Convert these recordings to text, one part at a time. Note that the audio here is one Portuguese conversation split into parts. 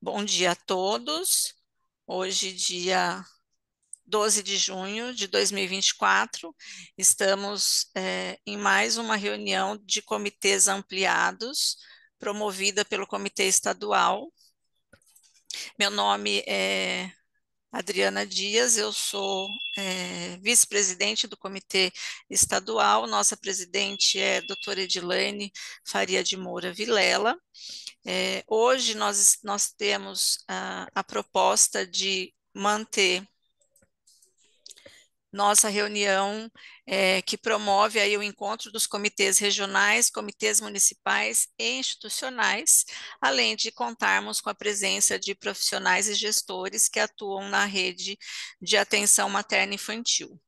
Bom dia a todos. Hoje, dia 12 de junho de 2024, estamos em mais uma reunião de comitês ampliados, promovida pelo Comitê Estadual. Meu nome é Adriana Dias, eu sou vice-presidente do Comitê Estadual. Nossa presidente é a doutora Edilane Faria de Moura Vilela. Hoje nós temos a proposta de manter nossa reunião que promove aí o encontro dos comitês regionais, comitês municipais e institucionais, além de contarmos com a presença de profissionais e gestores que atuam na rede de atenção materna infantil.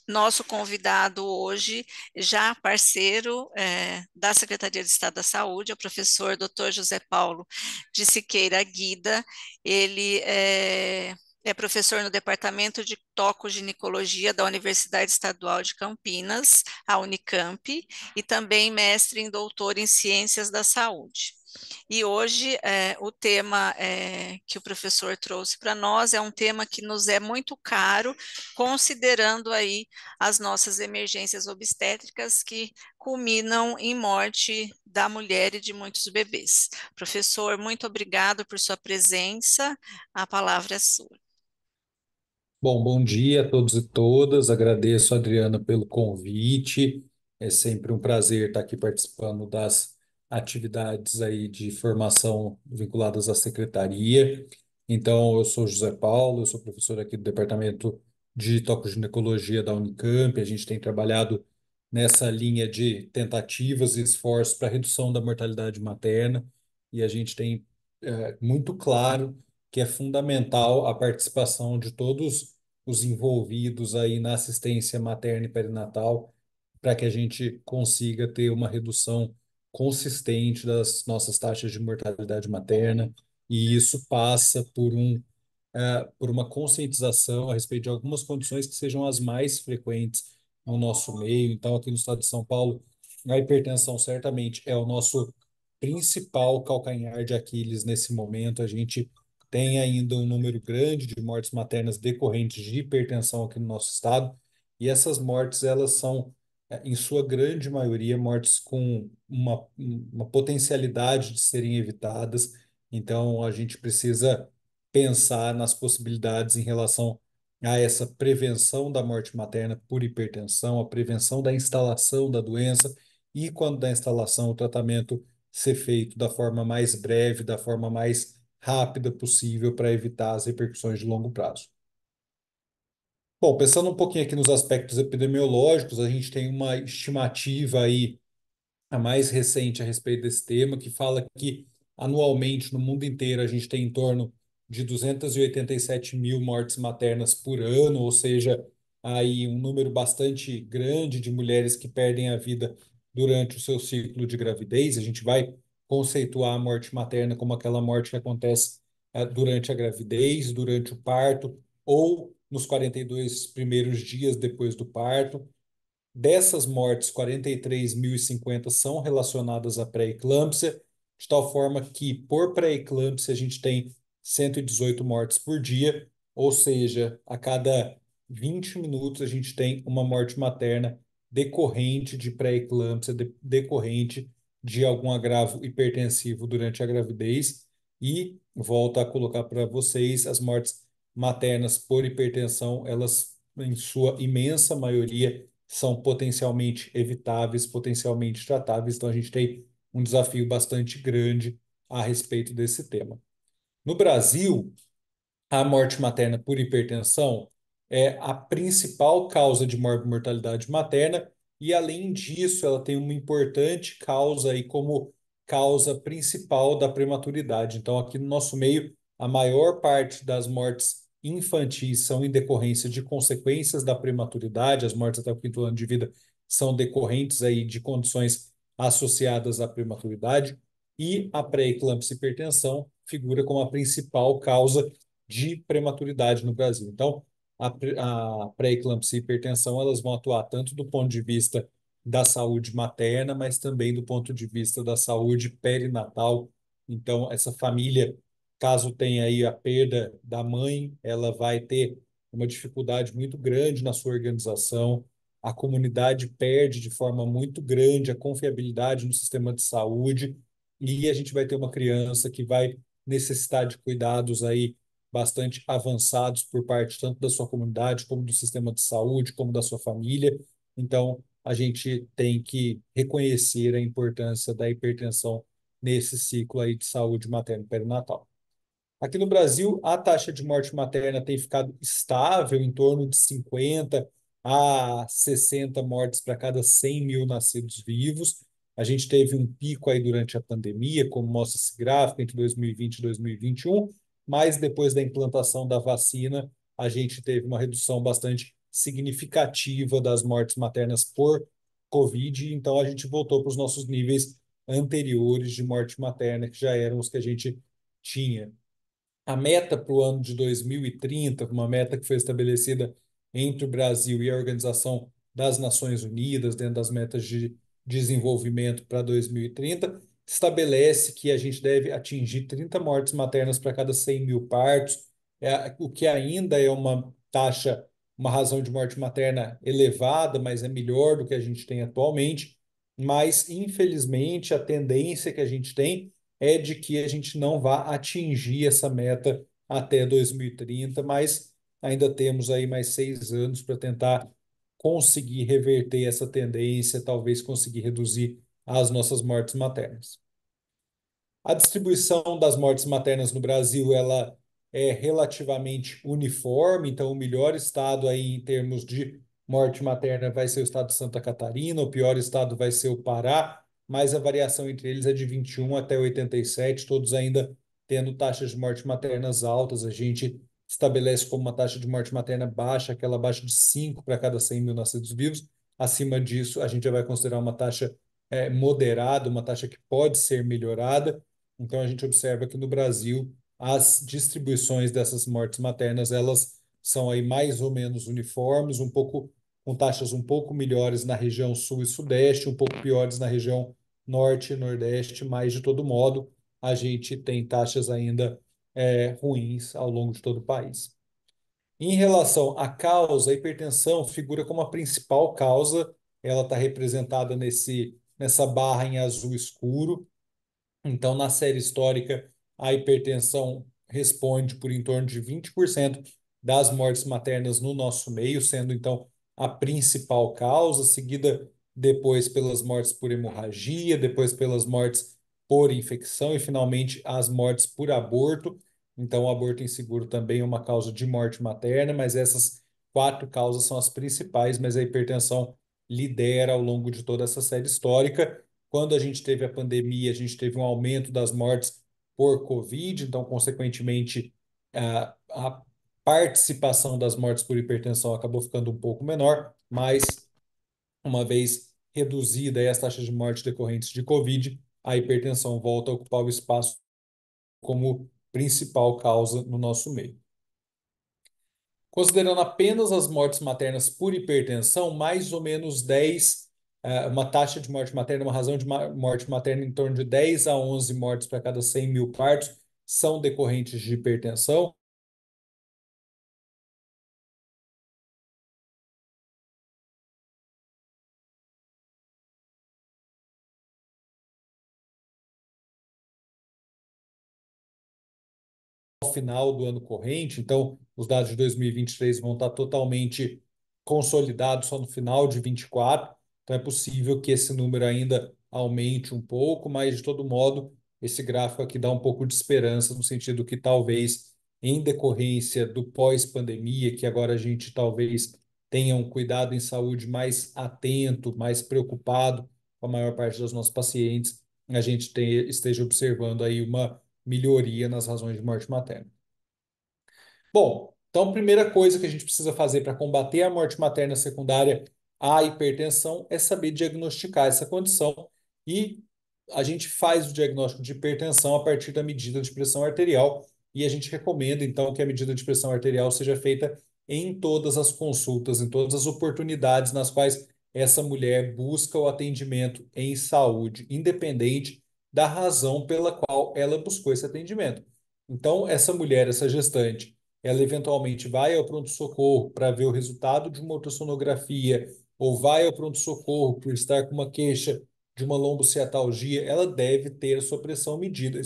Nosso convidado hoje, já parceiro da Secretaria de Estado da Saúde, é o professor Dr. José Paulo de Siqueira Guida. Ele é professor no Departamento de Tocoginecologia da Universidade Estadual de Campinas, a Unicamp, e também mestre e doutor em Ciências da Saúde. E hoje o tema que o professor trouxe para nós é um tema que nos é muito caro, considerando aí as nossas emergências obstétricas que culminam em morte da mulher e de muitos bebês. Professor, muito obrigado por sua presença. A palavra é sua. Bom dia a todos e todas. Agradeço, Adriana, pelo convite. É sempre um prazer estar aqui participando das atividades aí de formação vinculadas à secretaria. Então, eu sou José Paulo, eu sou professor aqui do Departamento de Tocoginecologia da Unicamp. A gente tem trabalhado nessa linha de tentativas e esforços para redução da mortalidade materna, e a gente tem muito claro que é fundamental a participação de todos os envolvidos aí na assistência materna e perinatal para que a gente consiga ter uma redução consistente das nossas taxas de mortalidade materna, e isso passa por uma conscientização a respeito de algumas condições que sejam as mais frequentes no nosso meio. Então, aqui no estado de São Paulo, a hipertensão certamente é o nosso principal calcanhar de Aquiles nesse momento. A gente tem ainda um número grande de mortes maternas decorrentes de hipertensão aqui no nosso estado, e essas mortes, elas são, em sua grande maioria, mortes com uma potencialidade de serem evitadas. Então, a gente precisa pensar nas possibilidades em relação a essa prevenção da morte materna por hipertensão, a prevenção da instalação da doença, e quando da instalação, o tratamento ser feito da forma mais breve, da forma mais rápida possível para evitar as repercussões de longo prazo. Bom, pensando um pouquinho aqui nos aspectos epidemiológicos, a gente tem uma estimativa aí, a mais recente a respeito desse tema, que fala que anualmente no mundo inteiro a gente tem em torno de 287 mil mortes maternas por ano, ou seja, aí um número bastante grande de mulheres que perdem a vida durante o seu ciclo de gravidez. A gente vai conceituar a morte materna como aquela morte que acontece durante a gravidez, durante o parto ou nos 42 primeiros dias depois do parto. Dessas mortes, 43.050 são relacionadas à pré-eclâmpsia, de tal forma que, por pré-eclâmpsia, a gente tem 118 mortes por dia, ou seja, a cada 20 minutos a gente tem uma morte materna decorrente de pré-eclâmpsia, decorrente de algum agravo hipertensivo durante a gravidez. E volto a colocar para vocês, as mortes maternas por hipertensão, elas, em sua imensa maioria, são potencialmente evitáveis, potencialmente tratáveis. Então, a gente tem um desafio bastante grande a respeito desse tema. No Brasil, a morte materna por hipertensão é a principal causa de mortalidade materna, e, além disso, ela tem uma importante causa aí como causa principal da prematuridade. Então, aqui no nosso meio, a maior parte das mortes infantis são em decorrência de consequências da prematuridade. As mortes até o quinto ano de vida são decorrentes aí de condições associadas à prematuridade, e a pré-eclâmpsia e hipertensão figura como a principal causa de prematuridade no Brasil. Então, a pré-eclâmpsia e hipertensão, elas vão atuar tanto do ponto de vista da saúde materna, mas também do ponto de vista da saúde perinatal Então, essa família, caso tenha aí a perda da mãe, ela vai ter uma dificuldade muito grande na sua organização. A comunidade perde de forma muito grande a confiabilidade no sistema de saúde e a gente vai ter uma criança que vai necessitar de cuidados aí bastante avançados por parte tanto da sua comunidade, como do sistema de saúde, como da sua família. Então, a gente tem que reconhecer a importância da hipertensão nesse ciclo aí de saúde materno-perinatal. Aqui no Brasil, a taxa de morte materna tem ficado estável, em torno de 50 a 60 mortes para cada 100 mil nascidos vivos. A gente teve um pico aí durante a pandemia, como mostra esse gráfico, entre 2020 e 2021, mas depois da implantação da vacina, a gente teve uma redução bastante significativa das mortes maternas por Covid, então a gente voltou para os nossos níveis anteriores de morte materna, que já eram os que a gente tinha. A meta para o ano de 2030, uma meta que foi estabelecida entre o Brasil e a Organização das Nações Unidas, dentro das metas de desenvolvimento para 2030, estabelece que a gente deve atingir 30 mortes maternas para cada 100 mil partos, o que ainda é uma taxa, uma razão de morte materna elevada, mas é melhor do que a gente tem atualmente. Mas, infelizmente, a tendência que a gente tem é de que a gente não vá atingir essa meta até 2030, mas ainda temos aí mais 6 anos para tentar conseguir reverter essa tendência, talvez conseguir reduzir as nossas mortes maternas. A distribuição das mortes maternas no Brasil, ela é relativamente uniforme, então o melhor estado aí em termos de morte materna vai ser o estado de Santa Catarina, o pior estado vai ser o Pará, mas a variação entre eles é de 21 até 87, todos ainda tendo taxas de morte maternas altas. A gente estabelece como uma taxa de morte materna baixa, aquela abaixo de 5 para cada 100 mil nascidos vivos. Acima disso, a gente já vai considerar uma taxa moderada, uma taxa que pode ser melhorada. Então, a gente observa que no Brasil, as distribuições dessas mortes maternas, elas são aí mais ou menos uniformes, um pouco com taxas um pouco melhores na região sul e sudeste, um pouco piores na região norte e nordeste, mas de todo modo, a gente tem taxas ainda ruins ao longo de todo o país. Em relação à causa, a hipertensão figura como a principal causa, ela está representada nessa barra em azul escuro. Então, na série histórica, a hipertensão responde por em torno de 20% das mortes maternas no nosso meio, sendo então a principal causa, seguida depois pelas mortes por hemorragia, depois pelas mortes por infecção e finalmente as mortes por aborto. Então, o aborto inseguro também é uma causa de morte materna, mas essas quatro causas são as principais, mas a hipertensão lidera ao longo de toda essa série histórica. Quando a gente teve a pandemia, a gente teve um aumento das mortes por Covid, então, consequentemente, a participação das mortes por hipertensão acabou ficando um pouco menor, mas uma vez reduzida as taxas de morte decorrentes de Covid, a hipertensão volta a ocupar o espaço como principal causa no nosso meio. Considerando apenas as mortes maternas por hipertensão, mais ou menos 10, uma taxa de morte materna, uma razão de morte materna em torno de 10 a 11 mortes para cada 100 mil partos são decorrentes de hipertensão. Ao final do ano corrente, então os dados de 2023 vão estar totalmente consolidados só no final de 24, então é possível que esse número ainda aumente um pouco, mas de todo modo, esse gráfico aqui dá um pouco de esperança, no sentido que talvez, em decorrência do pós-pandemia, que agora a gente talvez tenha um cuidado em saúde mais atento, mais preocupado com a maior parte dos nossos pacientes, a gente esteja observando aí uma melhoria nas razões de morte materna. Bom, então a primeira coisa que a gente precisa fazer para combater a morte materna secundária à hipertensão é saber diagnosticar essa condição e a gente faz o diagnóstico de hipertensão a partir da medida de pressão arterial e a gente recomenda então que a medida de pressão arterial seja feita em todas as consultas, em todas as oportunidades nas quais essa mulher busca o atendimento em saúde, independente da razão pela qual ela buscou esse atendimento. Então, essa mulher, essa gestante, ela eventualmente vai ao pronto-socorro para ver o resultado de uma ultrassonografia, ou vai ao pronto-socorro por estar com uma queixa de uma lombociatalgia, ela deve ter a sua pressão medida.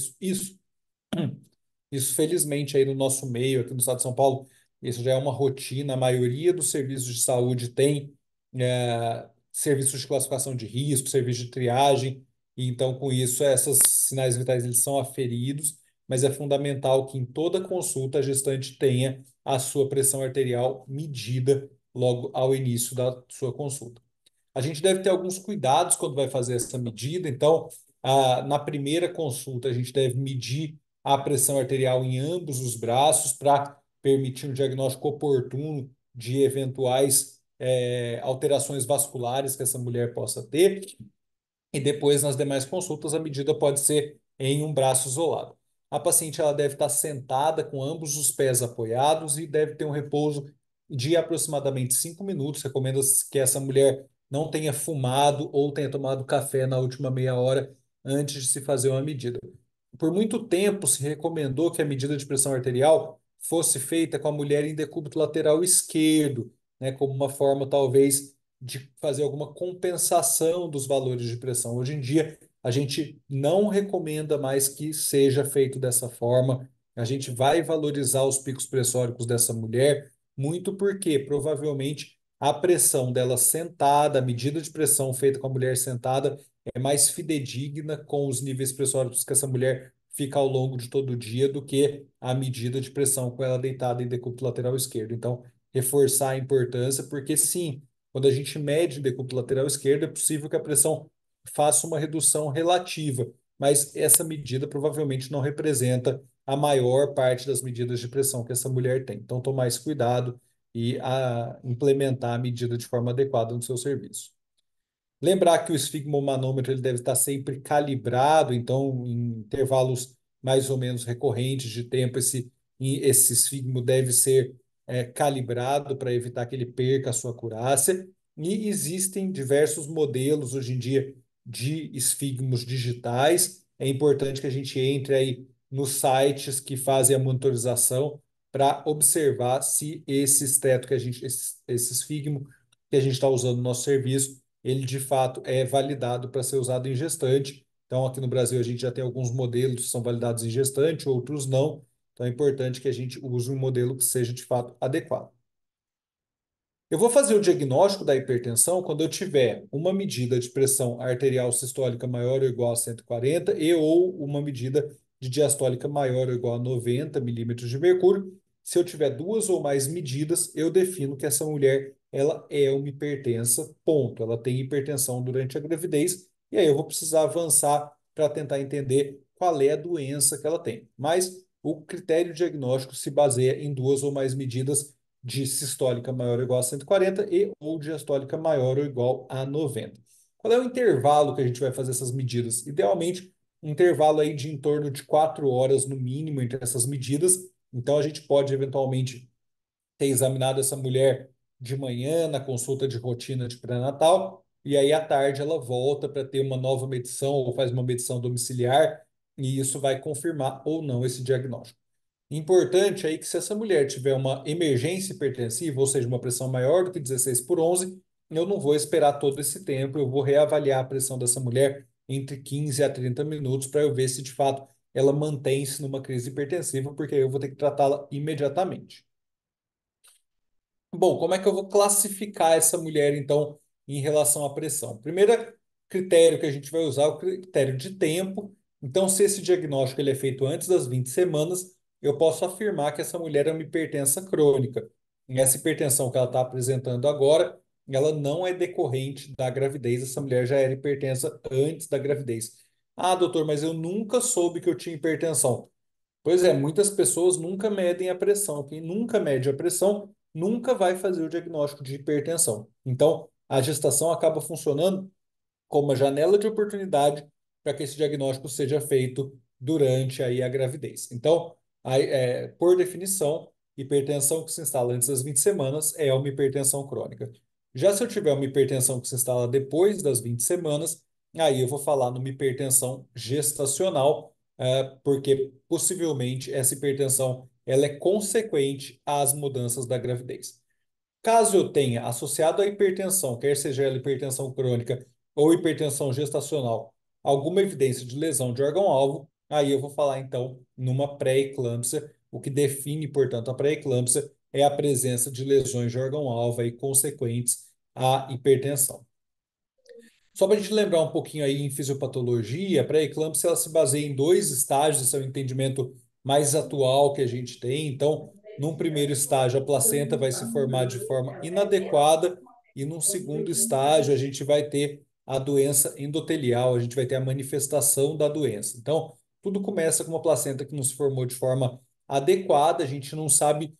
Isso, felizmente, aí no nosso meio, aqui no estado de São Paulo, isso já é uma rotina. A maioria dos serviços de saúde tem serviços de classificação de risco, serviço de triagem, e então, com isso, esses sinais vitais eles são aferidos, mas é fundamental que em toda consulta a gestante tenha a sua pressão arterial medida logo ao início da sua consulta. A gente deve ter alguns cuidados quando vai fazer essa medida. Então, na primeira consulta, a gente deve medir a pressão arterial em ambos os braços para permitir um diagnóstico oportuno de eventuais alterações vasculares que essa mulher possa ter. E depois, nas demais consultas, a medida pode ser em um braço isolado. A paciente ela deve estar sentada com ambos os pés apoiados e deve ter um repouso de aproximadamente 5 minutos. Recomenda-se que essa mulher não tenha fumado ou tenha tomado café na última meia hora antes de se fazer uma medida. Por muito tempo se recomendou que a medida de pressão arterial fosse feita com a mulher em decúbito lateral esquerdo, né, como uma forma talvez de fazer alguma compensação dos valores de pressão. Hoje em dia, a gente não recomenda mais que seja feito dessa forma. A gente vai valorizar os picos pressóricos dessa mulher, muito porque provavelmente a pressão dela sentada, a medida de pressão feita com a mulher sentada, é mais fidedigna com os níveis pressóricos que essa mulher fica ao longo de todo o dia do que a medida de pressão com ela deitada em decúbito lateral esquerdo. Então, reforçar a importância, porque sim, quando a gente mede decúbito lateral esquerdo, é possível que a pressão faça uma redução relativa, mas essa medida provavelmente não representa a maior parte das medidas de pressão que essa mulher tem. Então, tomar esse cuidado e implementar a medida de forma adequada no seu serviço. Lembrar que o esfigmomanômetro ele deve estar sempre calibrado, então, em intervalos mais ou menos recorrentes de tempo, esse esfigmo deve ser calibrado para evitar que ele perca a sua acurácia. E existem diversos modelos hoje em dia de esfigmos digitais. É importante que a gente entre aí nos sites que fazem a monitorização para observar se esse esteto que esse esfigmo que a gente está usando no nosso serviço ele de fato é validado para ser usado em gestante. Então, aqui no Brasil, a gente já tem alguns modelos que são validados em gestante, outros não. Então, é importante que a gente use um modelo que seja de fato adequado. Eu vou fazer o diagnóstico da hipertensão quando eu tiver uma medida de pressão arterial sistólica maior ou igual a 140 e ou uma medida de diastólica maior ou igual a 90 milímetros de mercúrio. Se eu tiver duas ou mais medidas, eu defino que essa mulher ela é uma hipertensa, ponto. Ela tem hipertensão durante a gravidez e aí eu vou precisar avançar para tentar entender qual é a doença que ela tem. Mas o critério diagnóstico se baseia em duas ou mais medidas de sistólica maior ou igual a 140 e ou diastólica maior ou igual a 90. Qual é o intervalo que a gente vai fazer essas medidas? Idealmente, um intervalo aí de em torno de 4 horas no mínimo entre essas medidas. Então, a gente pode eventualmente ter examinado essa mulher de manhã na consulta de rotina de pré-natal, e aí à tarde ela volta para ter uma nova medição ou faz uma medição domiciliar, e isso vai confirmar ou não esse diagnóstico. Importante aí que se essa mulher tiver uma emergência hipertensiva, ou seja, uma pressão maior do que 16 por 11, eu não vou esperar todo esse tempo, eu vou reavaliar a pressão dessa mulher entre 15 a 30 minutos para eu ver se de fato ela mantém-se numa crise hipertensiva, porque aí eu vou ter que tratá-la imediatamente. Bom, como é que eu vou classificar essa mulher, então, em relação à pressão? Primeiro critério que a gente vai usar é o critério de tempo. Então, se esse diagnóstico ele é feito antes das 20 semanas, eu posso afirmar que essa mulher é uma hipertensa crônica. E essa hipertensão que ela está apresentando agora, ela não é decorrente da gravidez. Essa mulher já era hipertensa antes da gravidez. Ah, doutor, mas eu nunca soube que eu tinha hipertensão. Pois é, muitas pessoas nunca medem a pressão. Quem nunca mede a pressão nunca vai fazer o diagnóstico de hipertensão. Então, a gestação acaba funcionando como uma janela de oportunidade para que esse diagnóstico seja feito durante aí a gravidez. Então, por definição, hipertensão que se instala antes das 20 semanas é uma hipertensão crônica. Já se eu tiver uma hipertensão que se instala depois das 20 semanas, Aí eu vou falar numa hipertensão gestacional, porque possivelmente essa hipertensão ela é consequente às mudanças da gravidez. Caso eu tenha associado à hipertensão, quer seja ela hipertensão crônica ou hipertensão gestacional, alguma evidência de lesão de órgão-alvo, aí eu vou falar então numa pré-eclâmpsia. O que define, portanto, a pré-eclâmpsia é a presença de lesões de órgão-alvo aí consequentes à hipertensão. Só para a gente lembrar um pouquinho aí em fisiopatologia, a pré-eclâmpsia ela se baseia em dois estágios, esse é o entendimento mais atual que a gente tem. Então, num primeiro estágio, a placenta vai se formar de forma inadequada, e num segundo estágio, a gente vai ter a doença endotelial, a gente vai ter a manifestação da doença. Então, tudo começa com uma placenta que não se formou de forma adequada, a gente não sabe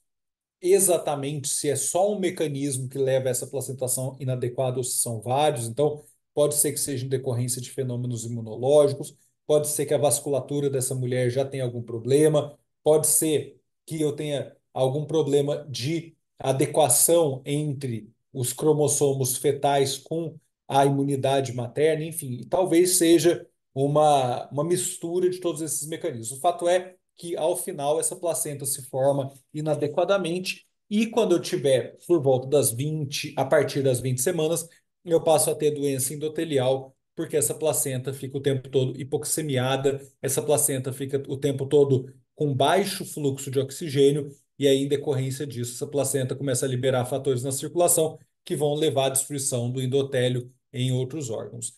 exatamente se é só um mecanismo que leva a essa placentação inadequada ou se são vários. Então, pode ser que seja em decorrência de fenômenos imunológicos, pode ser que a vasculatura dessa mulher já tenha algum problema, pode ser que eu tenha algum problema de adequação entre os cromossomos fetais com a imunidade materna, enfim, talvez seja uma mistura de todos esses mecanismos. O fato é que, ao final, essa placenta se forma inadequadamente, e quando eu tiver por volta das 20, a partir das 20 semanas, eu passo a ter doença endotelial, porque essa placenta fica o tempo todo hipoxemiada, essa placenta fica o tempo todo com baixo fluxo de oxigênio, e aí, em decorrência disso, essa placenta começa a liberar fatores na circulação que vão levar à destruição do endotélio em outros órgãos.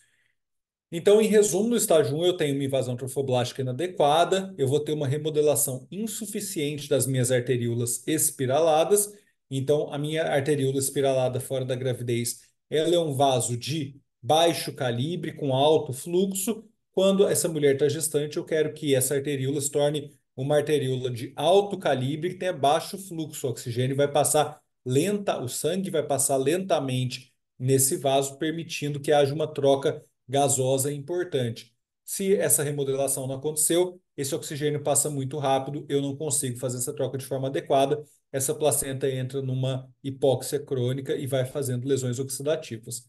Então, em resumo, no estágio 1, eu tenho uma invasão trofoblástica inadequada, eu vou ter uma remodelação insuficiente das minhas arteríolas espiraladas. Então, a minha arteríola espiralada fora da gravidez, ela é um vaso de baixo calibre, com alto fluxo. Quando essa mulher está gestante, eu quero que essa arteríola se torne uma arteríola de alto calibre, que tenha baixo fluxo. O oxigênio vai passar lenta, o sangue vai passar lentamente nesse vaso, permitindo que haja uma troca gasosa importante. Se essa remodelação não aconteceu, esse oxigênio passa muito rápido, eu não consigo fazer essa troca de forma adequada, essa placenta entra numa hipóxia crônica e vai fazendo lesões oxidativas.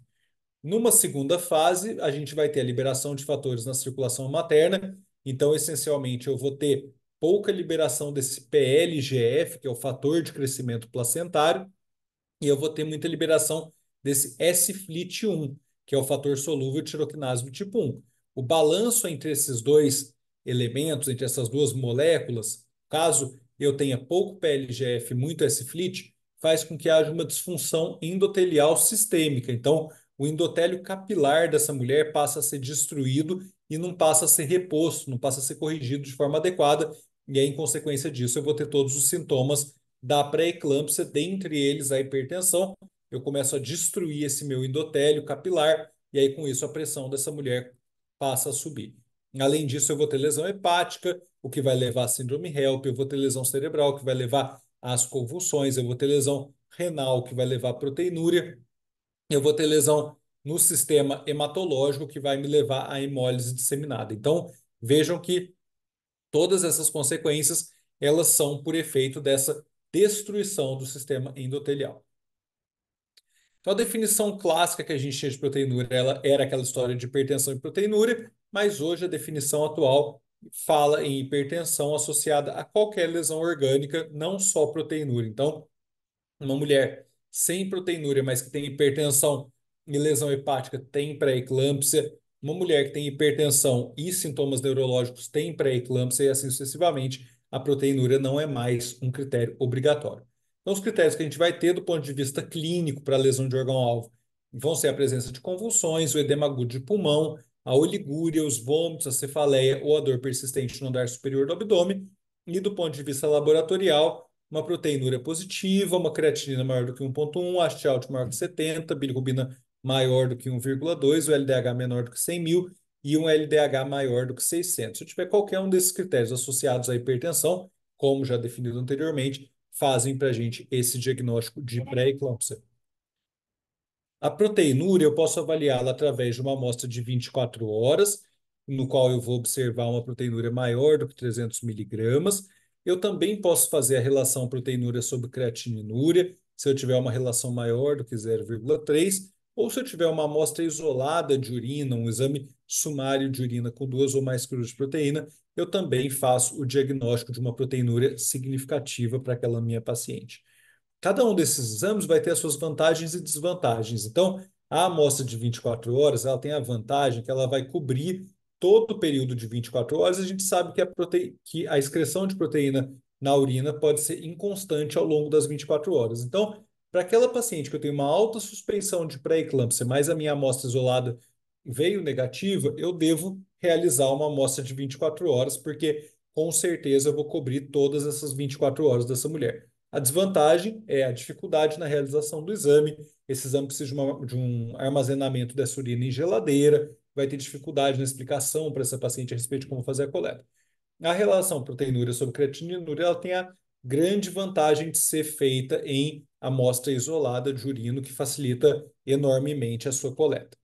Numa segunda fase, a gente vai ter a liberação de fatores na circulação materna, então, essencialmente, eu vou ter pouca liberação desse PLGF, que é o fator de crescimento placentário, e eu vou ter muita liberação desse S-FLT1, que é o fator solúvel de tiroquinase do tipo 1. O balanço entre esses dois elementos, entre essas duas moléculas, caso eu tenha pouco PLGF e muito S-FLT, faz com que haja uma disfunção endotelial sistêmica. Então, o endotélio capilar dessa mulher passa a ser destruído e não passa a ser reposto, não passa a ser corrigido de forma adequada, e aí, em consequência disso, eu vou ter todos os sintomas da pré-eclâmpsia, dentre eles a hipertensão. Eu começo a destruir esse meu endotélio capilar, e aí com isso a pressão dessa mulher passa a subir. Além disso, eu vou ter lesão hepática, o que vai levar a síndrome HELP, eu vou ter lesão cerebral, que vai levar às convulsões, eu vou ter lesão renal, que vai levar à proteinúria, eu vou ter lesão no sistema hematológico, que vai me levar à hemólise disseminada. Então, vejam que todas essas consequências, elas são por efeito dessa destruição do sistema endotelial. Então, a definição clássica que a gente tinha de proteinúria, ela era aquela história de hipertensão e proteinúria, mas hoje a definição atual fala em hipertensão associada a qualquer lesão orgânica, não só proteinúria. Então, uma mulher sem proteinúria, mas que tem hipertensão e lesão hepática, tem pré-eclâmpsia. Uma mulher que tem hipertensão e sintomas neurológicos tem pré-eclâmpsia, e assim sucessivamente. A proteinúria não é mais um critério obrigatório. Então, os critérios que a gente vai ter do ponto de vista clínico para lesão de órgão-alvo vão ser a presença de convulsões, o edema agudo de pulmão, a oligúria, os vômitos, a cefaleia ou a dor persistente no andar superior do abdômen. E do ponto de vista laboratorial, uma proteinúria positiva, uma creatinina maior do que 1,1, haste alt maior que 70, bilirrubina maior do que 1,2, o LDH menor do que 100.000 e um LDH maior do que 600. Se eu tiver qualquer um desses critérios associados à hipertensão, como já definido anteriormente, fazem para a gente esse diagnóstico de pré-eclâmpsia. A proteinúria eu posso avaliá-la através de uma amostra de 24 horas, no qual eu vou observar uma proteinúria maior do que 300 miligramas. Eu também posso fazer a relação proteinúria sobre creatininúria, se eu tiver uma relação maior do que 0,3, ou se eu tiver uma amostra isolada de urina, um exame sumário de urina com 2 ou mais kg de proteína, eu também faço o diagnóstico de uma proteinúria significativa para aquela minha paciente. Cada um desses exames vai ter as suas vantagens e desvantagens. Então, a amostra de 24 horas, ela tem a vantagem que ela vai cobrir todo o período de 24 horas. A gente sabe que que a excreção de proteína na urina pode ser inconstante ao longo das 24 horas. Então, para aquela paciente que eu tenho uma alta suspeição de pré-eclâmpsia, mas a minha amostra isolada veio negativa, eu devo realizar uma amostra de 24 horas, porque com certeza eu vou cobrir todas essas 24 horas dessa mulher. A desvantagem é a dificuldade na realização do exame. Esse exame precisa de um armazenamento dessa urina em geladeira, vai ter dificuldade na explicação para essa paciente a respeito de como fazer a coleta. A relação proteinúria sobre creatinínúria, ela tem a grande vantagem de ser feita em amostra isolada de urina, que facilita enormemente a sua coleta.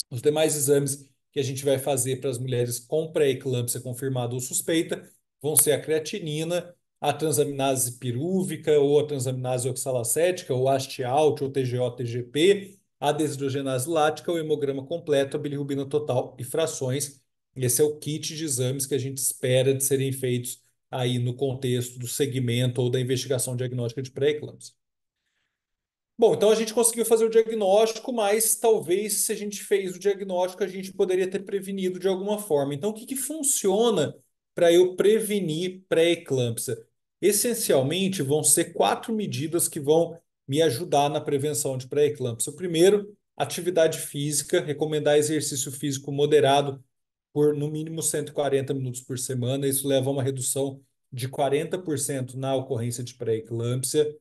Os demais exames que a gente vai fazer para as mulheres com pré-eclâmpsia confirmada ou suspeita vão ser a creatinina, a transaminase pirúvica ou a transaminase oxalacética, ou HAST-ALT, ou TGO-TGP, a desidrogenase lática, o hemograma completo, a bilirrubina total e frações. Esse é o kit de exames que a gente espera de serem feitos aí no contexto do segmento ou da investigação diagnóstica de pré-eclâmpsia. Bom, então a gente conseguiu fazer o diagnóstico, mas talvez se a gente fez o diagnóstico, a gente poderia ter prevenido de alguma forma. Então, o que funciona para eu prevenir pré-eclâmpsia? Essencialmente, vão ser 4 medidas que vão me ajudar na prevenção de pré-eclâmpsia. O primeiro, atividade física, recomendar exercício físico moderado por no mínimo 140 minutos por semana. Isso leva a uma redução de 40% na ocorrência de pré-eclâmpsia.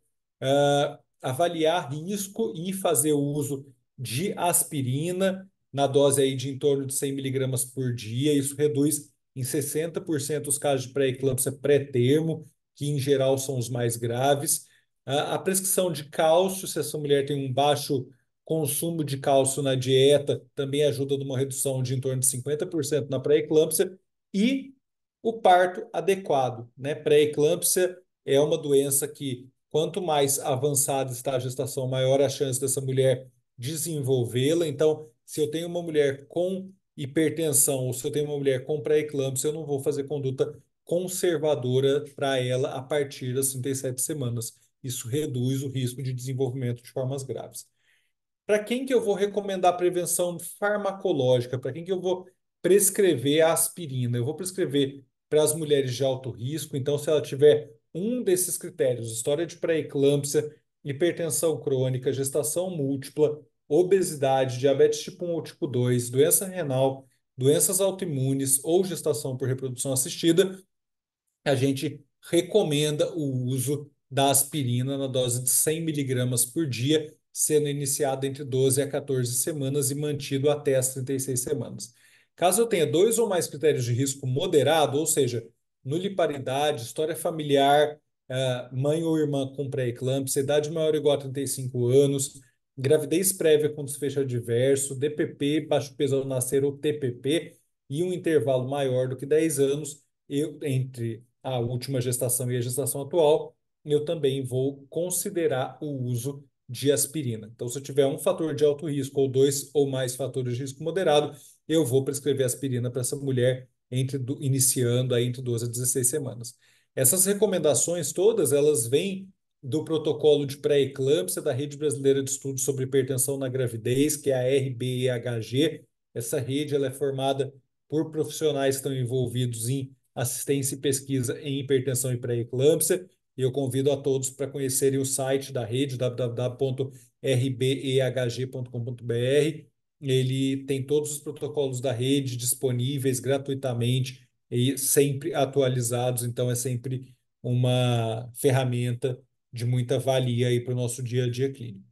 Avaliar risco e fazer uso de aspirina na dose aí de em torno de 100 miligramas por dia. Isso reduz em 60% os casos de pré-eclâmpsia pré-termo, que em geral são os mais graves. A prescrição de cálcio, se essa mulher tem um baixo consumo de cálcio na dieta, também ajuda numa redução de em torno de 50% na pré-eclâmpsia. E o parto adequado, né? Pré-eclâmpsia é uma doença que, quanto mais avançada está a gestação, maior a chance dessa mulher desenvolvê-la. Então, se eu tenho uma mulher com hipertensão ou se eu tenho uma mulher com pré-eclâmpsia, eu não vou fazer conduta conservadora para ela a partir das 37 semanas. Isso reduz o risco de desenvolvimento de formas graves. Para quem que eu vou recomendar prevenção farmacológica? Para quem que eu vou prescrever a aspirina? Eu vou prescrever para as mulheres de alto risco. Então, se ela tiver um desses critérios, história de pré-eclâmpsia, hipertensão crônica, gestação múltipla, obesidade, diabetes tipo 1 ou tipo 2, doença renal, doenças autoimunes ou gestação por reprodução assistida, a gente recomenda o uso da aspirina na dose de 100 miligramas por dia, sendo iniciado entre 12 a 14 semanas e mantido até as 36 semanas. Caso eu tenha 2 ou mais critérios de risco moderado, ou seja, nuliparidade, história familiar, mãe ou irmã com pré-eclâmpsia, idade maior ou igual a 35 anos, gravidez prévia com desfecho adverso, DPP, baixo peso ao nascer ou TPP, e um intervalo maior do que 10 anos, entre a última gestação e a gestação atual, eu também vou considerar o uso de aspirina. Então, se eu tiver um fator de alto risco ou 2 ou mais fatores de risco moderado, eu vou prescrever aspirina para essa mulher iniciando aí entre 12 a 16 semanas. Essas recomendações todas, elas vêm do protocolo de pré-eclâmpsia da Rede Brasileira de Estudos sobre Hipertensão na Gravidez, que é a RBEHG. Essa rede ela é formada por profissionais que estão envolvidos em assistência e pesquisa em hipertensão e pré-eclâmpsia. E eu convido a todos para conhecerem o site da rede, www.rbehg.com.br. Ele tem todos os protocolos da rede disponíveis gratuitamente e sempre atualizados, então é sempre uma ferramenta de muita valia aí para o nosso dia a dia clínico.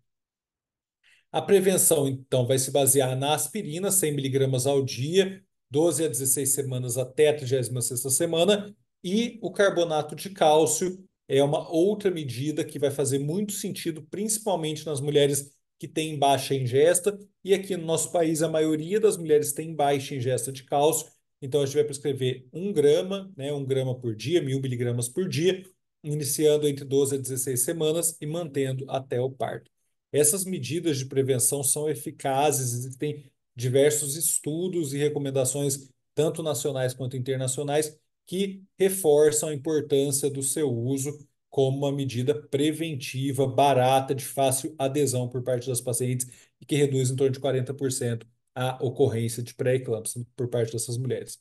A prevenção, então, vai se basear na aspirina, 100 miligramas ao dia, 12 a 16 semanas até a 36ª semana, e o carbonato de cálcio é uma outra medida que vai fazer muito sentido, principalmente nas mulheres que têm baixa ingesta, e aqui no nosso país a maioria das mulheres tem baixa ingesta de cálcio, então a gente vai prescrever 1 grama, né, 1 grama por dia, 1.000 miligramas por dia, iniciando entre 12 a 16 semanas e mantendo até o parto. essas medidas de prevenção são eficazes, existem diversos estudos e recomendações, tanto nacionais quanto internacionais, que reforçam a importância do seu uso como uma medida preventiva, barata, de fácil adesão por parte das pacientes e que reduz em torno de 40% a ocorrência de pré-eclâmpsia por parte dessas mulheres.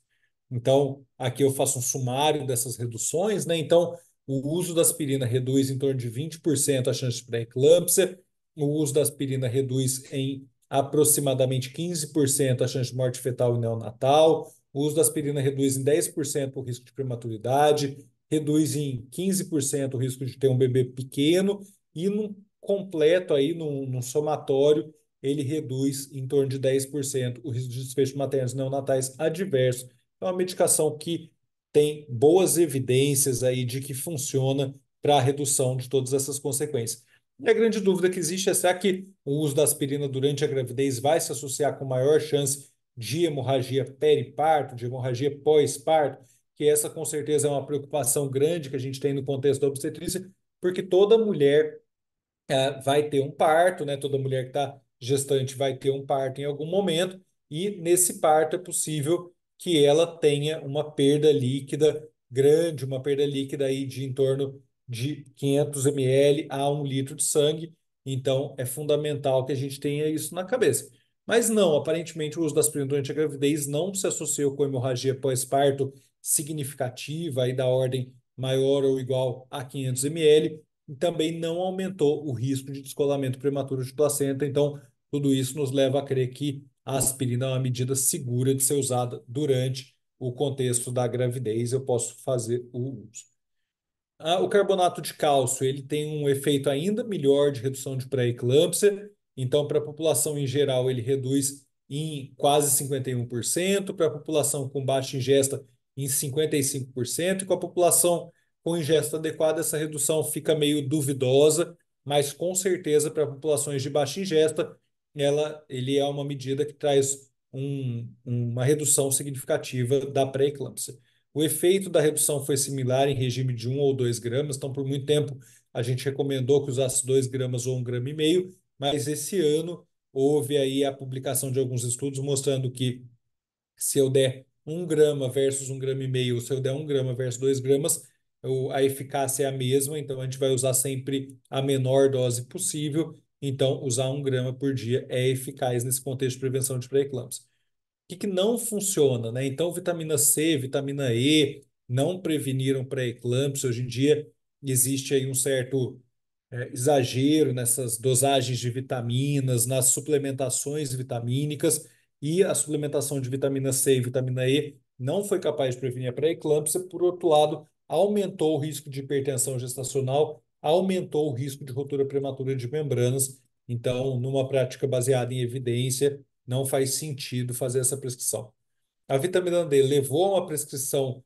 Então, aqui eu faço um sumário dessas reduções, né? Então, o uso da aspirina reduz em torno de 20% a chance de pré-eclâmpsia, o uso da aspirina reduz em aproximadamente 15% a chance de morte fetal e neonatal, o uso da aspirina reduz em 10% o risco de prematuridade, reduz em 15% o risco de ter um bebê pequeno e no completo aí, num somatório, ele reduz em torno de 10% o risco de desfecho maternos neonatais adverso. É uma medicação que tem boas evidências aí de que funciona para a redução de todas essas consequências. E a grande dúvida que existe é: será que o uso da aspirina durante a gravidez vai se associar com maior chance de hemorragia periparto, de hemorragia pós-parto? Que essa com certeza é uma preocupação grande que a gente tem no contexto da obstetrícia, porque toda mulher vai ter um parto, né? Toda mulher que está gestante vai ter um parto em algum momento, e nesse parto é possível que ela tenha uma perda líquida grande, uma perda líquida aí de em torno de 500 ml a 1 litro de sangue. Então, é fundamental que a gente tenha isso na cabeça. Mas não, aparentemente o uso da aspirina durante a gravidez não se associou com hemorragia pós-parto significativa, aí da ordem maior ou igual a 500 ml, e também não aumentou o risco de descolamento prematuro de placenta. Então, tudo isso nos leva a crer que a aspirina é uma medida segura de ser usada durante o contexto da gravidez. Eu posso fazer o uso. O carbonato de cálcio ele tem um efeito ainda melhor de redução de pré-eclâmpsia. Então, para a população em geral, ele reduz em quase 51%, para a população com baixa ingesta, em 55%, e com a população com ingesta adequada, essa redução fica meio duvidosa, mas com certeza para populações de baixa ingesta, ele é uma medida que traz uma redução significativa da pré-eclâmpsia. O efeito da redução foi similar em regime de 1 ou 2 gramas, então por muito tempo a gente recomendou que usasse 2 gramas ou 1,5 grama, mas esse ano houve aí a publicação de alguns estudos mostrando que se eu der 1 grama versus 1,5 grama, ou se eu der 1 grama versus 2 gramas, a eficácia é a mesma, então a gente vai usar sempre a menor dose possível. Então, usar 1 grama por dia é eficaz nesse contexto de prevenção de pré-eclâmpsia. Que não funciona, né? Então, vitamina C, vitamina E não preveniram pré-eclâmpsia. Hoje em dia existe aí um certo exagero nessas dosagens de vitaminas, nas suplementações vitamínicas, e a suplementação de vitamina C e vitamina E não foi capaz de prevenir a pré-eclâmpsia. Por outro lado, aumentou o risco de hipertensão gestacional, aumentou o risco de ruptura prematura de membranas. Então, numa prática baseada em evidência, não faz sentido fazer essa prescrição. A vitamina D levou a uma prescrição,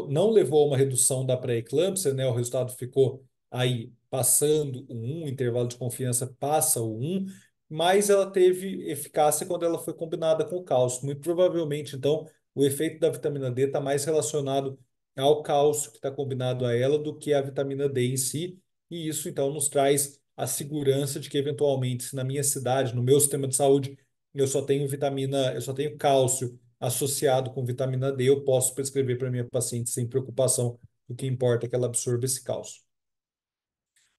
não levou a uma redução da pré-eclâmpsia, né? O resultado ficou aí passando o 1, intervalo de confiança passa o 1, mas ela teve eficácia quando ela foi combinada com o cálcio. Muito provavelmente, então, o efeito da vitamina D está mais relacionado ao cálcio que está combinado a ela do que a vitamina D em si, e isso então nos traz a segurança de que, eventualmente, se na minha cidade, no meu sistema de saúde, eu só tenho cálcio associado com vitamina D, eu posso prescrever para minha paciente sem preocupação. O que importa é que ela absorva esse cálcio.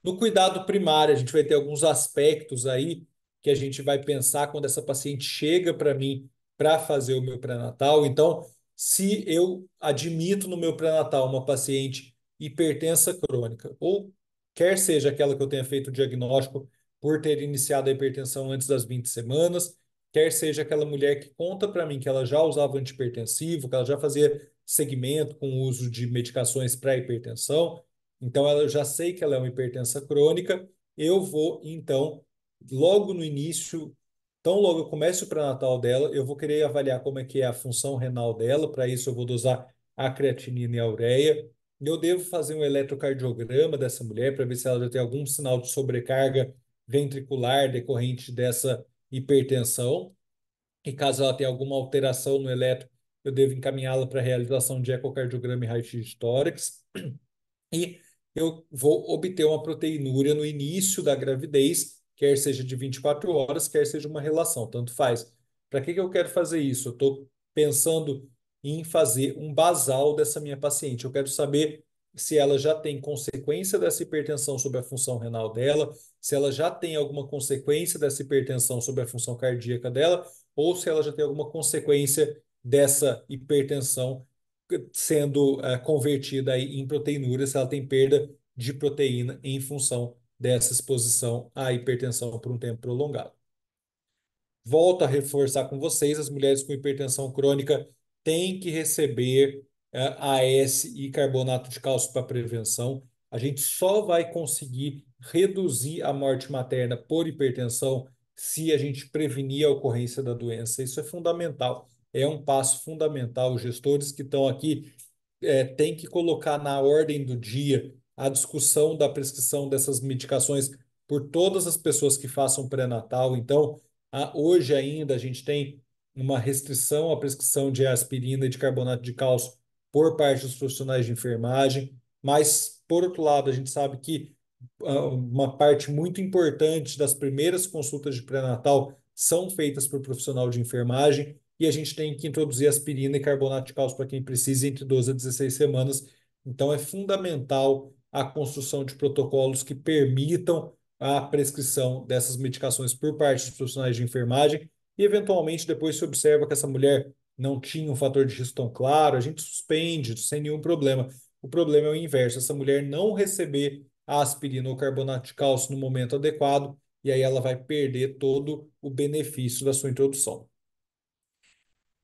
No cuidado primário, a gente vai ter alguns aspectos aí que a gente vai pensar quando essa paciente chega para mim para fazer o meu pré-natal. Então, se eu admito no meu pré-natal uma paciente hipertensa crônica, ou quer seja aquela que eu tenha feito o diagnóstico por ter iniciado a hipertensão antes das 20 semanas, quer seja aquela mulher que conta para mim que ela já usava antihipertensivo, que ela já fazia segmento com o uso de medicações para hipertensão, então, eu já sei que ela é uma hipertensa crônica. Eu vou, então, logo no início, tão logo eu comece o pré-natal dela, eu vou querer avaliar como é que é a função renal dela. Para isso, eu vou dosar a creatinina e a ureia. Eu devo fazer um eletrocardiograma dessa mulher para ver se ela já tem algum sinal de sobrecarga ventricular decorrente dessa hipertensão. E caso ela tenha alguma alteração no eletro, eu devo encaminhá-la para a realização de ecocardiograma e raio-x de tórax. E eu vou obter uma proteinúria no início da gravidez quer seja de 24 horas, quer seja uma relação, tanto faz. Para que eu quero fazer isso? Eu estou pensando em fazer um basal dessa minha paciente. Eu quero saber se ela já tem consequência dessa hipertensão sobre a função renal dela, se ela já tem alguma consequência dessa hipertensão sobre a função cardíaca dela, ou se ela já tem alguma consequência dessa hipertensão sendo convertida aí em proteinúria, se ela tem perda de proteína em função dessa exposição à hipertensão por um tempo prolongado. Volto a reforçar com vocês, as mulheres com hipertensão crônica têm que receber AS e carbonato de cálcio para prevenção. A gente só vai conseguir reduzir a morte materna por hipertensão se a gente prevenir a ocorrência da doença. Isso é fundamental, é um passo fundamental. Os gestores que estão aqui têm que colocar na ordem do dia a discussão da prescrição dessas medicações por todas as pessoas que façam pré-natal. Então, hoje ainda a gente tem uma restrição à prescrição de aspirina e de carbonato de cálcio por parte dos profissionais de enfermagem, mas, por outro lado, a gente sabe que uma parte muito importante das primeiras consultas de pré-natal são feitas por profissional de enfermagem e a gente tem que introduzir aspirina e carbonato de cálcio para quem precisa entre 12 a 16 semanas. Então, é fundamental a construção de protocolos que permitam a prescrição dessas medicações por parte dos profissionais de enfermagem e, eventualmente, depois se observa que essa mulher não tinha um fator de risco tão claro, a gente suspende sem nenhum problema. O problema é o inverso, essa mulher não receber a aspirina ou carbonato de cálcio no momento adequado, e aí ela vai perder todo o benefício da sua introdução.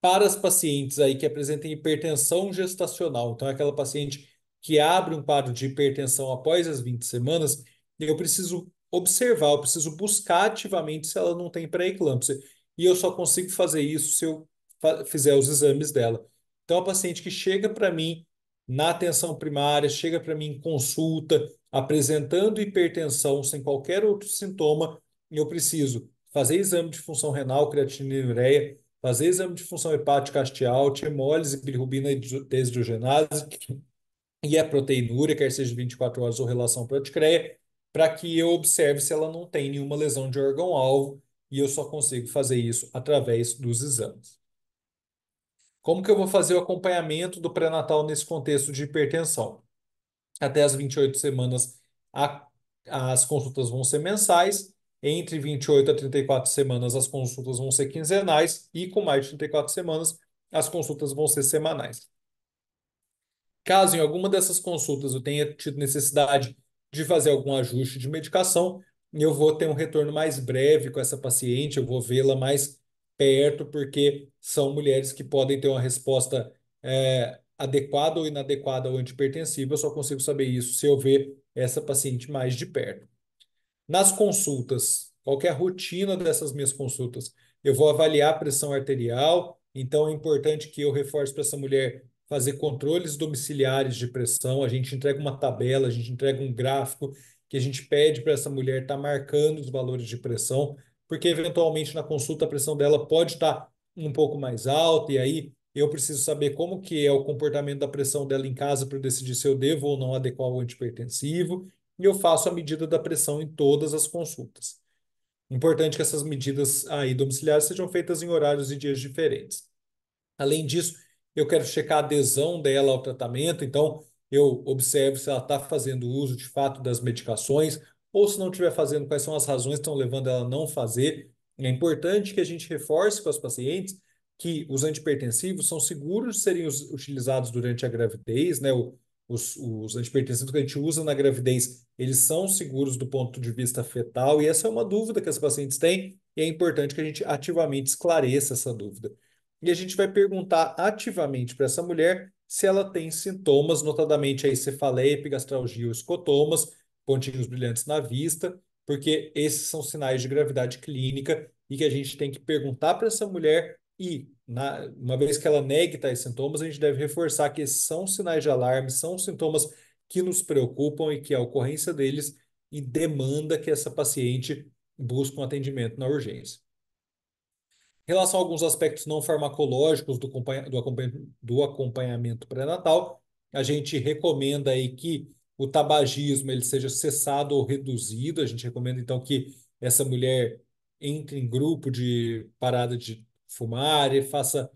Para as pacientes aí que apresentem hipertensão gestacional, então é aquela paciente que abre um quadro de hipertensão após as 20 semanas, eu preciso observar, eu preciso buscar ativamente se ela não tem pré-eclâmpsia. E eu só consigo fazer isso se eu fizer os exames dela. Então, a paciente que chega para mim na atenção primária, chega para mim em consulta, apresentando hipertensão sem qualquer outro sintoma, eu preciso fazer exame de função renal, creatinina e ureia, fazer exame de função hepática hastial, hemólise, bilirrubina e desidrogenase e a proteinúria, quer seja de 24 horas ou relação proticreia, para que eu observe se ela não tem nenhuma lesão de órgão-alvo e eu só consigo fazer isso através dos exames. Como que eu vou fazer o acompanhamento do pré-natal nesse contexto de hipertensão? Até as 28 semanas, a, as consultas vão ser mensais. Entre 28 a 34 semanas, as consultas vão ser quinzenais. E com mais de 34 semanas, as consultas vão ser semanais. Caso em alguma dessas consultas eu tenha tido necessidade de fazer algum ajuste de medicação, eu vou ter um retorno mais breve com essa paciente, eu vou vê-la mais perto, porque são mulheres que podem ter uma resposta adequada ou inadequada ao antihipertensivo. Eu só consigo saber isso se eu ver essa paciente mais de perto. Nas consultas, qual que é a rotina dessas minhas consultas? Eu vou avaliar a pressão arterial, então é importante que eu reforce para essa mulher fazer controles domiciliares de pressão. A gente entrega uma tabela, a gente entrega um gráfico que a gente pede para essa mulher estar marcando os valores de pressão, porque eventualmente na consulta a pressão dela pode estar um pouco mais alta, e aí eu preciso saber como que é o comportamento da pressão dela em casa para decidir se eu devo ou não adequar o antihipertensivo e eu faço a medida da pressão em todas as consultas. Importante que essas medidas aí domiciliares sejam feitas em horários e dias diferentes. Além disso, eu quero checar a adesão dela ao tratamento, então eu observo se ela está fazendo uso de fato das medicações, ou se não estiver fazendo, quais são as razões que estão levando ela a não fazer. É importante que a gente reforce com as pacientes que os antihipertensivos são seguros de serem utilizados durante a gravidez, né? Os antihipertensivos que a gente usa na gravidez, eles são seguros do ponto de vista fetal, e essa é uma dúvida que as pacientes têm, e é importante que a gente ativamente esclareça essa dúvida. E a gente vai perguntar ativamente para essa mulher se ela tem sintomas, notadamente aí cefaleia, epigastralgia ou escotomas, pontinhos brilhantes na vista, porque esses são sinais de gravidade clínica e que a gente tem que perguntar para essa mulher e, uma vez que ela negue tais sintomas, a gente deve reforçar que esses são sinais de alarme, são sintomas que nos preocupam e que a ocorrência deles e demanda que essa paciente busque um atendimento na urgência. Em relação a alguns aspectos não farmacológicos do acompanhamento pré-natal, a gente recomenda aí que o tabagismo ele seja cessado ou reduzido. A gente recomenda então que essa mulher entre em grupo de parada de fumar e faça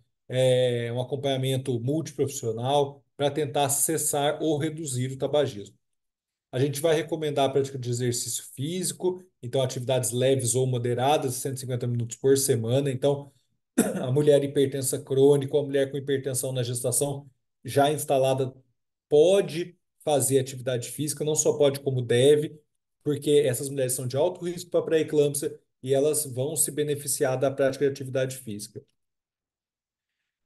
um acompanhamento multiprofissional para tentar cessar ou reduzir o tabagismo. A gente vai recomendar a prática de exercício físico, então atividades leves ou moderadas, 150 minutos por semana. Então, a mulher hipertensa crônica ou a mulher com hipertensão na gestação já instalada pode fazer atividade física, não só pode como deve, porque essas mulheres são de alto risco para pré-eclâmpsia e elas vão se beneficiar da prática de atividade física.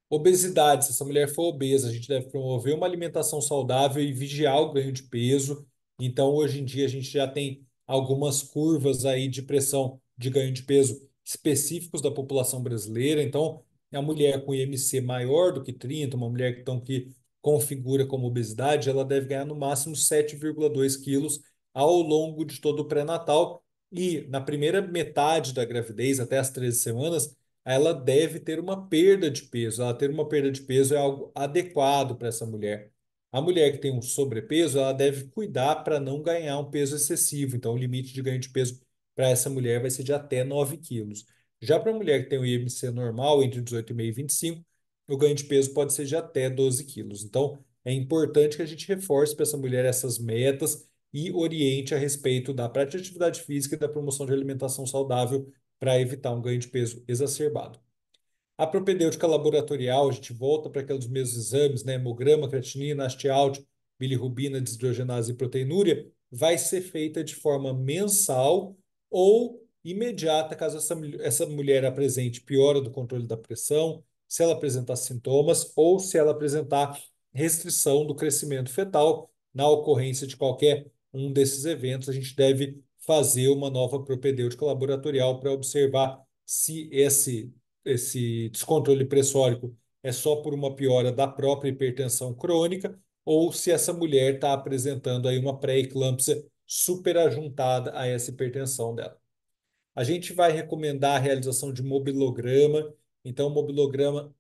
Obesidade, se essa mulher for obesa, a gente deve promover uma alimentação saudável e vigiar o ganho de peso. Então, hoje em dia, a gente já tem algumas curvas aí de pressão de ganho de peso específicos da população brasileira. Então, a mulher com IMC maior do que 30, uma mulher então, que configura como obesidade, ela deve ganhar no máximo 7,2 quilos ao longo de todo o pré-natal. E na primeira metade da gravidez, até as 13 semanas, ela deve ter uma perda de peso. Ela ter uma perda de peso é algo adequado para essa mulher. A mulher que tem um sobrepeso, ela deve cuidar para não ganhar um peso excessivo. Então, o limite de ganho de peso para essa mulher vai ser de até 9 quilos. Já para a mulher que tem o IMC normal, entre 18,5 e 25, o ganho de peso pode ser de até 12 quilos. Então, é importante que a gente reforce para essa mulher essas metas e oriente a respeito da prática de atividade física e da promoção de alimentação saudável para evitar um ganho de peso exacerbado. A propedêutica laboratorial, a gente volta para aqueles mesmos exames, né? Hemograma, creatinina, haste-out, bilirrubina, desidrogenase e proteinúria, vai ser feita de forma mensal ou imediata, caso essa mulher apresente piora do controle da pressão, se ela apresentar sintomas ou se ela apresentar restrição do crescimento fetal. Na ocorrência de qualquer um desses eventos, a gente deve fazer uma nova propedêutica laboratorial para observar se esse descontrole pressórico é só por uma piora da própria hipertensão crônica ou se essa mulher está apresentando aí uma pré-eclâmpsia superajuntada a essa hipertensão dela. A gente vai recomendar a realização de mobilograma. Então, o mobilograma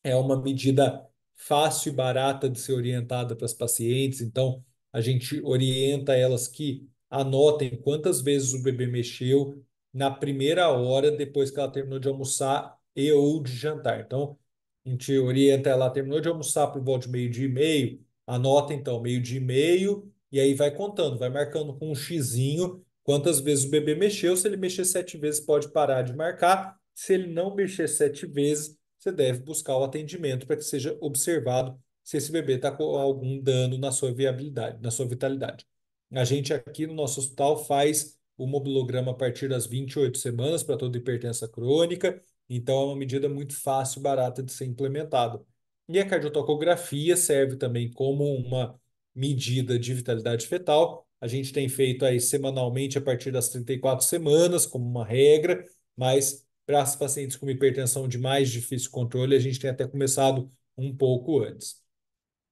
é uma medida fácil e barata de ser orientada para as pacientes. Então, a gente orienta elas que anotem quantas vezes o bebê mexeu na primeira hora depois que ela terminou de almoçar e ou de jantar. Então, a gente orienta ela, terminou de almoçar por volta de meio-dia e meio, anota então meio-dia e meio, e aí vai contando, vai marcando com um xizinho quantas vezes o bebê mexeu. Se ele mexer 7 vezes, pode parar de marcar. Se ele não mexer 7 vezes, você deve buscar o atendimento para que seja observado se esse bebê está com algum dano na sua viabilidade, na sua vitalidade. A gente aqui no nosso hospital faz o mobilograma a partir das 28 semanas para toda hipertensa crônica, então é uma medida muito fácil e barata de ser implementada. E a cardiotocografia serve também como uma medida de vitalidade fetal. A gente tem feito aí semanalmente a partir das 34 semanas, como uma regra, mas para as pacientes com hipertensão de mais difícil controle, a gente tem até começado um pouco antes.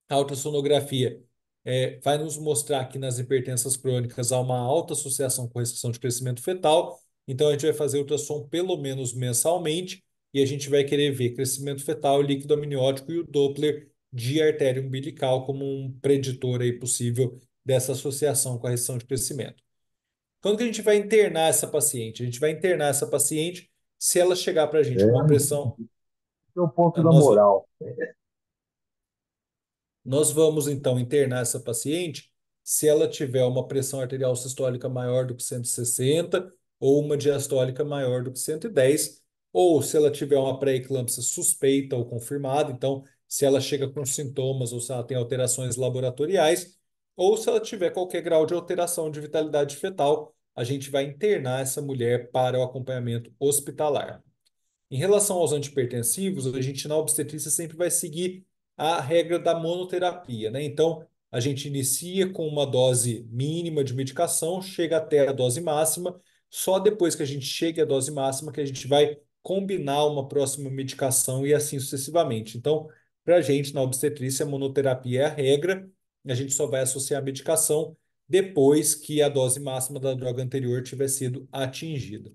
A ultrassonografia vai nos mostrar que nas hipertensas crônicas há uma alta associação com restrição de crescimento fetal, então a gente vai fazer ultrassom pelo menos mensalmente e a gente vai querer ver crescimento fetal, líquido amniótico e o Doppler de artéria umbilical como um preditor aí possível dessa associação com a restrição de crescimento. Quando que a gente vai internar essa paciente? A gente vai internar essa paciente se ela chegar para a gente com uma É, pressão. esse é o ponto da Nós, moral. nós vamos então internar essa paciente se ela tiver uma pressão arterial sistólica maior do que 160 ou uma diastólica maior do que 110, ou se ela tiver uma pré-eclâmpsia suspeita ou confirmada, então se ela chega com sintomas ou se ela tem alterações laboratoriais, ou se ela tiver qualquer grau de alteração de vitalidade fetal, a gente vai internar essa mulher para o acompanhamento hospitalar. Em relação aos antihipertensivos, a gente na obstetrícia sempre vai seguir a regra da monoterapia, né? Então, a gente inicia com uma dose mínima de medicação, chega até a dose máxima, só depois que a gente chega à dose máxima que a gente vai combinar uma próxima medicação e assim sucessivamente. Então, para a gente na obstetrícia, a monoterapia é a regra, a gente só vai associar a medicação depois que a dose máxima da droga anterior tiver sido atingida.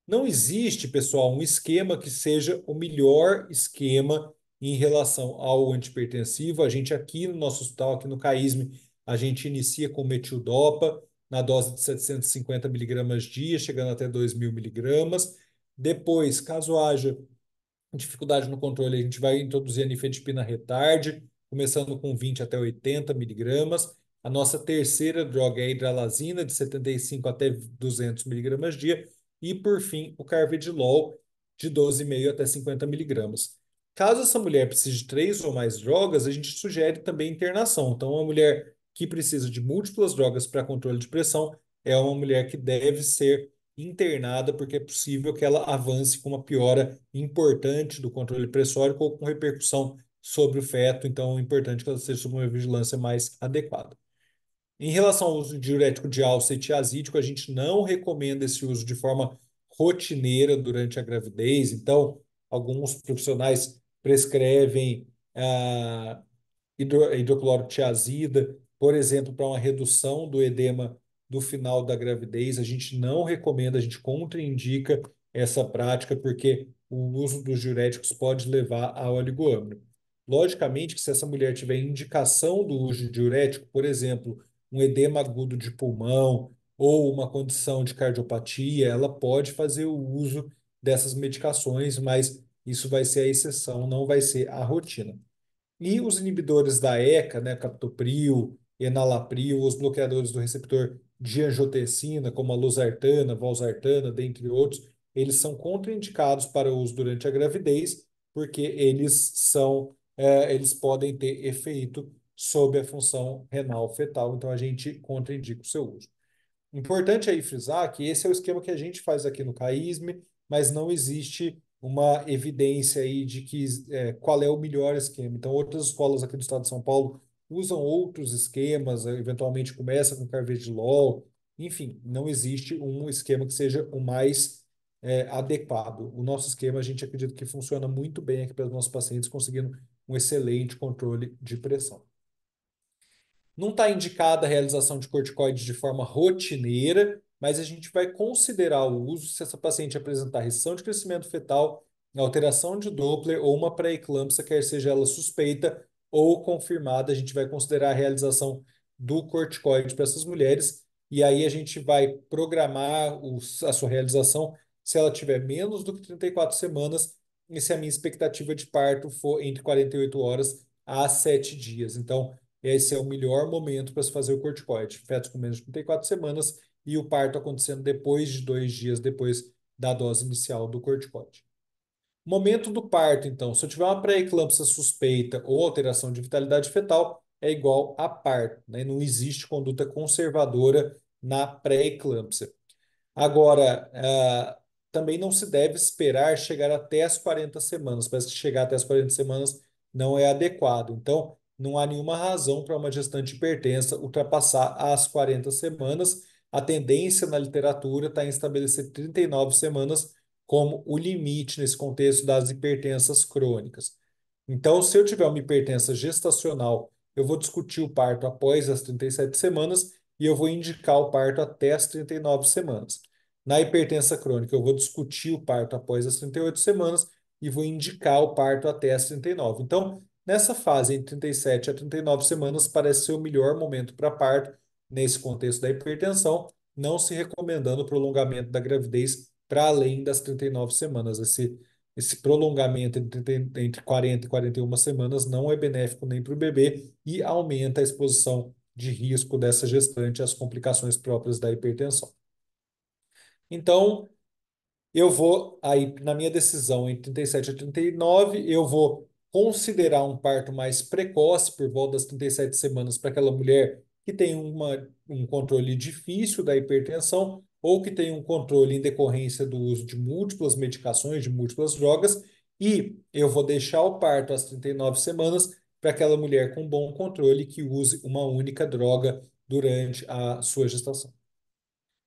Não existe, pessoal, um esquema que seja o melhor esquema em relação ao antipertensivo. A gente aqui no nosso hospital, aqui no CAISM, a gente inicia com metildopa. na dose de 750 miligramas dia, chegando até 2.000 miligramas. Depois, caso haja dificuldade no controle, a gente vai introduzir a nifedipina retard, começando com 20 até 80 miligramas. A nossa terceira droga é a hidralazina, de 75 até 200 miligramas dia. E, por fim, o carvedilol, de 12,5 até 50 miligramas. Caso essa mulher precise de três ou mais drogas, a gente sugere também internação. Então, uma mulher que precisa de múltiplas drogas para controle de pressão é uma mulher que deve ser internada, porque é possível que ela avance com uma piora importante do controle pressórico ou com repercussão sobre o feto. Então, é importante que ela esteja sob uma vigilância mais adequada. Em relação ao uso de diurético de alça e tiazídico, a gente não recomenda esse uso de forma rotineira durante a gravidez. Então, alguns profissionais prescrevem hidroclorotiazida, por exemplo, para uma redução do edema do final da gravidez. A gente não recomenda, a gente contraindica essa prática, porque o uso dos diuréticos pode levar ao oligoâmino. Logicamente que se essa mulher tiver indicação do uso de diurético, por exemplo, um edema agudo de pulmão ou uma condição de cardiopatia, ela pode fazer o uso dessas medicações, mas isso vai ser a exceção, não vai ser a rotina. E os inibidores da ECA, né, captopril, enalapril, os bloqueadores do receptor de angiotensina, como a losartana, valsartana, dentre outros, eles são contraindicados para uso durante a gravidez, porque eles podem ter efeito sobre a função renal fetal, então a gente contraindica o seu uso. Importante aí frisar que esse é o esquema que a gente faz aqui no CAISM, mas não existe uma evidência aí de que qual é o melhor esquema. Então, outras escolas aqui do estado de São Paulo usam outros esquemas, eventualmente começa com carvedilol, enfim, não existe um esquema que seja o mais adequado. O nosso esquema, a gente acredita que funciona muito bem aqui para os nossos pacientes, conseguindo um excelente controle de pressão. Não está indicada a realização de corticoides de forma rotineira, mas a gente vai considerar o uso se essa paciente apresentar restrição de crescimento fetal, alteração de Doppler ou uma pré-eclâmpsia, quer seja ela suspeita ou confirmada. A gente vai considerar a realização do corticoide para essas mulheres e aí a gente vai programar a sua realização se ela tiver menos do que 34 semanas e se a minha expectativa de parto for entre 48 horas a 7 dias. Então, esse é o melhor momento para se fazer o corticoide. Fetos com menos de 34 semanas e o parto acontecendo depois de 2 dias depois da dose inicial do corticoide. Momento do parto, então, se eu tiver uma pré-eclâmpsia suspeita ou alteração de vitalidade fetal, é igual a parto, né? Não existe conduta conservadora na pré-eclâmpsia. Agora, também não se deve esperar chegar até as 40 semanas. Parece que chegar até as 40 semanas não é adequado. Então, não há nenhuma razão para uma gestante hipertensa ultrapassar as 40 semanas. A tendência na literatura está em estabelecer 39 semanas como o limite nesse contexto das hipertensas crônicas. Então, se eu tiver uma hipertensa gestacional, eu vou discutir o parto após as 37 semanas e eu vou indicar o parto até as 39 semanas. Na hipertensa crônica, eu vou discutir o parto após as 38 semanas e vou indicar o parto até as 39. Então, nessa fase, entre 37 a 39 semanas, parece ser o melhor momento para parto nesse contexto da hipertensão, não se recomendando o prolongamento da gravidez para além das 39 semanas. Esse prolongamento entre 40 e 41 semanas não é benéfico nem para o bebê e aumenta a exposição de risco dessa gestante às complicações próprias da hipertensão. Então, eu vou, aí, na minha decisão entre 37 e 39, eu vou considerar um parto mais precoce, por volta das 37 semanas, para aquela mulher que tem um controle difícil da hipertensão ou que tem um controle em decorrência do uso de múltiplas medicações, de múltiplas drogas, e eu vou deixar o parto às 39 semanas para aquela mulher com bom controle que use uma única droga durante a sua gestação.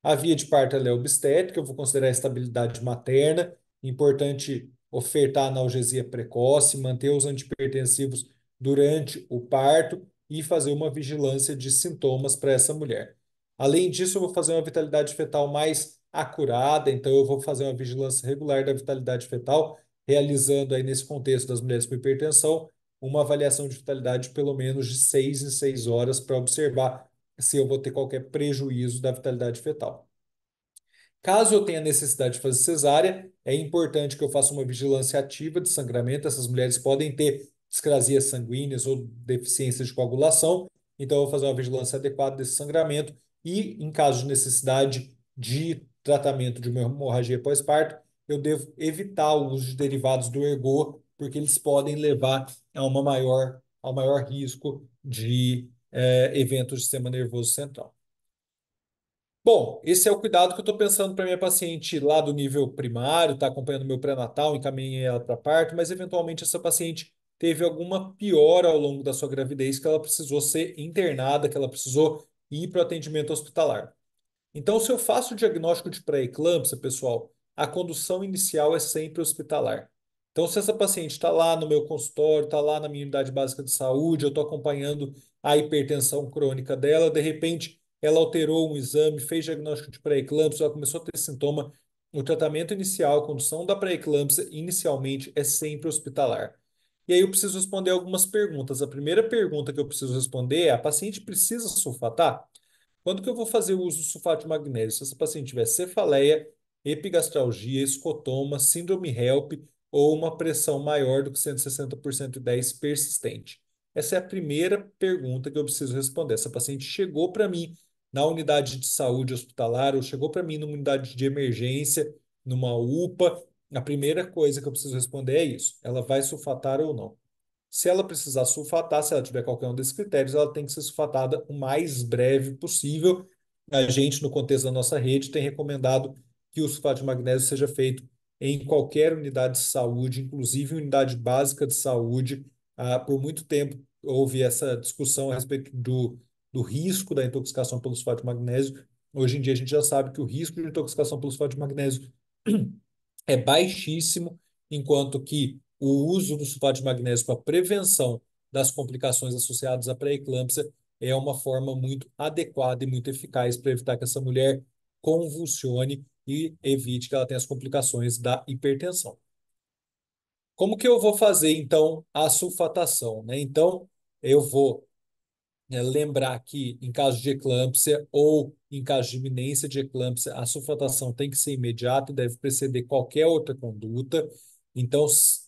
A via de parto ela é obstétrica, eu vou considerar a estabilidade materna, importante ofertar analgesia precoce, manter os antipertensivos durante o parto e fazer uma vigilância de sintomas para essa mulher. Além disso, eu vou fazer uma vitalidade fetal mais acurada, então eu vou fazer uma vigilância regular da vitalidade fetal, realizando aí nesse contexto das mulheres com hipertensão, uma avaliação de vitalidade de pelo menos de 6 em 6 horas para observar se eu vou ter qualquer prejuízo da vitalidade fetal. Caso eu tenha necessidade de fazer cesárea, é importante que eu faça uma vigilância ativa de sangramento. Essas mulheres podem ter discrasias sanguíneas ou deficiências de coagulação, então eu vou fazer uma vigilância adequada desse sangramento e, em caso de necessidade de tratamento de uma hemorragia pós-parto, eu devo evitar o uso de derivados do ergot, porque eles podem levar ao maior risco de eventos do sistema nervoso central. Bom, esse é o cuidado que eu estou pensando para minha paciente lá do nível primário, está acompanhando meu pré-natal, encaminhei ela para parto, mas eventualmente essa paciente teve alguma piora ao longo da sua gravidez que ela precisou ser internada, que ela precisou ir para o atendimento hospitalar. Então, se eu faço o diagnóstico de pré-eclâmpsia, pessoal, a condução inicial é sempre hospitalar. Então, se essa paciente está lá no meu consultório, está lá na minha unidade básica de saúde, eu estou acompanhando a hipertensão crônica dela, de repente ela alterou um exame, fez diagnóstico de pré-eclâmpsia, ela começou a ter sintoma, o tratamento inicial, a condução da pré-eclâmpsia, inicialmente é sempre hospitalar. E aí eu preciso responder algumas perguntas. A primeira pergunta que eu preciso responder é: a paciente precisa sulfatar? Quando que eu vou fazer o uso do sulfato de magnésio? Se essa paciente tiver cefaleia, epigastralgia, escotoma, síndrome HELP ou uma pressão maior do que 160 por 110 persistente. Essa é a primeira pergunta que eu preciso responder. Essa paciente chegou para mim na unidade de saúde hospitalar ou chegou para mim numa unidade de emergência, numa UPA. A primeira coisa que eu preciso responder é isso: ela vai sulfatar ou não? Se ela precisar sulfatar, se ela tiver qualquer um desses critérios, ela tem que ser sulfatada o mais breve possível. A gente, no contexto da nossa rede, tem recomendado que o sulfato de magnésio seja feito em qualquer unidade de saúde, inclusive unidade básica de saúde. Por muito tempo houve essa discussão a respeito do risco da intoxicação pelo sulfato de magnésio. Hoje em dia a gente já sabe que o risco de intoxicação pelo sulfato de magnésio é baixíssimo, enquanto que o uso do sulfato de magnésio para prevenção das complicações associadas à pré-eclâmpsia é uma forma muito adequada e muito eficaz para evitar que essa mulher convulsione e evite que ela tenha as complicações da hipertensão. Como que eu vou fazer, então, a sulfatação, né? Então, eu vou lembrar que, em caso de eclâmpsia ou em caso de iminência de eclâmpsia, a sulfatação tem que ser imediata e deve preceder qualquer outra conduta. Então,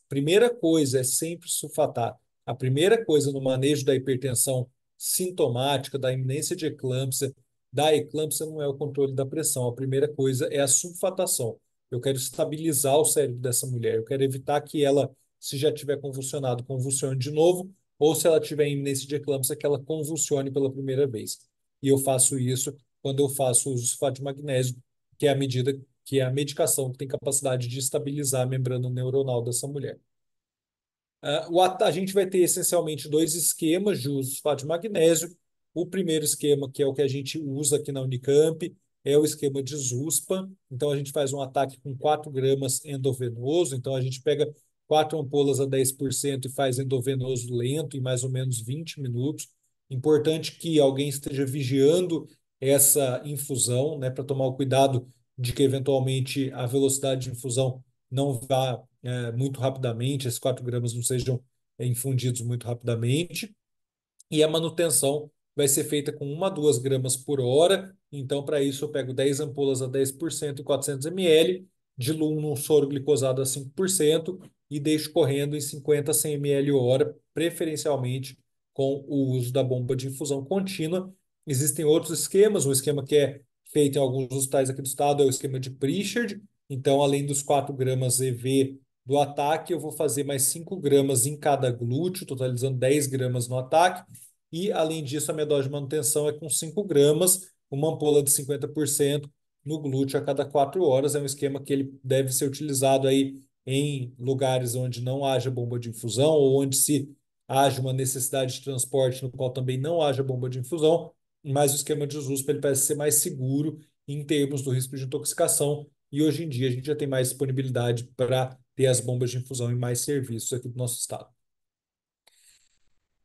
primeira coisa é sempre sulfatar. A primeira coisa no manejo da hipertensão sintomática, da iminência de eclâmpsia, da eclâmpsia não é o controle da pressão. A primeira coisa é a sulfatação. Eu quero estabilizar o cérebro dessa mulher. Eu quero evitar que ela, se já tiver convulsionado, convulsione de novo, ou se ela tiver iminência de eclâmpsia, que ela convulsione pela primeira vez. E eu faço isso quando eu faço o uso de sulfato de magnésio, que é a medida, que é a medicação que tem capacidade de estabilizar a membrana neuronal dessa mulher. A gente vai ter essencialmente dois esquemas de uso de sulfato de magnésio. O primeiro esquema, que é o que a gente usa aqui na Unicamp, é o esquema de ZUSPA. Então, a gente faz um ataque com 4 gramas endovenoso. Então, a gente pega 4 ampolas a 10% e faz endovenoso lento em mais ou menos 20 minutos. Importante que alguém esteja vigiando essa infusão, né, para tomar o cuidado de que, eventualmente, a velocidade de infusão não vá muito rapidamente, esses 4 gramas não sejam infundidos muito rapidamente, e a manutenção vai ser feita com 1 a 2 gramas por hora. Então, para isso, eu pego 10 ampolas a 10% e 400 ml, diluo num soro glicosado a 5% e deixo correndo em 50 a 100 ml hora, preferencialmente com o uso da bomba de infusão contínua. Existem outros esquemas, um esquema que é feito em alguns hospitais aqui do estado é o esquema de Pritchard. Então, além dos 4 gramas EV do ataque, eu vou fazer mais 5 gramas em cada glúteo, totalizando 10 gramas no ataque. E, além disso, a minha dose de manutenção é com 5 gramas, uma ampola de 50% no glúteo a cada 4 horas. É um esquema que ele deve ser utilizado aí em lugares onde não haja bomba de infusão ou onde se haja uma necessidade de transporte no qual também não haja bomba de infusão, mas o esquema de USP ele parece ser mais seguro em termos do risco de intoxicação. E hoje em dia a gente já tem mais disponibilidade para ter as bombas de infusão em mais serviços aqui do nosso estado.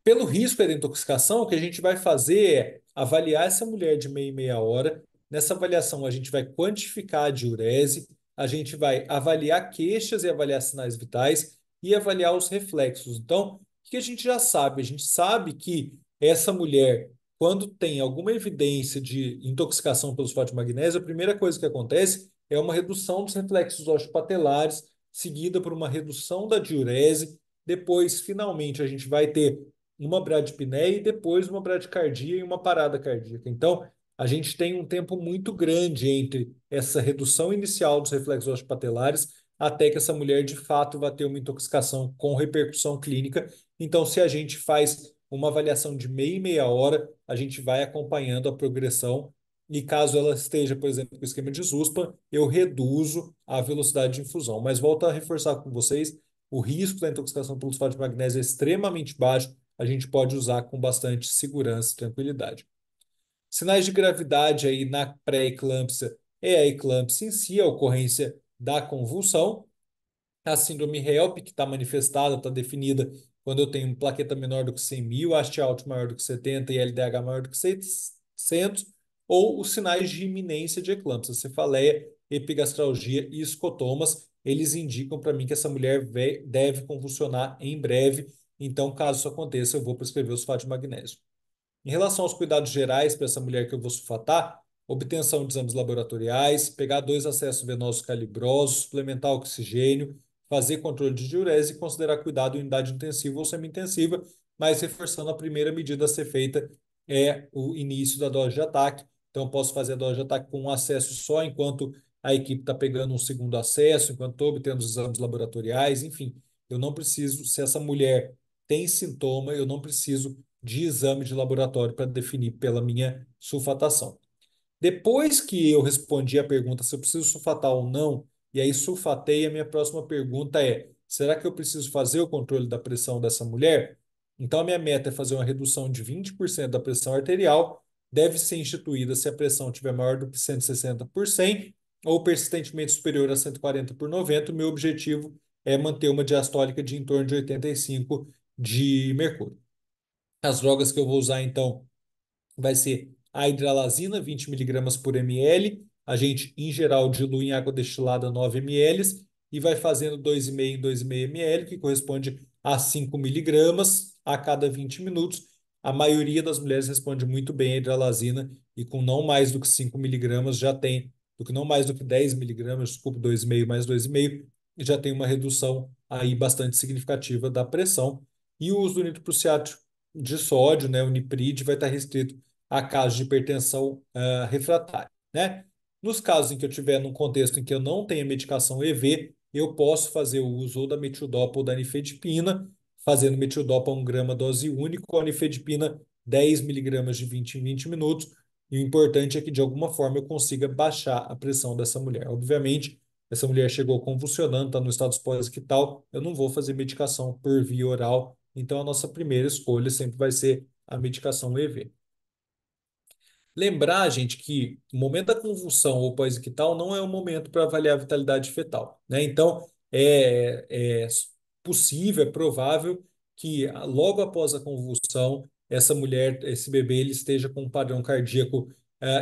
Pelo risco da intoxicação, o que a gente vai fazer é avaliar essa mulher de meia em meia hora. Nessa avaliação, a gente vai quantificar a diurese, a gente vai avaliar queixas e avaliar sinais vitais e avaliar os reflexos. Então, o que a gente já sabe? A gente sabe que essa mulher quando tem alguma evidência de intoxicação pelo sulfato de magnésio, a primeira coisa que acontece é uma redução dos reflexos osteopatelares, seguida por uma redução da diurese. Depois, finalmente, a gente vai ter uma bradipneia e depois uma bradicardia e uma parada cardíaca. Então, a gente tem um tempo muito grande entre essa redução inicial dos reflexos osteopatelares até que essa mulher de fato vá ter uma intoxicação com repercussão clínica. Então, se a gente faz uma avaliação de meia e meia hora, a gente vai acompanhando a progressão e caso ela esteja, por exemplo, com esquema de ZUSPA, eu reduzo a velocidade de infusão. Mas volto a reforçar com vocês, o risco da intoxicação pelo sulfato de magnésio é extremamente baixo, a gente pode usar com bastante segurança e tranquilidade. Sinais de gravidade aí na pré-eclâmpsia é a eclâmpsia em si, a ocorrência da convulsão. A síndrome HELP, que está manifestada, está definida quando eu tenho plaqueta menor do que 100.000, haste-out maior do que 70 e LDH maior do que 600, ou os sinais de iminência de eclâmpsia, cefaleia, epigastralgia e escotomas. Eles indicam para mim que essa mulher deve convulsionar em breve. Então, caso isso aconteça, eu vou prescrever o sulfato de magnésio. Em relação aos cuidados gerais para essa mulher que eu vou sulfatar, obtenção de exames laboratoriais, pegar 2 acessos venosos calibrosos, suplementar oxigênio, fazer controle de diurese e considerar cuidado em unidade intensiva ou semi-intensiva, mas reforçando a primeira medida a ser feita é o início da dose de ataque. Então, posso fazer a dose de ataque com um acesso só enquanto a equipe está pegando um segundo acesso, enquanto estou obtendo os exames laboratoriais, enfim. Eu não preciso, se essa mulher tem sintoma, eu não preciso de exame de laboratório para definir pela minha sulfatação. Depois que eu respondi a pergunta se eu preciso sulfatar ou não, e aí sulfatei, a minha próxima pergunta é: será que eu preciso fazer o controle da pressão dessa mulher? Então, a minha meta é fazer uma redução de 20% da pressão arterial, deve ser instituída se a pressão estiver maior do que 160 por 100 ou persistentemente superior a 140 por 90. O meu objetivo é manter uma diastólica de em torno de 85 de mercúrio. As drogas que eu vou usar, então, vai ser a hidralazina, 20 miligramas por ml. A gente, em geral, dilui em água destilada 9 ml e vai fazendo 2,5 em 2,5 ml, que corresponde a 5 miligramas a cada 20 minutos. A maioria das mulheres responde muito bem à hidralazina e com não mais do que 5 miligramas já tem, do que não mais do que 10 miligramas, desculpa, 2,5 mais 2,5, já tem uma redução aí bastante significativa da pressão. E o uso do nitroprusiato de sódio, né, o nipride, vai estar restrito a casos de hipertensão refratária, né? Nos casos em que eu estiver num contexto em que eu não tenho medicação EV, eu posso fazer o uso ou da metildopa ou da nifedipina, fazendo metildopa 1 grama dose única, ou a nifedipina 10 miligramas de 20 em 20 minutos. E o importante é que, de alguma forma, eu consiga baixar a pressão dessa mulher. Obviamente, essa mulher chegou convulsionando, está no estado pós-ictal, eu não vou fazer medicação por via oral. Então, a nossa primeira escolha sempre vai ser a medicação EV. Lembrar, gente, que o momento da convulsão ou pós-ictal não é o momento para avaliar a vitalidade fetal, né? Então, é possível, é provável que logo após a convulsão, essa mulher, esse bebê, ele esteja com um padrão cardíaco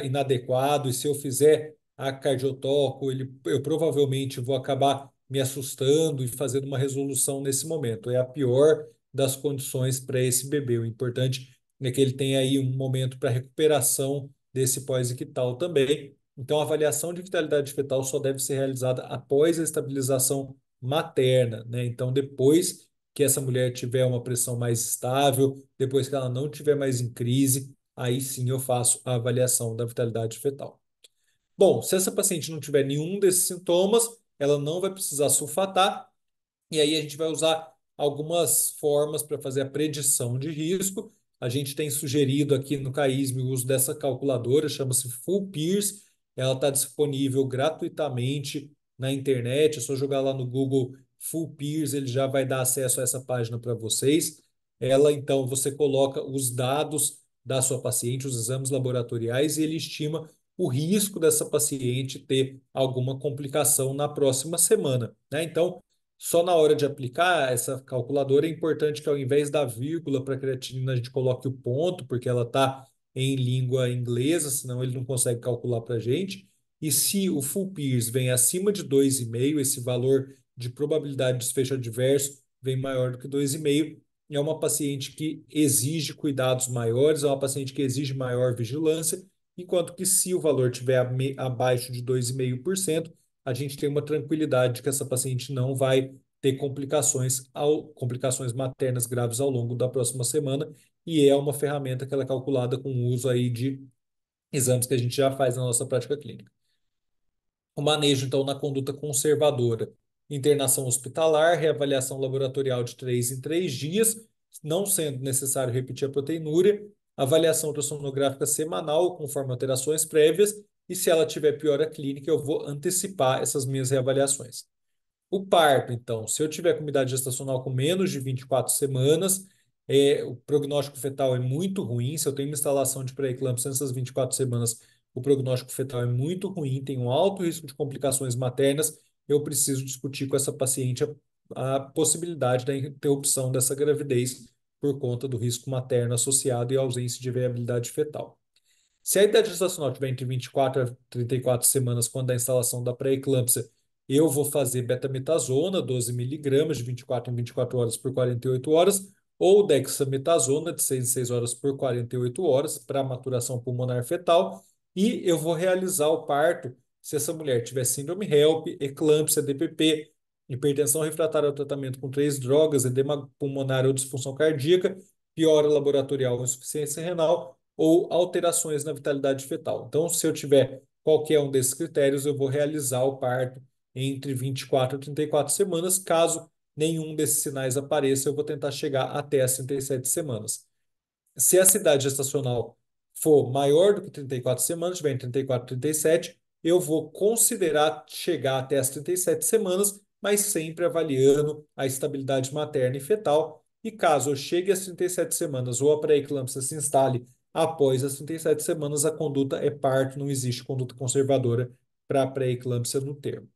inadequado, e se eu fizer a cardiotoco, eu provavelmente vou acabar me assustando e fazendo uma resolução nesse momento. É a pior das condições para esse bebê. O importante é que ele tenha aí um momento para recuperação desse pós-ictal também. Então, a avaliação de vitalidade fetal só deve ser realizada após a estabilização materna, né? Então, depois que essa mulher tiver uma pressão mais estável, depois que ela não tiver mais em crise, aí sim eu faço a avaliação da vitalidade fetal. Bom, se essa paciente não tiver nenhum desses sintomas, ela não vai precisar sulfatar, e aí a gente vai usar algumas formas para fazer a predição de risco. A gente tem sugerido aqui no CAISM o uso dessa calculadora, chama-se Full Peers. Ela está disponível gratuitamente na internet. É só jogar lá no Google Full Peers, ele já vai dar acesso a essa página para vocês. Ela, então, você coloca os dados da sua paciente, os exames laboratoriais, e ele estima o risco dessa paciente ter alguma complicação na próxima semana, né? Então, só na hora de aplicar essa calculadora é importante que ao invés da vírgula para a creatinina a gente coloque o ponto, porque ela está em língua inglesa, senão ele não consegue calcular para a gente. E se o full Pears vem acima de 2,5, esse valor de probabilidade de desfecho adverso vem maior do que 2,5, é uma paciente que exige cuidados maiores, é uma paciente que exige maior vigilância, enquanto que se o valor estiver abaixo de 2,5%, a gente tem uma tranquilidade de que essa paciente não vai ter complicações maternas graves ao longo da próxima semana, e é uma ferramenta que ela é calculada com o uso aí de exames que a gente já faz na nossa prática clínica. O manejo, então, na conduta conservadora. Internação hospitalar, reavaliação laboratorial de 3 em 3 dias, não sendo necessário repetir a proteinúria, avaliação ultrassonográfica semanal, conforme alterações prévias, e se ela tiver piora clínica, eu vou antecipar essas minhas reavaliações. O parto, então, se eu tiver com idade gestacional com menos de 24 semanas, o prognóstico fetal é muito ruim. Se eu tenho uma instalação de pré-eclâmpsia nessas 24 semanas, o prognóstico fetal é muito ruim, tem um alto risco de complicações maternas. Eu preciso discutir com essa paciente a possibilidade da interrupção dessa gravidez por conta do risco materno associado e ausência de viabilidade fetal. Se a idade gestacional estiver entre 24 a 34 semanas, quando a instalação da pré-eclâmpsia, eu vou fazer betametasona, 12 miligramas, de 24 em 24 horas por 48 horas, ou dexametasona, de 6 em 6 horas por 48 horas, para maturação pulmonar fetal, e eu vou realizar o parto se essa mulher tiver síndrome HELP, eclâmpsia, DPP, hipertensão refratária ao tratamento com 3 drogas, edema pulmonar ou disfunção cardíaca, piora laboratorial ou insuficiência renal, ou alterações na vitalidade fetal. Então, se eu tiver qualquer um desses critérios, eu vou realizar o parto entre 24 e 34 semanas. Caso nenhum desses sinais apareça, eu vou tentar chegar até as 37 semanas. Se a idade gestacional for maior do que 34 semanas, tiver em 34 e 37, eu vou considerar chegar até as 37 semanas, mas sempre avaliando a estabilidade materna e fetal. E caso eu chegue às 37 semanas ou a pré-eclâmpsia se instale após as 37 semanas, a conduta é parto, não existe conduta conservadora para pré-eclâmpsia no termo.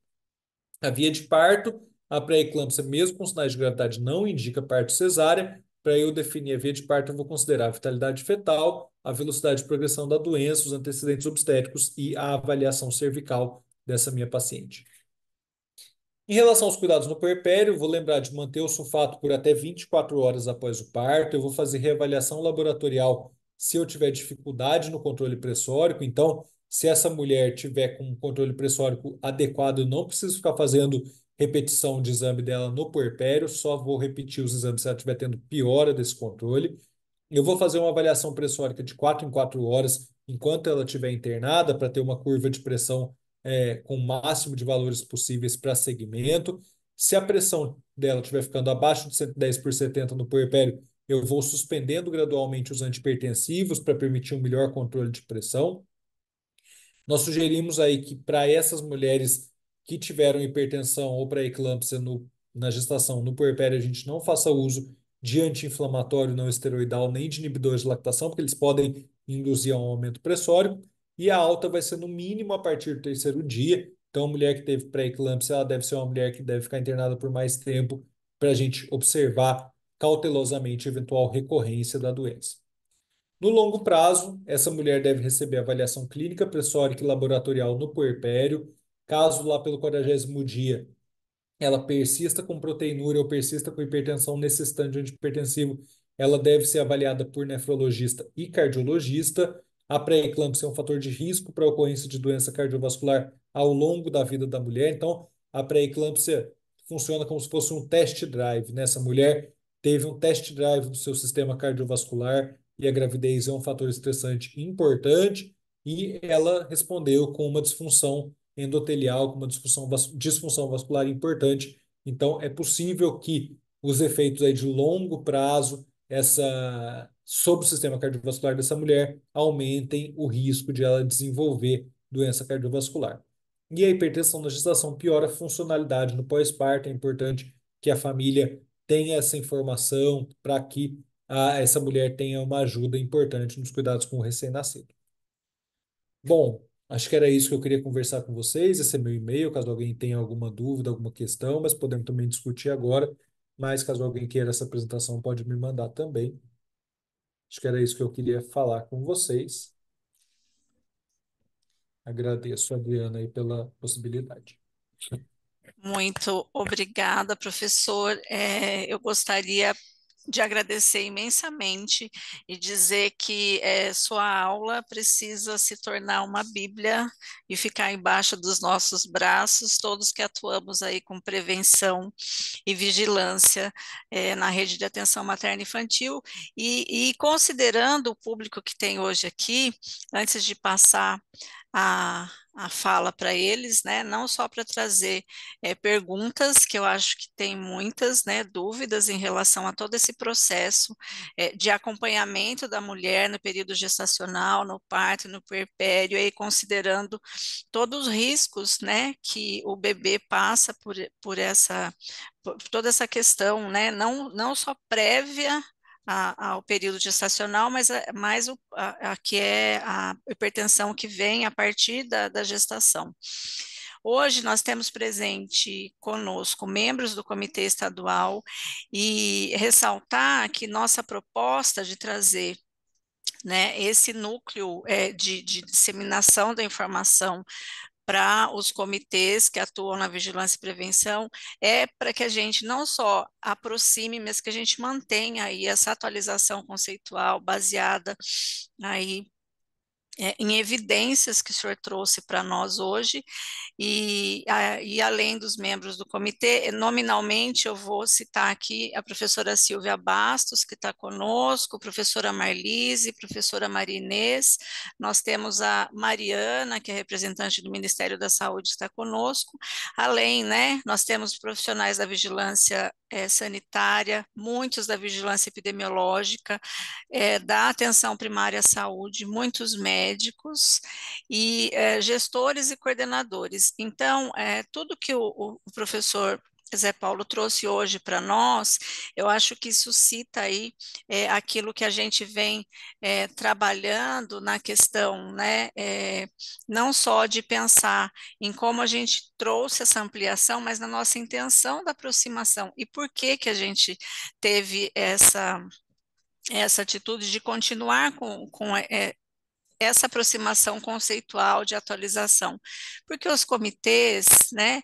A via de parto, a pré-eclâmpsia, mesmo com sinais de gravidade, não indica parto cesárea. Para eu definir a via de parto, eu vou considerar a vitalidade fetal, a velocidade de progressão da doença, os antecedentes obstétricos e a avaliação cervical dessa minha paciente. Em relação aos cuidados no puerpério, vou lembrar de manter o sulfato por até 24 horas após o parto. Eu vou fazer reavaliação laboratorial se eu tiver dificuldade no controle pressórico. Então, se essa mulher tiver com um controle pressórico adequado, eu não preciso ficar fazendo repetição de exame dela no puerpério, só vou repetir os exames se ela estiver tendo piora desse controle. Eu vou fazer uma avaliação pressórica de 4 em 4 horas enquanto ela estiver internada para ter uma curva de pressão com o máximo de valores possíveis para segmento. Se a pressão dela estiver ficando abaixo de 110 por 70 no puerpério, eu vou suspendendo gradualmente os antipertensivos para permitir um melhor controle de pressão. Nós sugerimos aí que para essas mulheres que tiveram hipertensão ou pré-eclâmpsia na gestação, no puerpério, a gente não faça uso de anti-inflamatório não esteroidal nem de inibidores de lactação, porque eles podem induzir a um aumento pressórico, e a alta vai ser no mínimo a partir do terceiro dia. Então, a mulher que teve pré-eclâmpsia, ela deve ser uma mulher que deve ficar internada por mais tempo para a gente observar cautelosamente a eventual recorrência da doença. No longo prazo, essa mulher deve receber avaliação clínica, pressórica e laboratorial no puerpério. Caso lá pelo 40º dia ela persista com proteinúria ou persista com hipertensão necessitando de antihipertensivo, ela deve ser avaliada por nefrologista e cardiologista. A pré-eclâmpsia é um fator de risco para a ocorrência de doença cardiovascular ao longo da vida da mulher. Então, a pré-eclâmpsia funciona como se fosse um test drive. Nessa mulher teve um test drive do seu sistema cardiovascular e a gravidez é um fator estressante importante e ela respondeu com uma disfunção endotelial, com uma disfunção vascular importante. Então, é possível que os efeitos aí de longo prazo sobre o sistema cardiovascular dessa mulher aumentem o risco de ela desenvolver doença cardiovascular. E a hipertensão na gestação piora a funcionalidade no pós-parto. É importante que a família tenha essa informação para que essa mulher tenha uma ajuda importante nos cuidados com o recém-nascido. Bom, acho que era isso que eu queria conversar com vocês. Esse é meu e-mail, caso alguém tenha alguma dúvida, alguma questão, mas podemos também discutir agora. Mas caso alguém queira essa apresentação, pode me mandar também. Acho que era isso que eu queria falar com vocês. Agradeço, Adriana, aí pela possibilidade. Muito obrigada, professor. Eu gostaria de agradecer imensamente e dizer que sua aula precisa se tornar uma Bíblia e ficar embaixo dos nossos braços, todos que atuamos aí com prevenção e vigilância na rede de atenção materna e infantil, e considerando o público que tem hoje aqui, antes de passar a fala para eles, né, não só para trazer perguntas, que eu acho que tem muitas, né, dúvidas em relação a todo esse processo de acompanhamento da mulher no período gestacional, no parto, no puerpério, e considerando todos os riscos, né, que o bebê passa por toda essa questão, né, não só prévia ao período gestacional, mas mais a que é a hipertensão que vem a partir da gestação. Hoje nós temos presente conosco membros do Comitê Estadual e ressaltar que nossa proposta de trazer, né, esse núcleo de disseminação da informação para os comitês que atuam na vigilância e prevenção, para que a gente não só aproxime, mas que a gente mantenha aí essa atualização conceitual baseada aí em evidências que o senhor trouxe para nós hoje, e além dos membros do comitê, nominalmente eu vou citar aqui a professora Silvia Bastos, que está conosco, professora Marlise, professora Marinês, nós temos a Mariana, que é representante do Ministério da Saúde, está conosco, além, né, nós temos profissionais da vigilância sanitária, muitos da vigilância epidemiológica, da atenção primária à saúde, muitos médicos e gestores e coordenadores. Então, tudo que o professor Zé Paulo trouxe hoje para nós, eu acho que suscita aí aquilo que a gente vem trabalhando na questão, né, não só de pensar em como a gente trouxe essa ampliação, mas na nossa intenção da aproximação e por que que a gente teve essa atitude de continuar com essa aproximação conceitual de atualização, porque os comitês, né,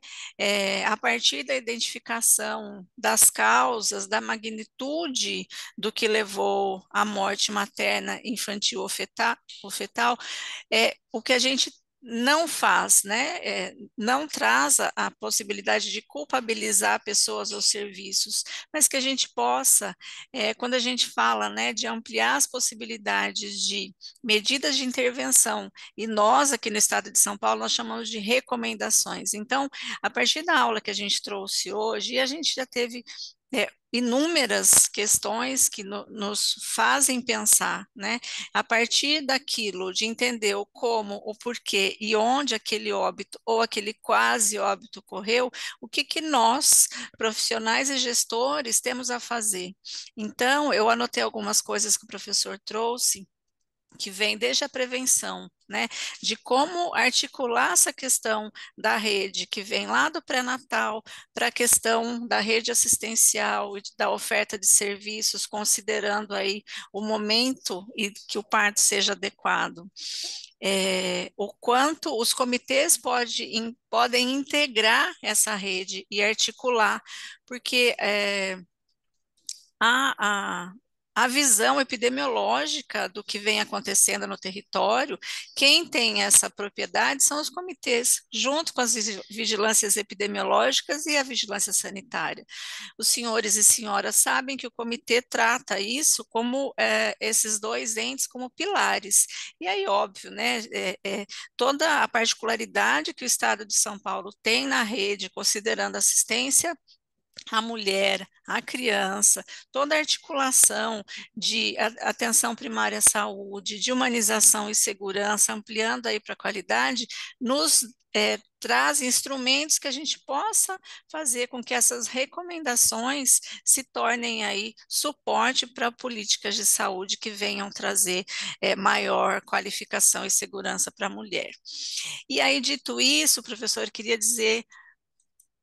a partir da identificação das causas, da magnitude do que levou à morte materna, infantil ou fetal, o que a gente não faz, né, não traz a possibilidade de culpabilizar pessoas ou serviços, mas que a gente possa, quando a gente fala, né, de ampliar as possibilidades de medidas de intervenção, e nós aqui no estado de São Paulo, nós chamamos de recomendações. Então, a partir da aula que a gente trouxe hoje, e a gente já teve inúmeras questões que nos fazem pensar, né? A partir daquilo de entender o como, o porquê e onde aquele óbito ou aquele quase óbito ocorreu, o que que nós, profissionais e gestores, temos a fazer. Então, eu anotei algumas coisas que o professor trouxe, que vem desde a prevenção, né, de como articular essa questão da rede, que vem lá do pré-natal, para a questão da rede assistencial e da oferta de serviços, considerando aí o momento e que o parto seja adequado. O quanto os comitês podem integrar essa rede e articular, porque a, a, a visão epidemiológica do que vem acontecendo no território, quem tem essa propriedade são os comitês, junto com as vigilâncias epidemiológicas e a vigilância sanitária. Os senhores e senhoras sabem que o comitê trata isso como esses dois entes como pilares. E aí, óbvio, né, toda a particularidade que o Estado de São Paulo tem na rede, considerando assistência a mulher, a criança, toda a articulação de atenção primária à saúde, de humanização e segurança, ampliando aí para a qualidade, nos traz instrumentos que a gente possa fazer com que essas recomendações se tornem aí suporte para políticas de saúde que venham trazer maior qualificação e segurança para a mulher. E aí, dito isso, professor, queria dizer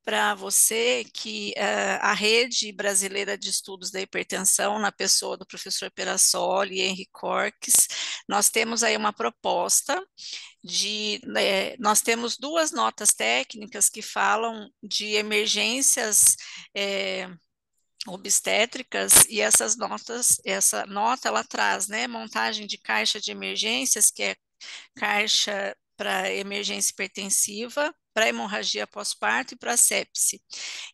para você que a Rede Brasileira de Estudos da Hipertensão, na pessoa do professor Perassoli e Henri Corques, nós temos aí uma proposta nós temos duas notas técnicas que falam de emergências obstétricas, e essas notas, essa nota ela traz, né, montagem de caixa de emergências, que é caixa para emergência hipertensiva, para hemorragia pós-parto e para sepse.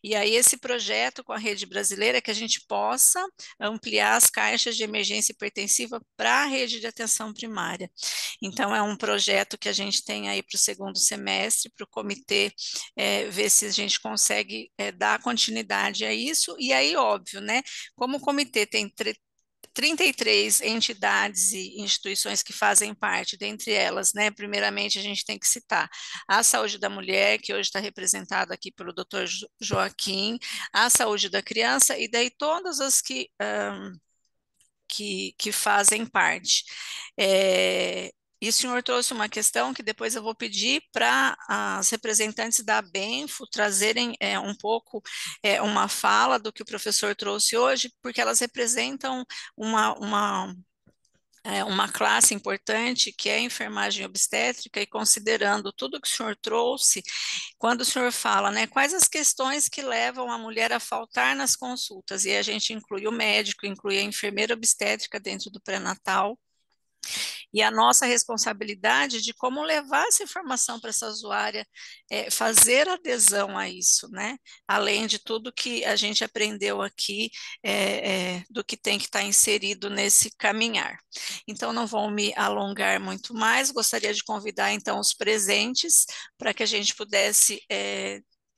E aí esse projeto com a rede brasileira é que a gente possa ampliar as caixas de emergência hipertensiva para a rede de atenção primária. Então é um projeto que a gente tem aí para o segundo semestre, para o comitê ver se a gente consegue dar continuidade a isso. E aí, óbvio, né? Como o comitê tem 33 entidades e instituições que fazem parte, dentre elas, né, primeiramente a gente tem que citar a saúde da mulher, que hoje está representada aqui pelo Dr. Joaquim, a saúde da criança, e daí todas as que fazem parte. E o senhor trouxe uma questão que depois eu vou pedir para as representantes da Benfo trazerem um pouco uma fala do que o professor trouxe hoje, porque elas representam uma classe importante que é a enfermagem obstétrica, e considerando tudo que o senhor trouxe, quando o senhor fala, né, quais as questões que levam a mulher a faltar nas consultas, e a gente inclui o médico, inclui a enfermeira obstétrica dentro do pré-natal, e a nossa responsabilidade de como levar essa informação para essa usuária, fazer adesão a isso, né? Além de tudo que a gente aprendeu aqui, do que tem que estar inserido nesse caminhar. Então, não vou me alongar muito mais, gostaria de convidar então os presentes para que a gente pudesse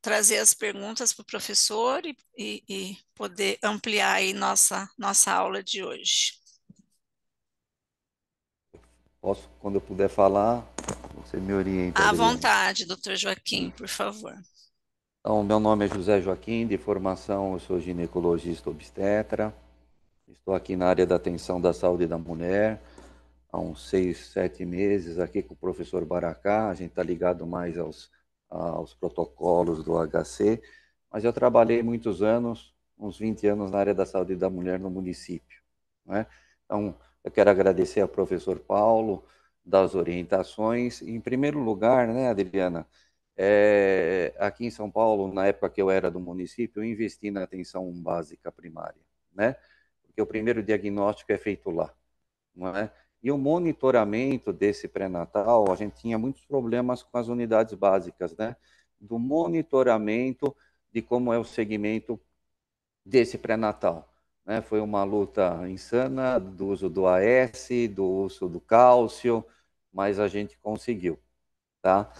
trazer as perguntas para o professor e poder ampliar aí nossa aula de hoje. Posso, quando eu puder falar, você me orienta, À Adriana. vontade, doutor Joaquim, por favor. Então, meu nome é José Joaquim, de formação eu sou ginecologista obstetra. Estou aqui na área da atenção da saúde da mulher há uns 6, 7 meses aqui com o professor Baracá. A gente está ligado mais aos protocolos do HC, mas eu trabalhei muitos anos, uns 20 anos na área da saúde da mulher no município, né? Então, eu quero agradecer ao professor Paulo das orientações. Em primeiro lugar, né, Adriana, aqui em São Paulo, na época que eu era do município, eu investi na atenção básica primária, né? Porque o primeiro diagnóstico é feito lá, não é? E o monitoramento desse pré-natal, a gente tinha muitos problemas com as unidades básicas, né? Do monitoramento de como é o segmento desse pré-natal, né? Foi uma luta insana do uso do AS, do uso do cálcio, mas a gente conseguiu, tá?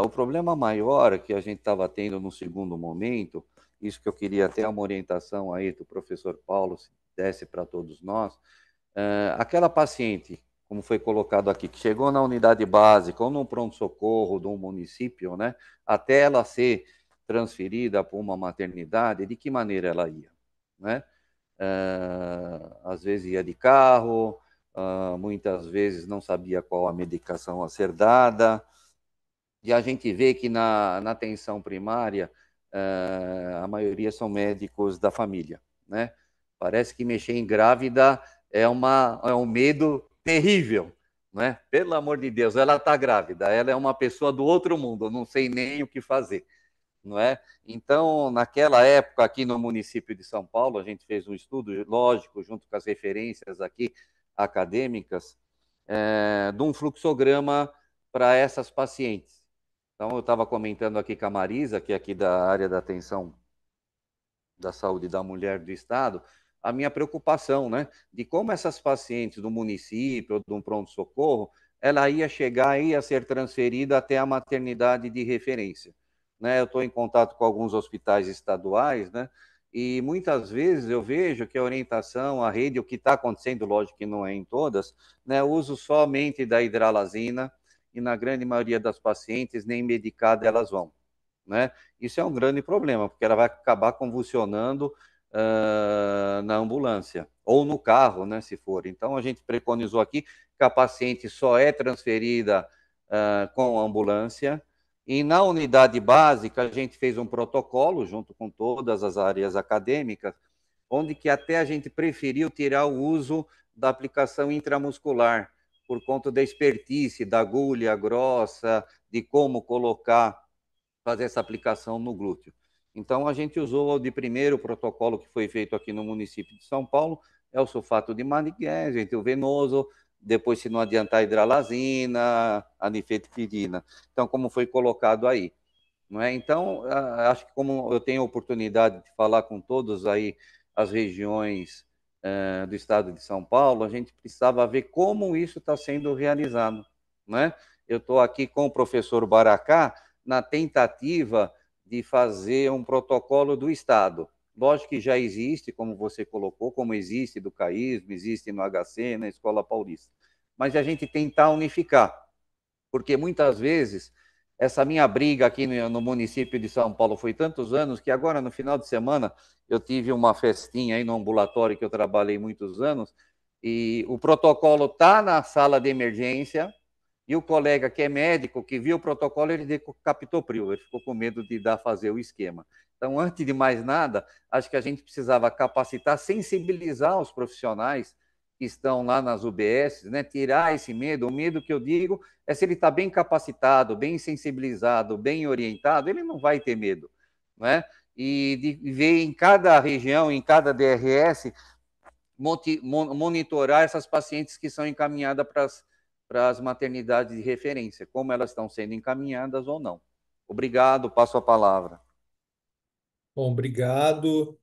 O problema maior que a gente estava tendo no segundo momento, isso que eu queria até uma orientação aí do professor Paulo, se desse para todos nós, aquela paciente, como foi colocado aqui, que chegou na unidade básica ou no pronto-socorro de um município, né, até ela ser transferida para uma maternidade, de que maneira ela ia, né? Às vezes ia de carro, muitas vezes não sabia qual a medicação a ser dada, e a gente vê que na atenção primária, a maioria são médicos da família, né? Parece que mexer em grávida é um medo terrível, né? Pelo amor de Deus, ela está grávida, ela é uma pessoa do outro mundo, eu não sei nem o que fazer, não é? Então, naquela época, aqui no município de São Paulo, a gente fez um estudo, lógico, junto com as referências aqui acadêmicas, de um fluxograma para essas pacientes. Então, eu estava comentando aqui com a Marisa, que é aqui da área da atenção da saúde da mulher do Estado, a minha preocupação, né, de como essas pacientes do município, ou de um pronto-socorro, ela ia chegar e ia ser transferida até a maternidade de referência, né? Eu estou em contato com alguns hospitais estaduais, né, e muitas vezes eu vejo que a orientação, a rede, o que está acontecendo, lógico que não é em todas, né, o uso somente da hidralazina, e na grande maioria das pacientes, nem medicada elas vão, né? Isso é um grande problema, porque ela vai acabar convulsionando na ambulância, ou no carro, né, se for. Então, a gente preconizou aqui que a paciente só é transferida com a ambulância, e na unidade básica, a gente fez um protocolo, junto com todas as áreas acadêmicas, onde que até a gente preferiu tirar o uso da aplicação intramuscular, por conta da expertise, da agulha grossa, de como colocar, fazer essa aplicação no glúteo. Então, a gente usou de primeiro protocolo que foi feito aqui no município de São Paulo, é o sulfato de magnésio, intravenoso, depois, se não adiantar, a hidralazina, a nifedipirina. Então, como foi colocado aí. Não é? Então, acho que como eu tenho a oportunidade de falar com todos aí as regiões do estado de São Paulo, a gente precisava ver como isso está sendo realizado. Não é? Eu estou aqui com o professor Baracá na tentativa de fazer um protocolo do estado. Lógico que já existe, como você colocou, como existe do CAISM, existe no HC, na Escola Paulista. Mas a gente tentar unificar, porque muitas vezes essa minha briga aqui no município de São Paulo foi tantos anos que agora, no final de semana, eu tive uma festinha aí no ambulatório que eu trabalhei muitos anos, e o protocolo está na sala de emergência, e o colega que é médico, que viu o protocolo, ele decapitou frio, ele ficou com medo de fazer o esquema. Então, antes de mais nada, acho que a gente precisava capacitar, sensibilizar os profissionais que estão lá nas UBS, né? Tirar esse medo. O medo que eu digo é se ele está bem capacitado, bem sensibilizado, bem orientado, ele não vai ter medo, né? E de ver em cada região, em cada DRS, monitorar essas pacientes que são encaminhadas para as maternidades de referência, como elas estão sendo encaminhadas ou não. Obrigado, passo a palavra. Bom, obrigado,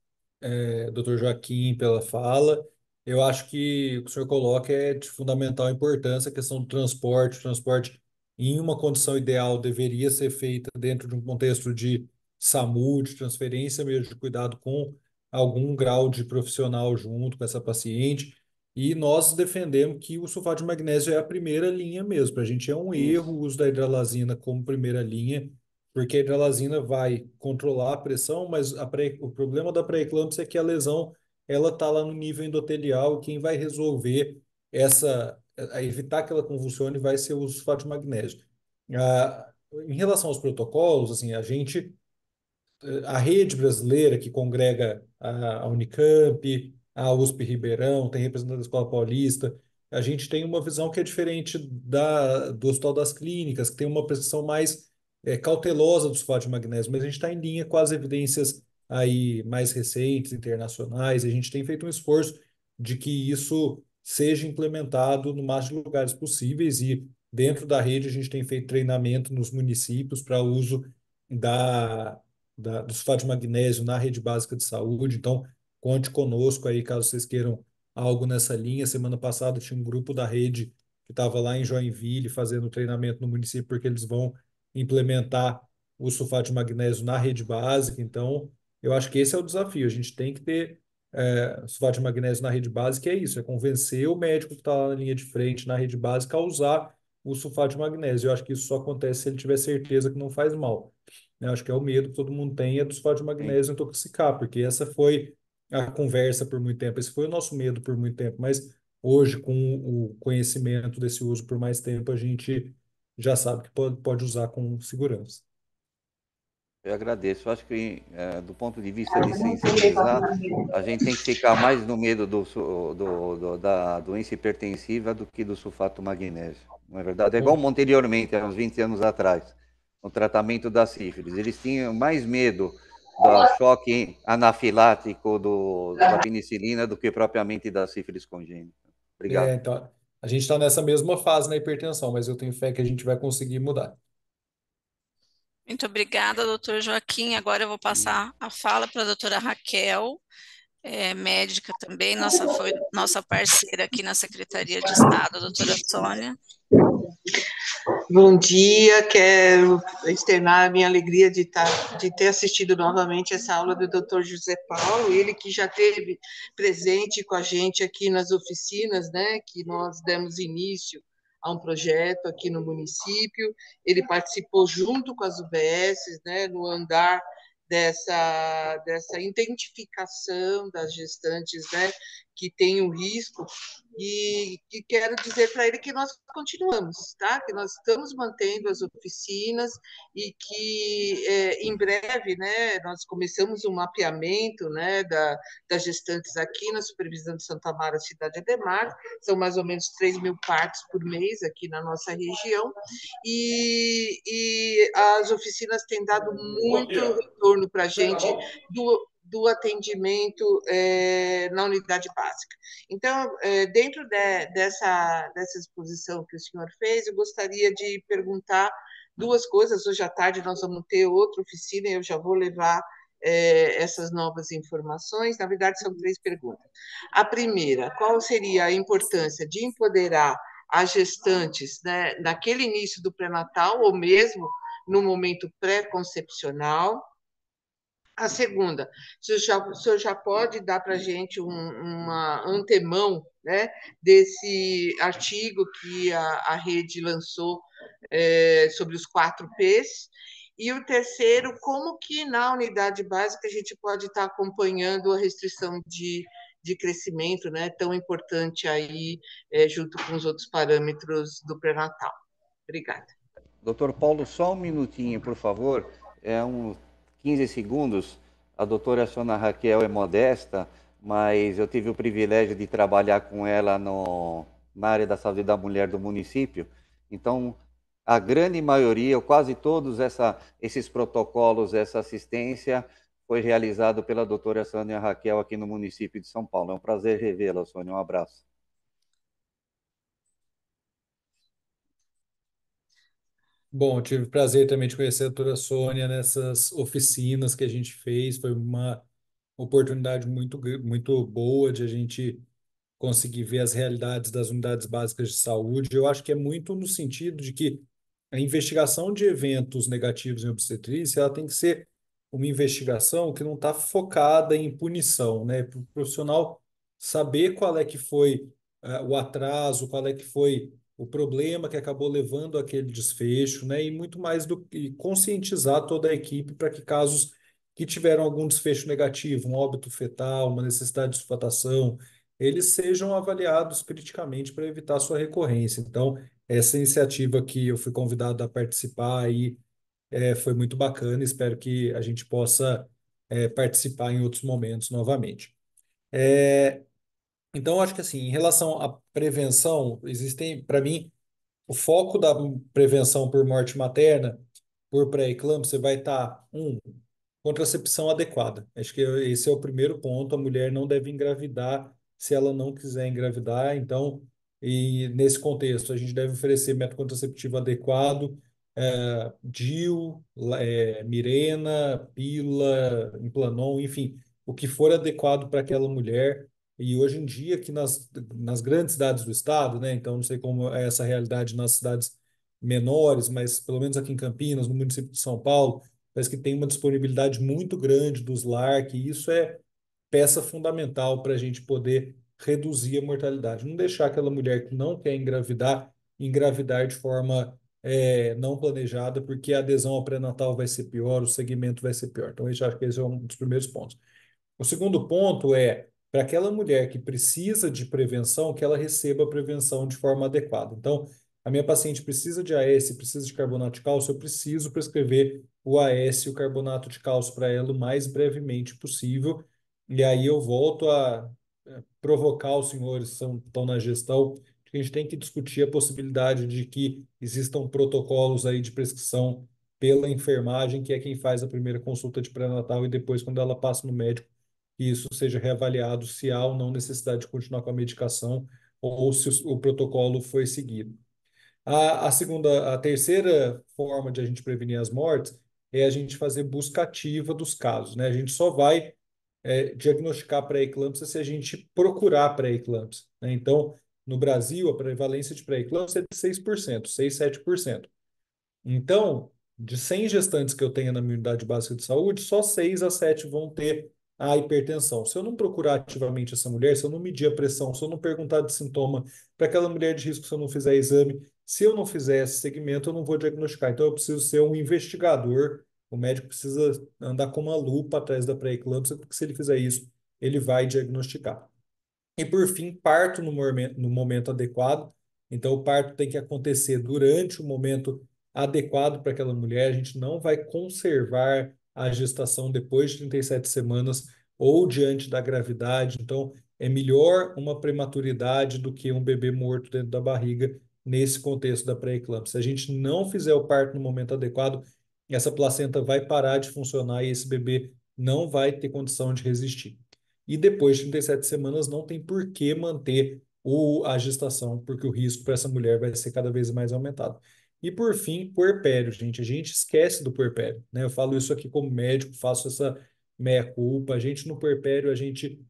doutor Joaquim, pela fala. Eu acho que o que o senhor coloca é de fundamental importância a questão do transporte. O transporte, em uma condição ideal, deveria ser feita dentro de um contexto de SAMU, de transferência mesmo, de cuidado com algum grau de profissional junto com essa paciente. E nós defendemos que o sulfato de magnésio é a primeira linha mesmo. Para a gente é um erro Isso. o uso da hidralazina como primeira linha, porque a hidralazina vai controlar a pressão, mas o problema da pré-eclâmpsia é que a lesão ela está lá no nível endotelial e quem vai resolver a evitar que ela convulsione vai ser o sulfato de magnésio. Em relação aos protocolos, assim, a rede brasileira que congrega a Unicamp, a USP Ribeirão, tem representante da Escola Paulista, a gente tem uma visão que é diferente do Hospital das Clínicas, que tem uma prescrição mais cautelosa do sulfato de magnésio, mas a gente está em linha com as evidências aí mais recentes, internacionais, e a gente tem feito um esforço de que isso seja implementado no máximo de lugares possíveis e dentro da rede a gente tem feito treinamento nos municípios para uso da do sulfato de magnésio na rede básica de saúde. Então, conte conosco aí caso vocês queiram algo nessa linha. Semana passada tinha um grupo da rede que estava lá em Joinville fazendo treinamento no município, porque eles vão implementar o sulfato de magnésio na rede básica. Então, eu acho que esse é o desafio. A gente tem que ter sulfato de magnésio na rede básica, é isso, é convencer o médico que está lá na linha de frente, na rede básica, a usar o sulfato de magnésio. Eu acho que isso só acontece se ele tiver certeza que não faz mal. Eu acho que é o medo que todo mundo tem é do sulfato de Sim. magnésio intoxicar, porque essa foi a conversa por muito tempo, esse foi o nosso medo por muito tempo, mas hoje, com o conhecimento desse uso por mais tempo, a gente já sabe que pode usar com segurança. Eu agradeço. Eu acho que, do ponto de vista de sensibilizar, a gente tem que ficar mais no medo da doença hipertensiva do que do sulfato magnésio. Não é verdade? É igual Bom, anteriormente, há uns 20 anos atrás, no tratamento da sífilis. Eles tinham mais medo do choque anafilático da penicilina do que propriamente da sífilis congênita. Obrigado. então, a gente está nessa mesma fase na hipertensão, mas eu tenho fé que a gente vai conseguir mudar. Muito obrigada, doutor Joaquim. Agora eu vou passar a fala para a doutora Raquel, médica também, foi nossa parceira aqui na Secretaria de Estado, doutora Sônia. Bom dia, quero externar a minha alegria de ter assistido novamente essa aula do Dr. José Paulo, ele que já esteve presente com a gente aqui nas oficinas, né, que nós demos início a um projeto aqui no município, ele participou junto com as UBSs, né, no andar dessa identificação das gestantes, né, que tem o risco, e quero dizer para ele que nós continuamos, tá? Que nós estamos mantendo as oficinas e que em breve, né, nós começamos um mapeamento, né, das gestantes aqui na supervisão de Santa Amaro, cidade Ademar, são mais ou menos 3.000 partos por mês aqui na nossa região, e as oficinas têm dado muito retorno para a gente do atendimento na unidade básica. Então, dentro dessa exposição que o senhor fez, eu gostaria de perguntar duas coisas. Hoje à tarde nós vamos ter outra oficina e eu já vou levar essas novas informações. Na verdade, são três perguntas. A primeira, qual seria a importância de empoderar as gestantes, né, naquele início do pré-natal ou mesmo no momento pré-concepcional? A segunda, o senhor já pode dar para a gente uma antemão, né, desse artigo que a rede lançou sobre os 4Ps? E o terceiro, como que na unidade básica a gente pode estar acompanhando a restrição de crescimento, né, tão importante aí, junto com os outros parâmetros do pré-natal? Obrigada. Doutor Paulo, só um minutinho, por favor. É uns 15 segundos. A doutora Sônia Raquel é modesta, mas eu tive o privilégio de trabalhar com ela na área da saúde da mulher do município. Então, a grande maioria, ou quase todos esses protocolos, essa assistência, foi realizado pela doutora Sônia Raquel aqui no município de São Paulo. É um prazer revê-la, Sônia. Um abraço. Bom, eu tive o prazer também de conhecer a doutora Sônia nessas oficinas que a gente fez. Foi uma oportunidade muito boa de a gente conseguir ver as realidades das unidades básicas de saúde. Eu acho que é muito no sentido de que a investigação de eventos negativos em obstetrícia, ela tem que ser uma investigação que não está focada em punição, né? Para o profissional saber qual é que foi o atraso, qual é que foi o problema que acabou levando àquele desfecho, né? E muito mais do que conscientizar toda a equipe para que casos que tiveram algum desfecho negativo, um óbito fetal, uma necessidade de sulfatação, eles sejam avaliados criticamente para evitar sua recorrência. Então, essa iniciativa que eu fui convidado a participar aí foi muito bacana. Espero que a gente possa participar em outros momentos novamente. Então, acho que assim, em relação à prevenção, existem, para mim, o foco da prevenção por morte materna, por pré-eclâmpsia, vai estar, contracepção adequada. Acho que esse é o primeiro ponto. A mulher não deve engravidar se ela não quiser engravidar. Então, e nesse contexto, a gente deve oferecer método contraceptivo adequado, DIU, Mirena, pílula, Implanon, enfim, o que for adequado para aquela mulher. E hoje em dia, aqui nas grandes cidades do estado, né? Então, não sei como é essa realidade nas cidades menores, mas pelo menos aqui em Campinas, no município de São Paulo, parece que tem uma disponibilidade muito grande dos LARC, e isso é peça fundamental para a gente poder reduzir a mortalidade. Não deixar aquela mulher que não quer engravidar, engravidar de forma não planejada, porque a adesão ao pré-natal vai ser pior, o segmento vai ser pior. Então, eu acho que esse é um dos primeiros pontos. O segundo ponto é para aquela mulher que precisa de prevenção, que ela receba a prevenção de forma adequada. Então, a minha paciente precisa de AS, precisa de carbonato de cálcio, eu preciso prescrever o AS e o carbonato de cálcio para ela o mais brevemente possível. E aí eu volto a provocar os senhores que estão na gestão, que a gente tem que discutir a possibilidade de que existam protocolos aí de prescrição pela enfermagem, que é quem faz a primeira consulta de pré-natal e depois, quando ela passa no médico, que isso seja reavaliado se há ou não necessidade de continuar com a medicação ou se o protocolo foi seguido. A terceira forma de a gente prevenir as mortes é a gente fazer busca ativa dos casos, né? A gente só vai diagnosticar pré-eclâmpsia se a gente procurar pré-eclâmpsia, né? Então, no Brasil, a prevalência de pré-eclâmpsia é de 6%, 6, 7%. Então, de 100 gestantes que eu tenho na minha unidade básica de saúde, só 6 a 7 vão ter a hipertensão. Se eu não procurar ativamente essa mulher, se eu não medir a pressão, se eu não perguntar de sintoma para aquela mulher de risco, se eu não fizer exame, se eu não fizer esse segmento, eu não vou diagnosticar. Então, eu preciso ser um investigador. O médico precisa andar com uma lupa atrás da pré-eclâmpsia, porque se ele fizer isso, ele vai diagnosticar. E por fim, parto no momento adequado. Então, o parto tem que acontecer durante o momento adequado para aquela mulher. A gente não vai conservar a gestação depois de 37 semanas ou diante da gravidade. Então, é melhor uma prematuridade do que um bebê morto dentro da barriga nesse contexto da pré-eclâmpsia. Se a gente não fizer o parto no momento adequado, essa placenta vai parar de funcionar e esse bebê não vai ter condição de resistir. E depois de 37 semanas não tem por que manter a gestação, porque o risco para essa mulher vai ser cada vez mais aumentado. E por fim, puerpério, gente. A gente esquece do puerpério, né? Eu falo isso aqui como médico, faço essa meia-culpa. A gente no puerpério, a gente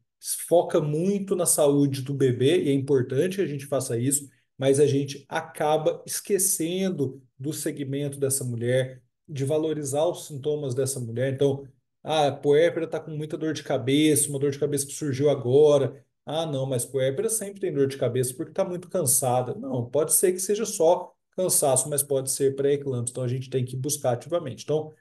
foca muito na saúde do bebê, e é importante que a gente faça isso, mas a gente acaba esquecendo do segmento dessa mulher, de valorizar os sintomas dessa mulher. Então, a puérpera está com muita dor de cabeça, uma dor de cabeça que surgiu agora. Ah, não, mas puérpera sempre tem dor de cabeça porque está muito cansada. Não, pode ser que seja só cansaço, mas pode ser pré-eclâmpsia. Então a gente tem que buscar ativamente. Então,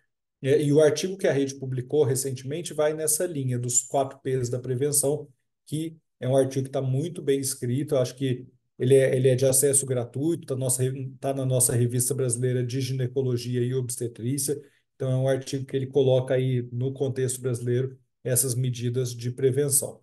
e o artigo que a rede publicou recentemente vai nessa linha dos 4 P's da prevenção, que é um artigo que está muito bem escrito. Eu acho que ele é de acesso gratuito, tá na nossa revista brasileira de ginecologia e obstetrícia. Então, é um artigo que ele coloca aí no contexto brasileiro essas medidas de prevenção.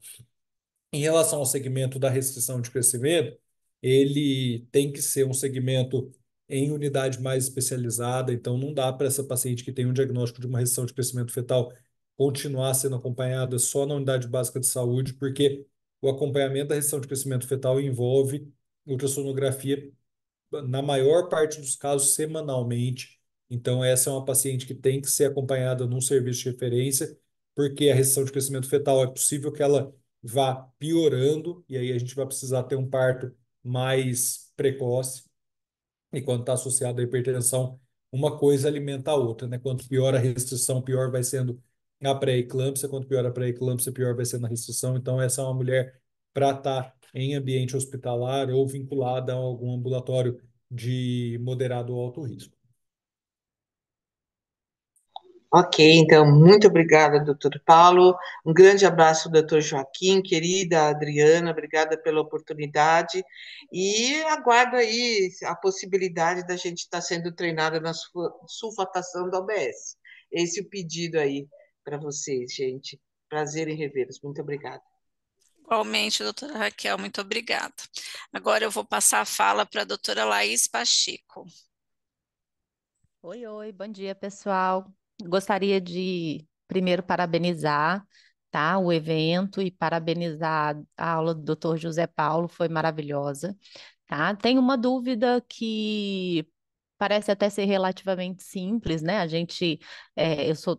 Em relação ao segmento da restrição de crescimento, ele tem que ser um segmento em unidade mais especializada, então não dá para essa paciente que tem um diagnóstico de uma restrição de crescimento fetal continuar sendo acompanhada só na unidade básica de saúde, porque o acompanhamento da restrição de crescimento fetal envolve ultrassonografia na maior parte dos casos, semanalmente. Então, essa é uma paciente que tem que ser acompanhada num serviço de referência, porque a restrição de crescimento fetal é possível que ela vá piorando, e aí a gente vai precisar ter um parto mais precoce. E quando está associado à hipertensão, uma coisa alimenta a outra, né? Quanto pior a restrição, pior vai sendo a pré-eclâmpsia. Quanto pior a pré-eclâmpsia, pior vai sendo a restrição. Então, essa é uma mulher para estar em ambiente hospitalar ou vinculada a algum ambulatório de moderado ou alto risco. Ok, então, muito obrigada, doutor Paulo. Um grande abraço, doutor Joaquim, querida Adriana, obrigada pela oportunidade. E aguardo aí a possibilidade da gente estar sendo treinada na sulfatação da OBS. Esse é o pedido aí para vocês, gente. Prazer em revê-los. Muito obrigada. Igualmente, doutora Raquel, muito obrigada. Agora eu vou passar a fala para a doutora Laís Pacheco. Oi, bom dia, pessoal. Gostaria de primeiro parabenizar, tá, o evento e parabenizar a aula do Dr. José Paulo, foi maravilhosa, tá? Tem uma dúvida que parece até ser relativamente simples, né? Eu sou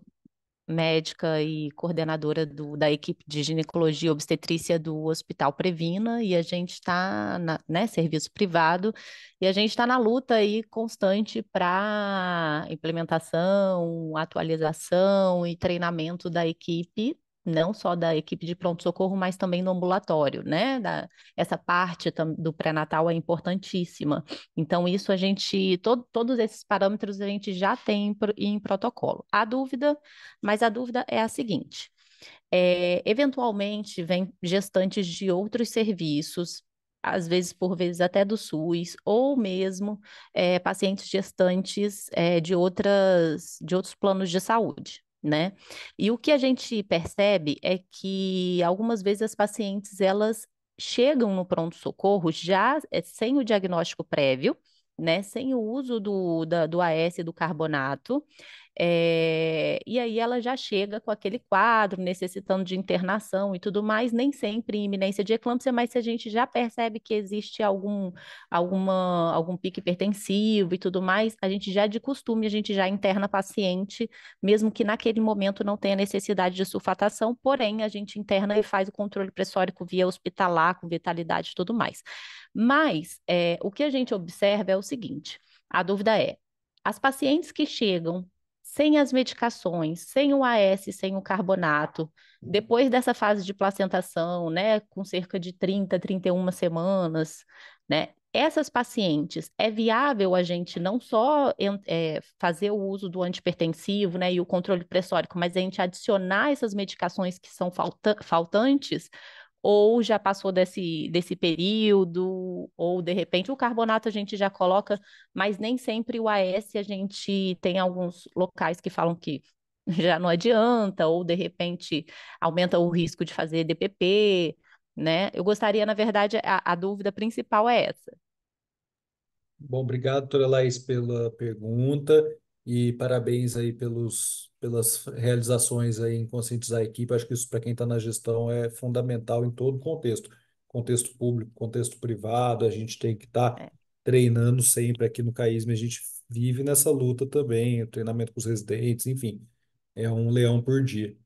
médica e coordenadora da equipe de ginecologia e obstetrícia do Hospital Previna, e a gente está, né, serviço privado, e a gente está na luta aí constante para implementação, atualização e treinamento da equipe, não só da equipe de pronto-socorro, mas também no ambulatório, né? Essa parte do pré-natal é importantíssima. Então, isso todos esses parâmetros a gente já tem em protocolo. Mas a dúvida é a seguinte: eventualmente vem gestantes de outros serviços, às vezes por vezes até do SUS, ou mesmo pacientes gestantes de outros planos de saúde. Né? E o que a gente percebe é que algumas vezes as pacientes elas chegam no pronto-socorro já sem o diagnóstico prévio, né? Sem o uso do AS do carbonato, e aí ela já chega com aquele quadro, necessitando de internação e tudo mais, nem sempre em iminência de eclâmpsia, mas se a gente já percebe que existe algum pique hipertensivo e tudo mais, a gente já de costume, a gente já interna paciente, mesmo que naquele momento não tenha necessidade de sulfatação, porém a gente interna e faz o controle pressórico via hospitalar, com vitalidade e tudo mais. Mas o que a gente observa é o seguinte, a dúvida é, as pacientes que chegam sem as medicações, sem o AS, sem o carbonato, depois dessa fase de placentação, né, com cerca de 31 semanas, né, essas pacientes, é viável a gente não só fazer o uso do antipertensivo, né, e o controle pressórico, mas a gente adicionar essas medicações que são faltantes, ou já passou desse período, ou de repente o carbonato a gente já coloca, mas nem sempre o AS a gente tem alguns locais que falam que já não adianta, ou de repente aumenta o risco de fazer DPP, né? Eu gostaria, na verdade, a dúvida principal é essa. Bom, obrigado, doutora Laís, pela pergunta e parabéns aí pelas realizações aí em conscientizar a equipe. Acho que isso, para quem está na gestão, é fundamental em todo contexto, contexto público, contexto privado. A gente tem que estar É, treinando sempre aqui no CAISM. A gente vive nessa luta também, o treinamento com os residentes, enfim, é um leão por dia.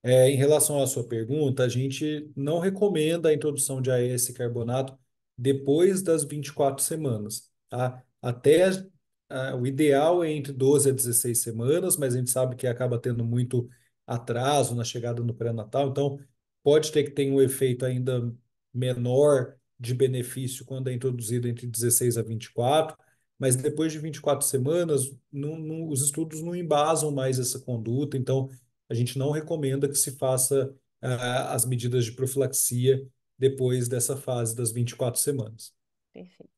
Em relação à sua pergunta, a gente não recomenda a introdução de AS e carbonato depois das 24 semanas, tá? O ideal é entre 12 a 16 semanas, mas a gente sabe que acaba tendo muito atraso na chegada no pré-natal, então pode ter que ter um efeito ainda menor de benefício quando é introduzido entre 16 a 24, mas depois de 24 semanas, os estudos não embasam mais essa conduta, então a gente não recomenda que se faça as medidas de profilaxia depois dessa fase das 24 semanas. perfeito.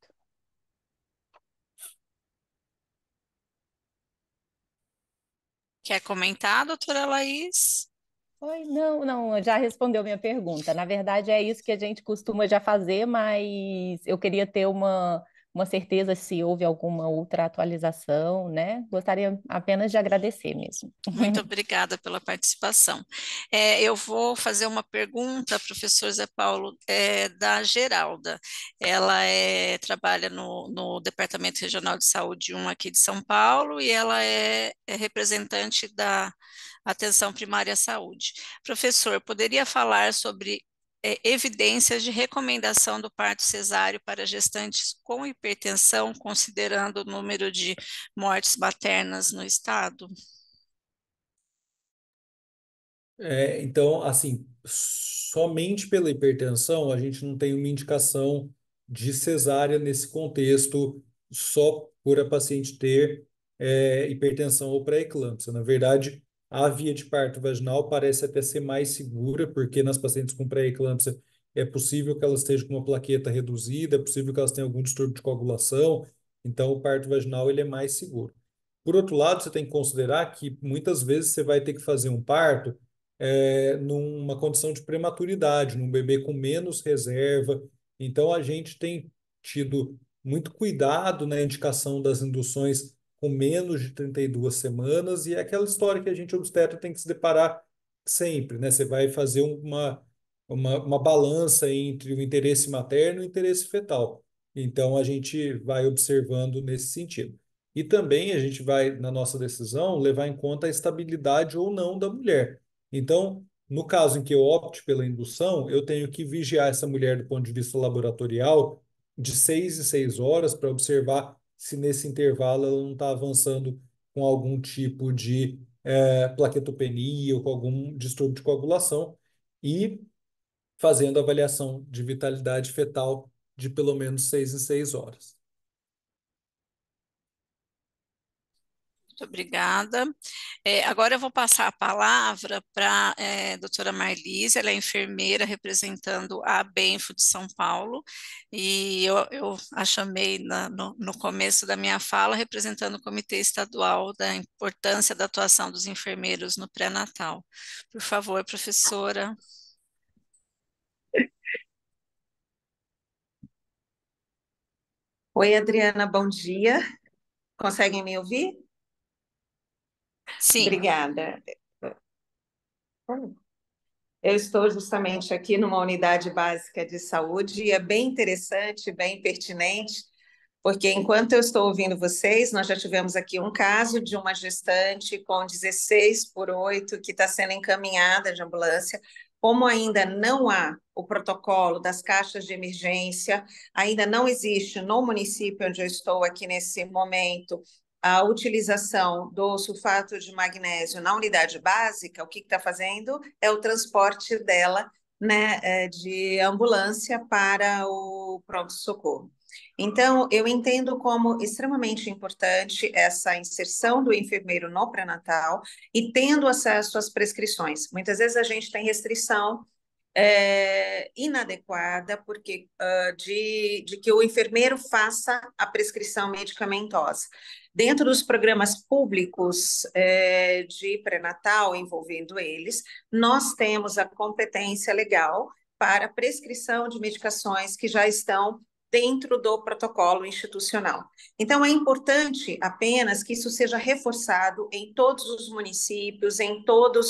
Quer comentar, doutora Laís? Oi, não, já respondeu minha pergunta. Na verdade, é isso que a gente costuma já fazer, mas eu queria ter uma certeza se houve alguma outra atualização, né? Gostaria apenas de agradecer mesmo. Muito obrigada pela participação. Eu vou fazer uma pergunta, professor Zé Paulo, da Geralda. Ela trabalha no Departamento Regional de Saúde 1 aqui de São Paulo e ela é representante da Atenção Primária à Saúde. Professor, poderia falar sobre evidências de recomendação do parto cesáreo para gestantes com hipertensão, considerando o número de mortes maternas no estado? Então, assim, somente pela hipertensão, a gente não tem uma indicação de cesárea nesse contexto, só por a paciente ter hipertensão ou pré-eclâmpsia. Na verdade, a via de parto vaginal parece até ser mais segura, porque nas pacientes com pré-eclâmpsia é possível que elas estejam com uma plaqueta reduzida, é possível que elas tenham algum distúrbio de coagulação, então o parto vaginal ele é mais seguro. Por outro lado, você tem que considerar que muitas vezes você vai ter que fazer um parto numa condição de prematuridade, num bebê com menos reserva. Então, a gente tem tido muito cuidado na indicação das induções com menos de 32 semanas, e é aquela história que a gente obstetra tem que se deparar sempre, né? Você vai fazer uma balança entre o interesse materno e o interesse fetal. Então, a gente vai observando nesse sentido. E também a gente vai, na nossa decisão, levar em conta a estabilidade ou não da mulher. Então, no caso em que eu opte pela indução, eu tenho que vigiar essa mulher do ponto de vista laboratorial de 6 em 6 horas para observar se nesse intervalo ela não está avançando com algum tipo de plaquetopenia ou com algum distúrbio de coagulação e fazendo avaliação de vitalidade fetal de pelo menos 6 em 6 horas. Muito obrigada. Agora eu vou passar a palavra para a doutora Marlise, ela é enfermeira representando a Benfo de São Paulo, e eu a chamei no começo da minha fala, representando o Comitê Estadual da importância da atuação dos enfermeiros no pré-natal. Por favor, professora. Oi, Adriana, bom dia. Conseguem me ouvir? Sim. Obrigada. Eu estou justamente aqui numa unidade básica de saúde e é bem interessante, bem pertinente, porque enquanto eu estou ouvindo vocês, nós já tivemos aqui um caso de uma gestante com 16/8 que está sendo encaminhada de ambulância. Como ainda não há o protocolo das caixas de emergência, ainda não existe no município onde eu estou aqui nesse momento a utilização do sulfato de magnésio na unidade básica, o que está fazendo é o transporte dela, né, de ambulância para o pronto-socorro. Então, eu entendo como extremamente importante essa inserção do enfermeiro no pré-natal e tendo acesso às prescrições. Muitas vezes a gente tem restrição inadequada, porque de que o enfermeiro faça a prescrição medicamentosa. Dentro dos programas públicos de pré-natal envolvendo eles, nós temos a competência legal para prescrição de medicações que já estão dentro do protocolo institucional. Então, é importante apenas que isso seja reforçado em todos os municípios, em todo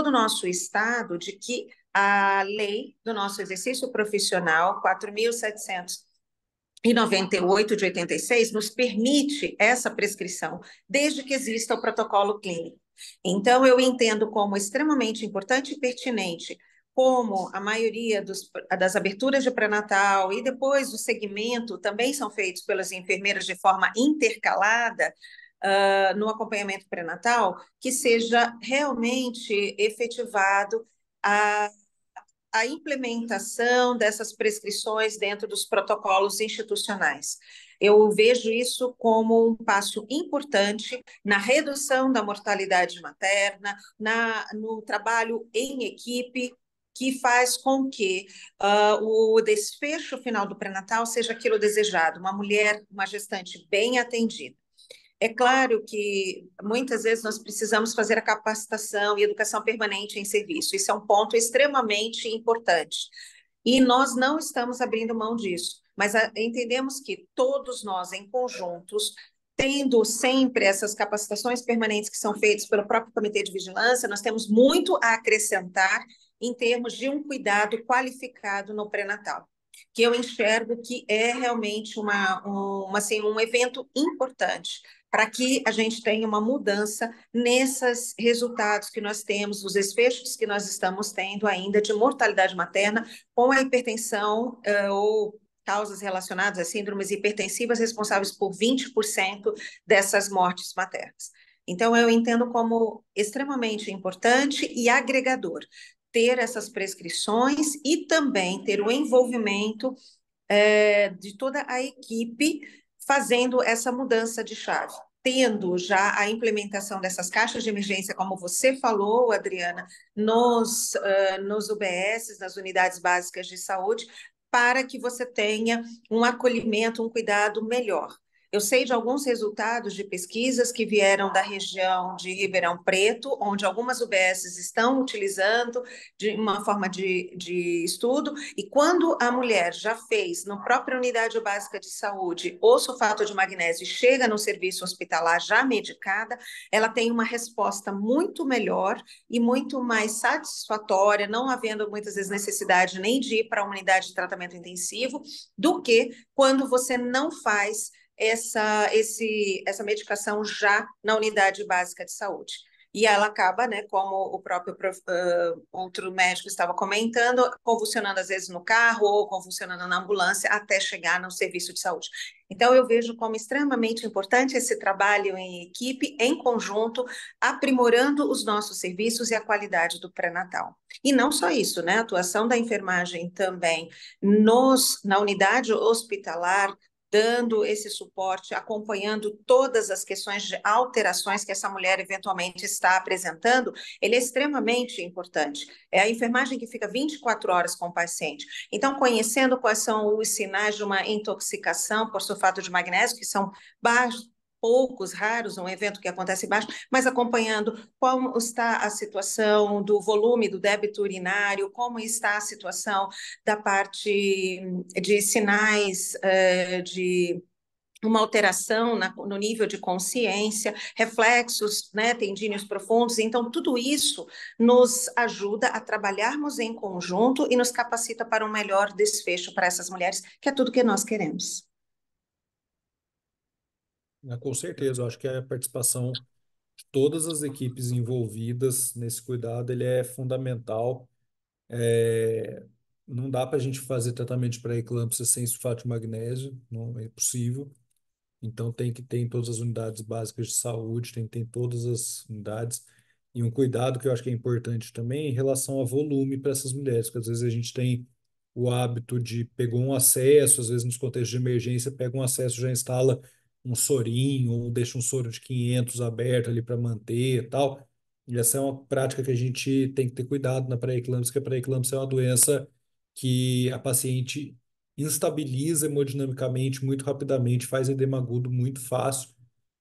o nosso estado, de que a lei do nosso exercício profissional, 4.798 de 86, nos permite essa prescrição, desde que exista o protocolo clínico. Então, eu entendo como extremamente importante e pertinente, como a maioria das aberturas de pré-natal e depois do segmento também são feitos pelas enfermeiras de forma intercalada, no acompanhamento pré-natal, que seja realmente efetivado a a implementação dessas prescrições dentro dos protocolos institucionais. Eu vejo isso como um passo importante na redução da mortalidade materna, no trabalho em equipe, que faz com que o desfecho final do pré-natal seja aquilo desejado, uma mulher, uma gestante bem atendida. É claro que muitas vezes nós precisamos fazer a capacitação e educação permanente em serviço. Isso é um ponto extremamente importante. E nós não estamos abrindo mão disso, mas entendemos que todos nós, em conjuntos, tendo sempre essas capacitações permanentes que são feitas pelo próprio Comitê de Vigilância, nós temos muito a acrescentar em termos de um cuidado qualificado no pré-natal, que eu enxergo que é realmente assim, um evento importante para que a gente tenha uma mudança nesses resultados que nós temos, os desfechos que nós estamos tendo ainda de mortalidade materna com a hipertensão ou causas relacionadas a síndromes hipertensivas responsáveis por 20% dessas mortes maternas. Então, eu entendo como extremamente importante e agregador ter essas prescrições e também ter o envolvimento de toda a equipe fazendo essa mudança de chave. Tendo já a implementação dessas caixas de emergência, como você falou, Adriana, nos UBSs, nas unidades básicas de saúde, para que você tenha um acolhimento, um cuidado melhor. Eu sei de alguns resultados de pesquisas que vieram da região de Ribeirão Preto, onde algumas UBSs estão utilizando de uma forma de estudo, e quando a mulher já fez, na própria unidade básica de saúde, o sulfato de magnésio e chega no serviço hospitalar já medicada, ela tem uma resposta muito melhor e muito mais satisfatória, não havendo muitas vezes necessidade nem de ir para a unidade de tratamento intensivo, do que quando você não faz essa medicação já na unidade básica de saúde. E ela acaba, né, como o próprio outro médico estava comentando, convulsionando às vezes no carro ou convulsionando na ambulância até chegar no serviço de saúde. Então, eu vejo como extremamente importante esse trabalho em equipe, em conjunto, aprimorando os nossos serviços e a qualidade do pré-natal. E não só isso, né? A atuação da enfermagem também na unidade hospitalar, dando esse suporte, acompanhando todas as questões de alterações que essa mulher eventualmente está apresentando, ele é extremamente importante. É a enfermagem que fica 24 horas com o paciente. Então, conhecendo quais são os sinais de uma intoxicação por sulfato de magnésio, que são baixos, poucos, raros, um evento que acontece baixo, mas acompanhando como está a situação do volume do débito urinário, como está a situação da parte de sinais de uma alteração no nível de consciência, reflexos, né, tendíneos profundos. Então, tudo isso nos ajuda a trabalharmos em conjunto e nos capacita para um melhor desfecho para essas mulheres, que é tudo que nós queremos. Com certeza, eu acho que a participação de todas as equipes envolvidas nesse cuidado ele é fundamental. Não dá para a gente fazer tratamento de pré-eclâmpsia sem sulfato de magnésio, não é possível. Então tem que ter em todas as unidades básicas de saúde, tem que ter em todas as unidades. E um cuidado que eu acho que é importante também em relação a volume para essas mulheres, porque às vezes a gente tem o hábito de pegou um acesso, às vezes nos contextos de emergência, pega um acesso, já instala um sorinho, ou deixa um soro de 500 aberto ali para manter e tal. E essa é uma prática que a gente tem que ter cuidado na pré-eclâmpsia, porque a pré-eclâmpsia é uma doença que a paciente instabiliza hemodinamicamente muito rapidamente, faz edema agudo muito fácil.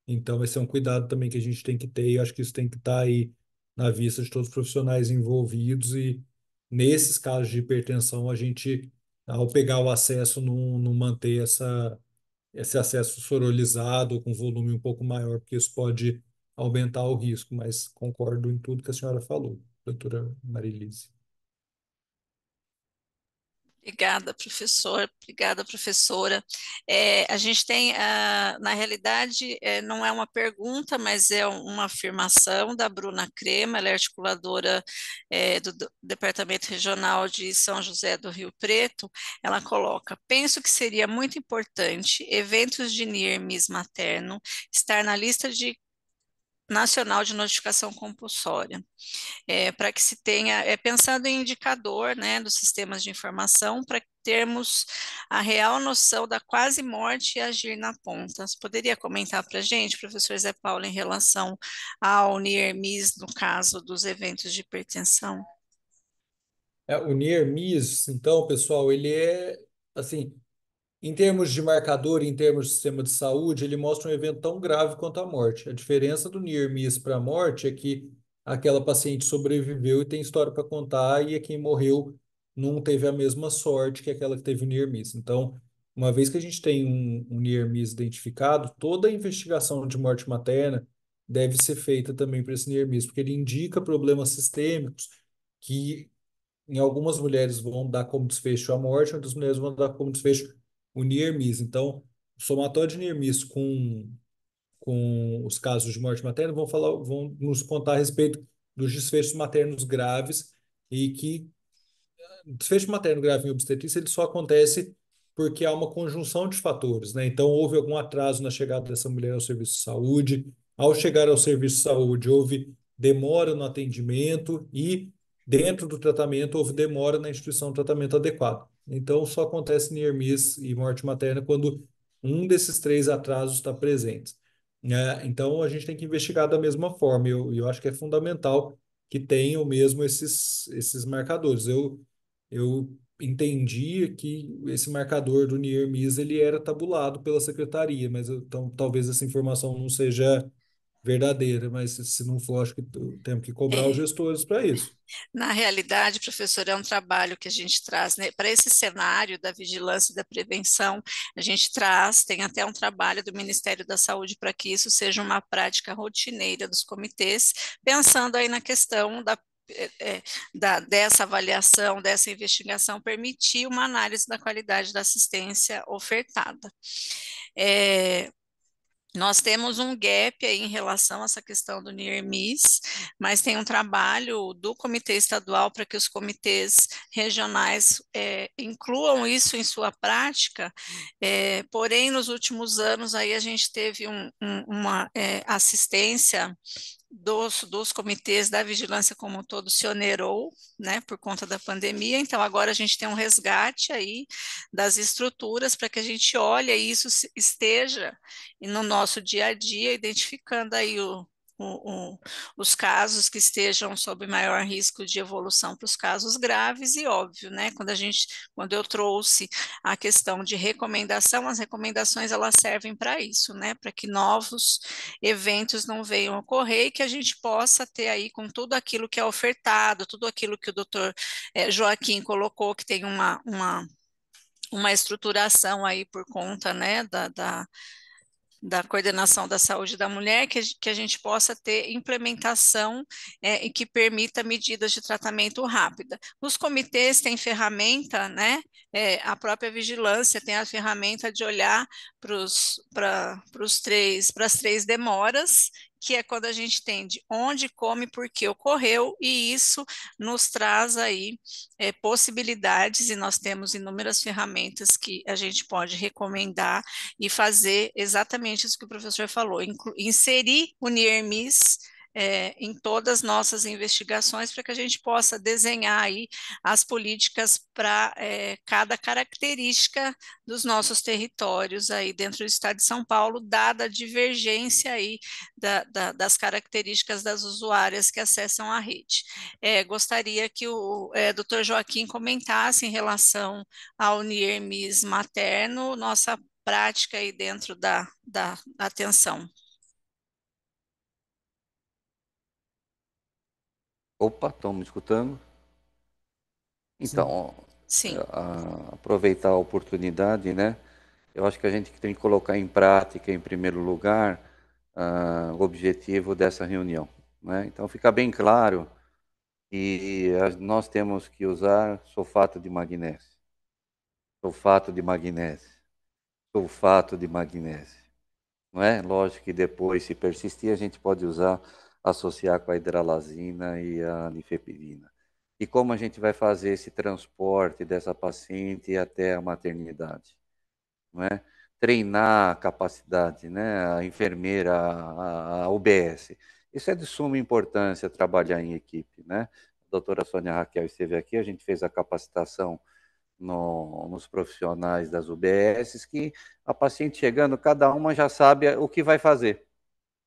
Então, esse é um cuidado também que a gente tem que ter, e eu acho que isso tem que estar aí na vista de todos os profissionais envolvidos. E nesses casos de hipertensão, a gente, ao pegar o acesso, não manter esse acesso sorolizado, com volume um pouco maior, porque isso pode aumentar o risco, mas concordo em tudo que a senhora falou, doutora Marilise. Obrigada, professor. Obrigada, professora. A gente tem, na realidade, não é uma pergunta, mas é uma afirmação da Bruna Crema, ela é articuladora do Departamento Regional de São José do Rio Preto. Ela coloca: penso que seria muito importante eventos de NIR/MIS materno estar na lista nacional de notificação compulsória, para que se tenha, pensando em indicador, né, dos sistemas de informação, para termos a real noção da quase morte e agir na ponta. Você poderia comentar para a gente, professor Zé Paulo, em relação ao NIR/MIS, no caso dos eventos de hipertensão? O NIR/MIS, então, pessoal, ele é, assim, em termos de marcador, em termos de sistema de saúde, ele mostra um evento tão grave quanto a morte. A diferença do NIR/MIS para a morte é que aquela paciente sobreviveu e tem história para contar, e a quem morreu não teve a mesma sorte que aquela que teve o NIR/MIS. Então, uma vez que a gente tem um NIR/MIS identificado, toda a investigação de morte materna deve ser feita também para esse NIR/MIS, porque ele indica problemas sistêmicos que em algumas mulheres vão dar como desfecho a morte, em outras mulheres vão dar como desfecho o near-miss. Então, o somatório de near-miss com os casos de morte materna vão nos contar a respeito dos desfechos maternos graves, e que desfecho materno grave em obstetrícia ele só acontece porque há uma conjunção de fatores, né? Então, houve algum atraso na chegada dessa mulher ao serviço de saúde. Ao chegar ao serviço de saúde, houve demora no atendimento e, dentro do tratamento, houve demora na instituição do tratamento adequado. Então, só acontece near miss e morte materna quando um desses três atrasos está presente. Então, a gente tem que investigar da mesma forma. Eu acho que é fundamental que tenham mesmo esses marcadores. Eu entendi que esse marcador do NIR/MIS ele era tabulado pela secretaria, mas então talvez essa informação não seja verdadeira, mas se não for, acho que temos que cobrar os É, gestores para isso. Na realidade, professor, é um trabalho que a gente traz, né, para esse cenário da vigilância e da prevenção. A gente traz, tem até um trabalho do Ministério da Saúde para que isso seja uma prática rotineira dos comitês, pensando aí na questão dessa avaliação, dessa investigação, permitir uma análise da qualidade da assistência ofertada. Nós temos um gap aí em relação a essa questão do NIR/MIS, mas tem um trabalho do Comitê Estadual para que os comitês regionais incluam isso em sua prática, porém, nos últimos anos aí a gente teve uma assistência dos comitês da vigilância como um todo se onerou, né, por conta da pandemia. Então agora a gente tem um resgate aí das estruturas para que a gente olhe e isso esteja no nosso dia a dia, identificando aí os casos que estejam sob maior risco de evolução para os casos graves. E óbvio, né, quando eu trouxe a questão de recomendação, as recomendações elas servem para isso, né, para que novos eventos não venham a ocorrer e que a gente possa ter aí com tudo aquilo que é ofertado, tudo aquilo que o doutor Joaquim colocou, que tem uma estruturação aí por conta, né, da coordenação da saúde da mulher, que a gente possa ter implementação e que permita medidas de tratamento rápida. Os comitês têm ferramenta, né? A própria vigilância tem a ferramenta de olhar para as três demoras, que é quando a gente entende onde, como e por que ocorreu, e isso nos traz aí possibilidades, e nós temos inúmeras ferramentas que a gente pode recomendar e fazer exatamente isso que o professor falou, inserir o NIR/MIS em todas as nossas investigações, para que a gente possa desenhar aí as políticas para cada característica dos nossos territórios aí dentro do estado de São Paulo, dada a divergência aí das características das usuárias que acessam a rede. Gostaria que o Dr. Joaquim comentasse em relação ao NIRMIS materno, nossa prática aí dentro da atenção. Opa, estão me escutando? Então, Sim. aproveitar a oportunidade, né? Eu acho que a gente tem que colocar em prática, em primeiro lugar, o objetivo dessa reunião, né? Então, fica bem claro que nós temos que usar sulfato de magnésio, sulfato de magnésio, sulfato de magnésio, não é? Lógico que depois, se persistir, a gente pode usar, associar com a hidralazina e a nifepirina. E como a gente vai fazer esse transporte dessa paciente até a maternidade, não é? Treinar a capacidade, né? A enfermeira, a UBS. Isso é de suma importância, trabalhar em equipe, né? A doutora Sônia Raquel esteve aqui, a gente fez a capacitação nos profissionais das UBSs, que a paciente chegando, cada uma já sabe o que vai fazer,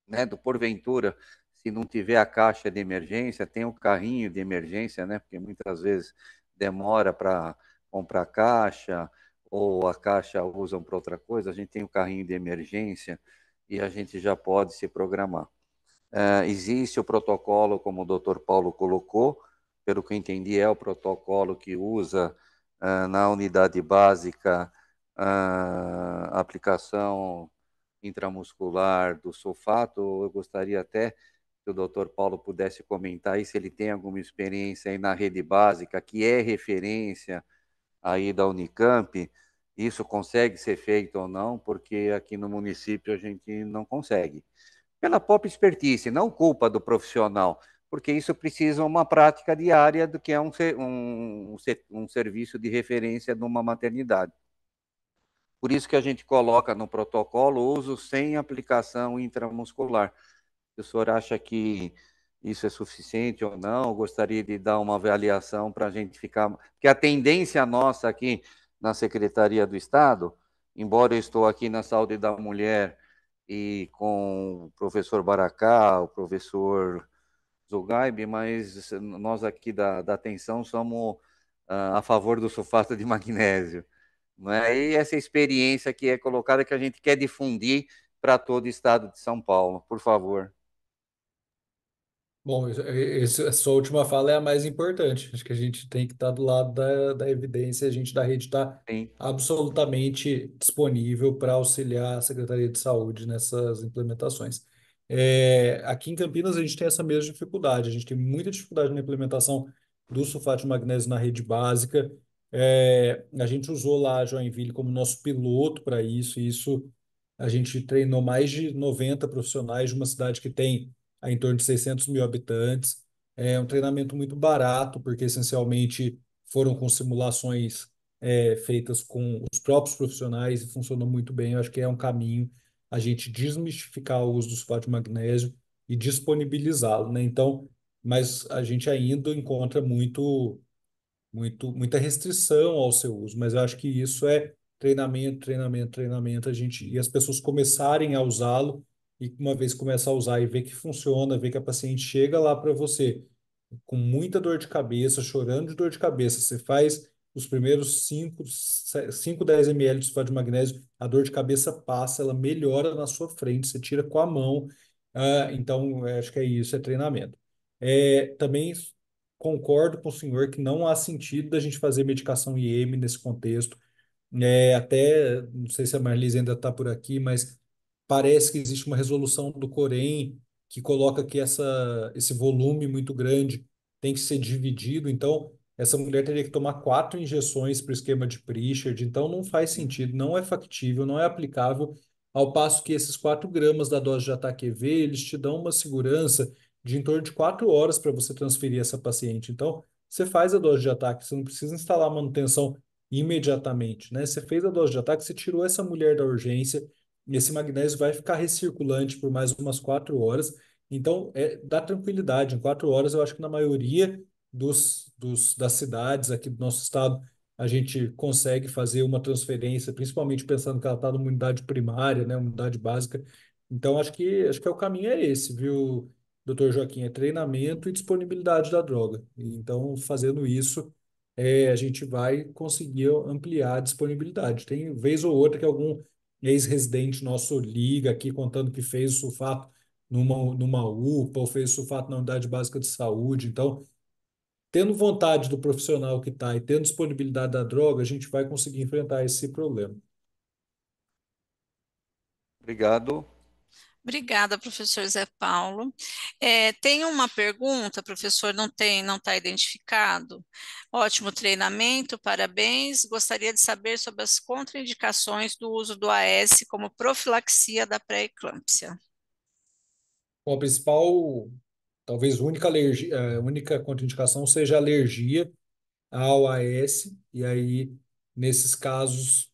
né? Do porventura, se não tiver a caixa de emergência, tem o carrinho de emergência, né? Porque muitas vezes demora para comprar caixa, ou a caixa usam para outra coisa, a gente tem o carrinho de emergência e a gente já pode se programar. Existe o protocolo, como o doutor Paulo colocou, pelo que eu entendi, é o protocolo que usa na unidade básica a aplicação intramuscular do sulfato. Eu gostaria até que o doutor Paulo pudesse comentar aí se ele tem alguma experiência aí na rede básica, que é referência aí da Unicamp, isso consegue ser feito ou não, porque aqui no município a gente não consegue. Pela própria expertise, não culpa do profissional, porque isso precisa uma prática diária do que é um serviço de referência de uma maternidade. Por isso que a gente coloca no protocolo o uso sem aplicação intramuscular. Se o senhor acha que isso é suficiente ou não, eu gostaria de dar uma avaliação para a gente ficar. Porque a tendência nossa aqui na Secretaria do Estado, embora eu estou aqui na saúde da mulher e com o professor Baracá, o professor Zugaib, mas nós aqui da atenção somos a favor do sulfato de magnésio. Não é? E essa experiência que é colocada que a gente quer difundir para todo o estado de São Paulo, por favor. Bom, essa última fala é a mais importante. Acho que a gente tem que estar do lado da evidência, a gente da rede está Sim. absolutamente disponível para auxiliar a Secretaria de Saúde nessas implementações. Aqui em Campinas a gente tem essa mesma dificuldade, a gente tem muita dificuldade na implementação do sulfato de magnésio na rede básica. A gente usou lá a Joinville como nosso piloto para isso, e isso a gente treinou mais de 90 profissionais de uma cidade que tem em torno de 600 mil habitantes. É um treinamento muito barato, porque essencialmente foram com simulações feitas com os próprios profissionais e funcionou muito bem. Eu acho que é um caminho a gente desmistificar o uso do sulfato de magnésio e disponibilizá-lo, né? Então, mas a gente ainda encontra muita restrição ao seu uso, mas eu acho que isso é treinamento, treinamento, treinamento, e as pessoas começarem a usá-lo, e uma vez começar a usar e ver que funciona, ver que a paciente chega lá para você com muita dor de cabeça, chorando de dor de cabeça, você faz os primeiros 10 ml de sulfato de magnésio, a dor de cabeça passa, ela melhora na sua frente, você tira com a mão. Então, eu acho que é isso, é treinamento. Também concordo com o senhor que não há sentido da gente fazer medicação IM nesse contexto. Até, não sei se a Marlise ainda está por aqui, mas parece que existe uma resolução do Corém que coloca que esse volume muito grande tem que ser dividido. Então, essa mulher teria que tomar 4 injeções para o esquema de Pritchard. Então, não faz sentido, não é factível, não é aplicável. Ao passo que esses 4 gramas da dose de ATAQV, eles te dão uma segurança de em torno de 4 horas para você transferir essa paciente. Então, você faz a dose de ataque, você não precisa instalar manutenção imediatamente, né? Você fez a dose de ataque, você tirou essa mulher da urgência, e esse magnésio vai ficar recirculante por mais umas 4 horas, Então, dá tranquilidade. Em 4 horas, eu acho que na maioria das cidades aqui do nosso estado, a gente consegue fazer uma transferência, principalmente pensando que ela está numa unidade primária, né, uma unidade básica. Então, acho que o caminho é esse, viu, doutor Joaquim? É treinamento e disponibilidade da droga. Então, fazendo isso, a gente vai conseguir ampliar a disponibilidade. Tem vez ou outra que algum ex-residente nosso liga aqui contando que fez o sulfato numa UPA ou fez sulfato na unidade básica de saúde. Então, tendo vontade do profissional que está e tendo disponibilidade da droga, a gente vai conseguir enfrentar esse problema. Obrigado. Obrigada, professor Zé Paulo. Tem uma pergunta, professor, não está identificado. Ótimo treinamento, parabéns. Gostaria de saber sobre as contraindicações do uso do AS como profilaxia da pré-eclâmpsia. Bom, a principal, talvez única alergia, única contraindicação seja a alergia ao AS, e aí, nesses casos,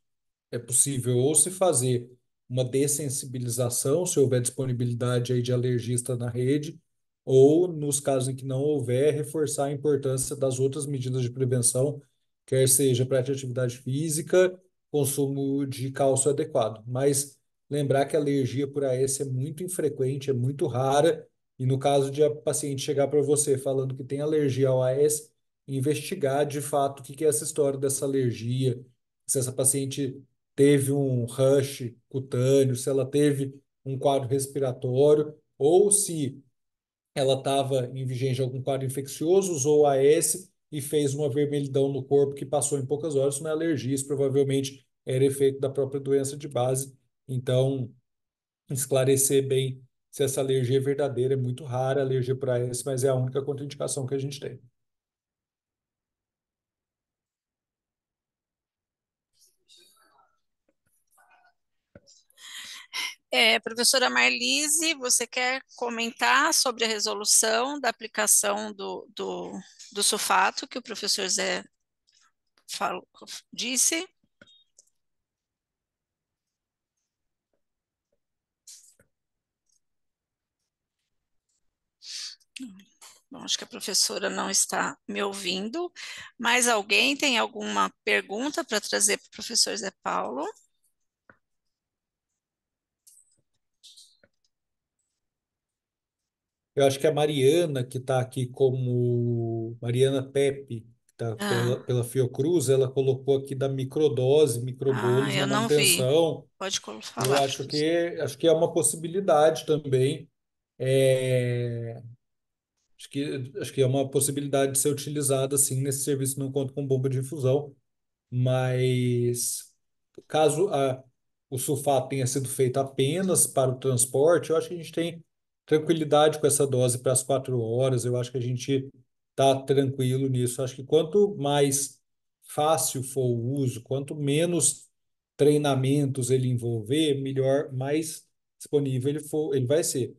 é possível ou se fazer uma dessensibilização, se houver disponibilidade aí de alergista na rede, ou, nos casos em que não houver, reforçar a importância das outras medidas de prevenção, quer seja prática de atividade física, consumo de cálcio adequado. Mas lembrar que a alergia por AS é muito infrequente, é muito rara, e no caso de a paciente chegar para você falando que tem alergia ao AS, investigar de fato o que é essa história dessa alergia, se essa paciente teve um rush cutâneo, se ela teve um quadro respiratório, ou se ela estava em vigência de algum quadro infeccioso, usou o AS e fez uma vermelhidão no corpo que passou em poucas horas. Isso não é alergia, isso provavelmente era efeito da própria doença de base. Então, esclarecer bem se essa alergia é verdadeira, é muito rara a alergia para AS, mas é a única contraindicação que a gente tem. Professora Marlise, você quer comentar sobre a resolução da aplicação do sulfato que o professor Zé disse? Bom, acho que a professora não está me ouvindo. Mais alguém tem alguma pergunta para trazer para o professor Zé Paulo? Eu acho que a Mariana, que está aqui como Mariana Pepe, que está Ah, pela Fiocruz, ela colocou aqui da microdose, microbolos na eu não vi. manutenção. Pode Eu falar, professor. acho que é uma possibilidade também. É, acho que é uma possibilidade de ser utilizada assim nesse serviço não conta com bomba de infusão, mas caso o sulfato tenha sido feito apenas para o transporte, eu acho que a gente tem tranquilidade com essa dose para as 4 horas. Eu acho que a gente está tranquilo nisso. Acho que quanto mais fácil for o uso, quanto menos treinamentos ele envolver, melhor, mais disponível ele vai ser.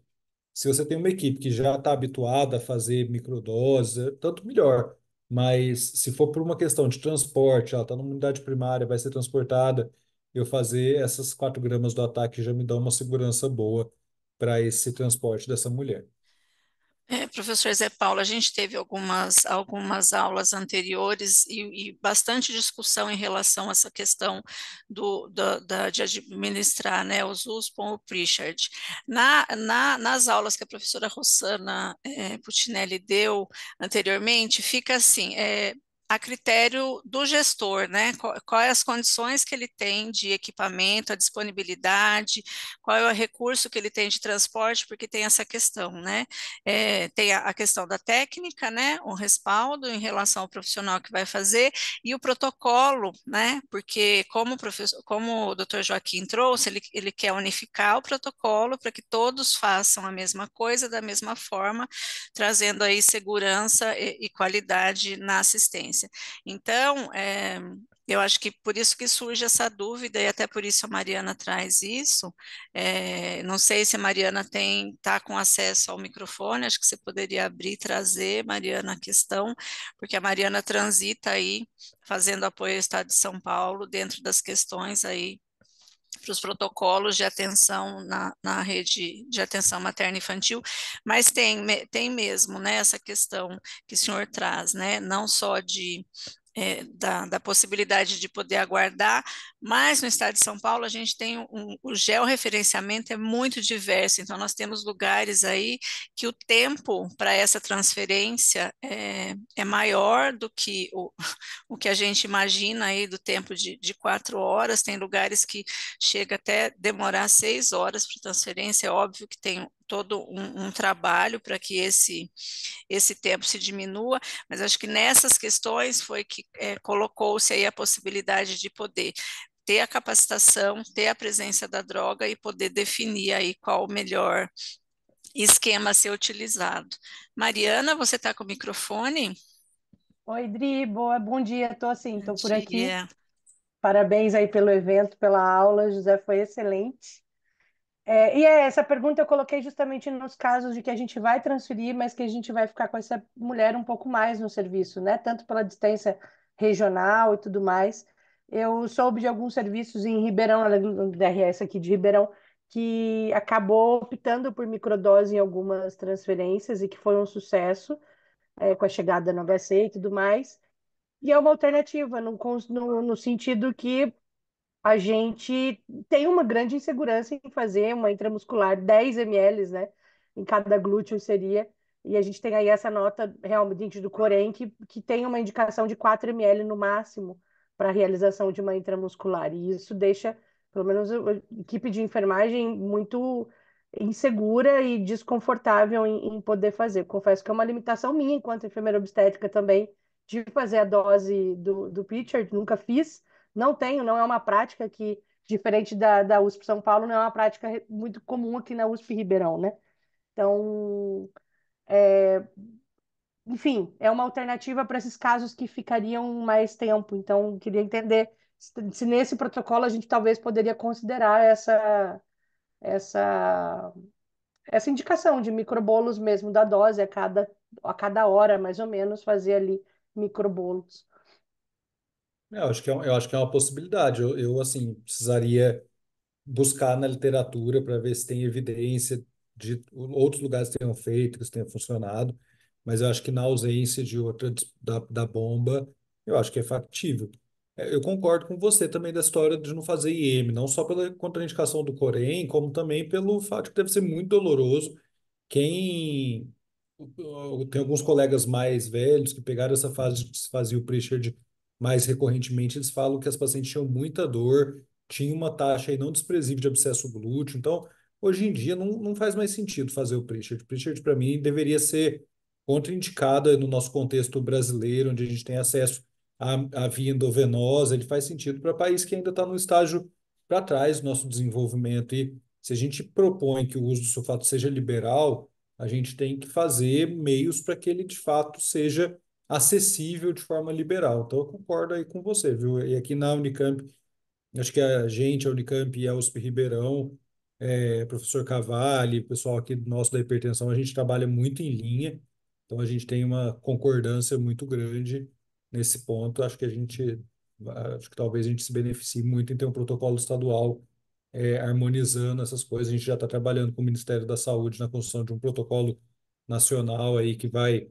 Se você tem uma equipe que já está habituada a fazer microdose, tanto melhor. Mas se for por uma questão de transporte, ela está numa unidade primária, vai ser transportada, eu fazer essas 4 gramas do ataque já me dá uma segurança boa para esse transporte dessa mulher. Professor Zé Paulo, a gente teve algumas aulas anteriores e bastante discussão em relação a essa questão de administrar, né, os USP ou o Pritchard. Nas aulas que a professora Rossana Puccinelli deu anteriormente, fica assim, a critério do gestor, né? Quais as condições que ele tem de equipamento, a disponibilidade, qual é o recurso que ele tem de transporte, porque tem essa questão, né? Tem a questão da técnica, né, um respaldo em relação ao profissional que vai fazer, e o protocolo, né, porque como o doutor Joaquim trouxe, ele quer unificar o protocolo para que todos façam a mesma coisa, da mesma forma, trazendo aí segurança e qualidade na assistência. Então, eu acho que por isso que surge essa dúvida, e até por isso a Mariana traz isso. Não sei se a Mariana está com acesso ao microfone, acho que você poderia abrir e trazer, Mariana, a questão, porque a Mariana transita aí, fazendo apoio ao Estado de São Paulo, dentro das questões aí para os protocolos de atenção na rede de atenção materno-infantil, mas tem mesmo, né, essa questão que o senhor traz, né, não só da possibilidade de poder aguardar, mas no estado de São Paulo a gente tem o georreferenciamento é muito diverso, então nós temos lugares aí que o tempo para essa transferência é maior do que o que a gente imagina aí do tempo de 4 horas, tem lugares que chega até demorar 6 horas para transferência, é óbvio que tem todo um trabalho para que esse tempo se diminua, mas acho que nessas questões foi que colocou-se aí a possibilidade de poder ter a capacitação, ter a presença da droga e poder definir aí qual o melhor esquema a ser utilizado. Mariana, você está com o microfone? Oi, Dri, bom dia, Bom estou por aqui. dia. Parabéns aí pelo evento, pela aula, José, foi excelente. Essa pergunta eu coloquei justamente nos casos de que a gente vai transferir, mas que a gente vai ficar com essa mulher um pouco mais no serviço, né? Tanto pela distância regional e tudo mais. Eu soube de alguns serviços em Ribeirão, no DRS aqui de Ribeirão, que acabou optando por microdose em algumas transferências e que foi um sucesso, com a chegada no HC e tudo mais. E é uma alternativa, no sentido que a gente tem uma grande insegurança em fazer uma intramuscular 10 ml, né? Em cada glúteo seria. E a gente tem aí essa nota realmente do Corém que tem uma indicação de 4 ml no máximo para a realização de uma intramuscular. E isso deixa, pelo menos, a equipe de enfermagem muito insegura e desconfortável em poder fazer. Confesso que é uma limitação minha, enquanto enfermeira obstétrica também, de fazer a dose do pitcher, nunca fiz, não tenho, não é uma prática que, diferente da USP São Paulo, não é uma prática muito comum aqui na USP Ribeirão, né? Então, enfim, é uma alternativa para esses casos que ficariam mais tempo. Então, queria entender se nesse protocolo a gente talvez poderia considerar essa, essa indicação de microbolos mesmo da dose a cada hora, mais ou menos, fazer ali microbolos. Eu acho que é uma possibilidade. Assim, precisaria buscar na literatura para ver se tem evidência de outros lugares que tenham feito, que isso tenha funcionado, mas eu acho que na ausência de outra da bomba, eu acho que é factível. Eu concordo com você também da história de não fazer IM, não só pela contraindicação do Corém, como também pelo fato que deve ser muito doloroso. Quem tem alguns colegas mais velhos que pegaram essa fase que se fazia o Prichard mais recorrentemente, eles falam que as pacientes tinham muita dor, tinha uma taxa aí não desprezível de abscesso glúteo. Então, hoje em dia, não faz mais sentido fazer o Prichard. O Prichard, para mim, deveria ser contraindicado no nosso contexto brasileiro, onde a gente tem acesso à via endovenosa. Ele faz sentido para país que ainda está no estágio para trás do nosso desenvolvimento. E se a gente propõe que o uso do sulfato seja liberal, a gente tem que fazer meios para que ele, de fato, seja acessível de forma liberal. Então, eu concordo aí com você, viu? E aqui na Unicamp, acho que a Unicamp e a USP Ribeirão, professor Cavalli, o pessoal aqui do nosso da hipertensão, a gente trabalha muito em linha, então a gente tem uma concordância muito grande nesse ponto. Acho que talvez a gente se beneficie muito em ter um protocolo estadual harmonizando essas coisas. A gente já está trabalhando com o Ministério da Saúde na construção de um protocolo nacional aí que vai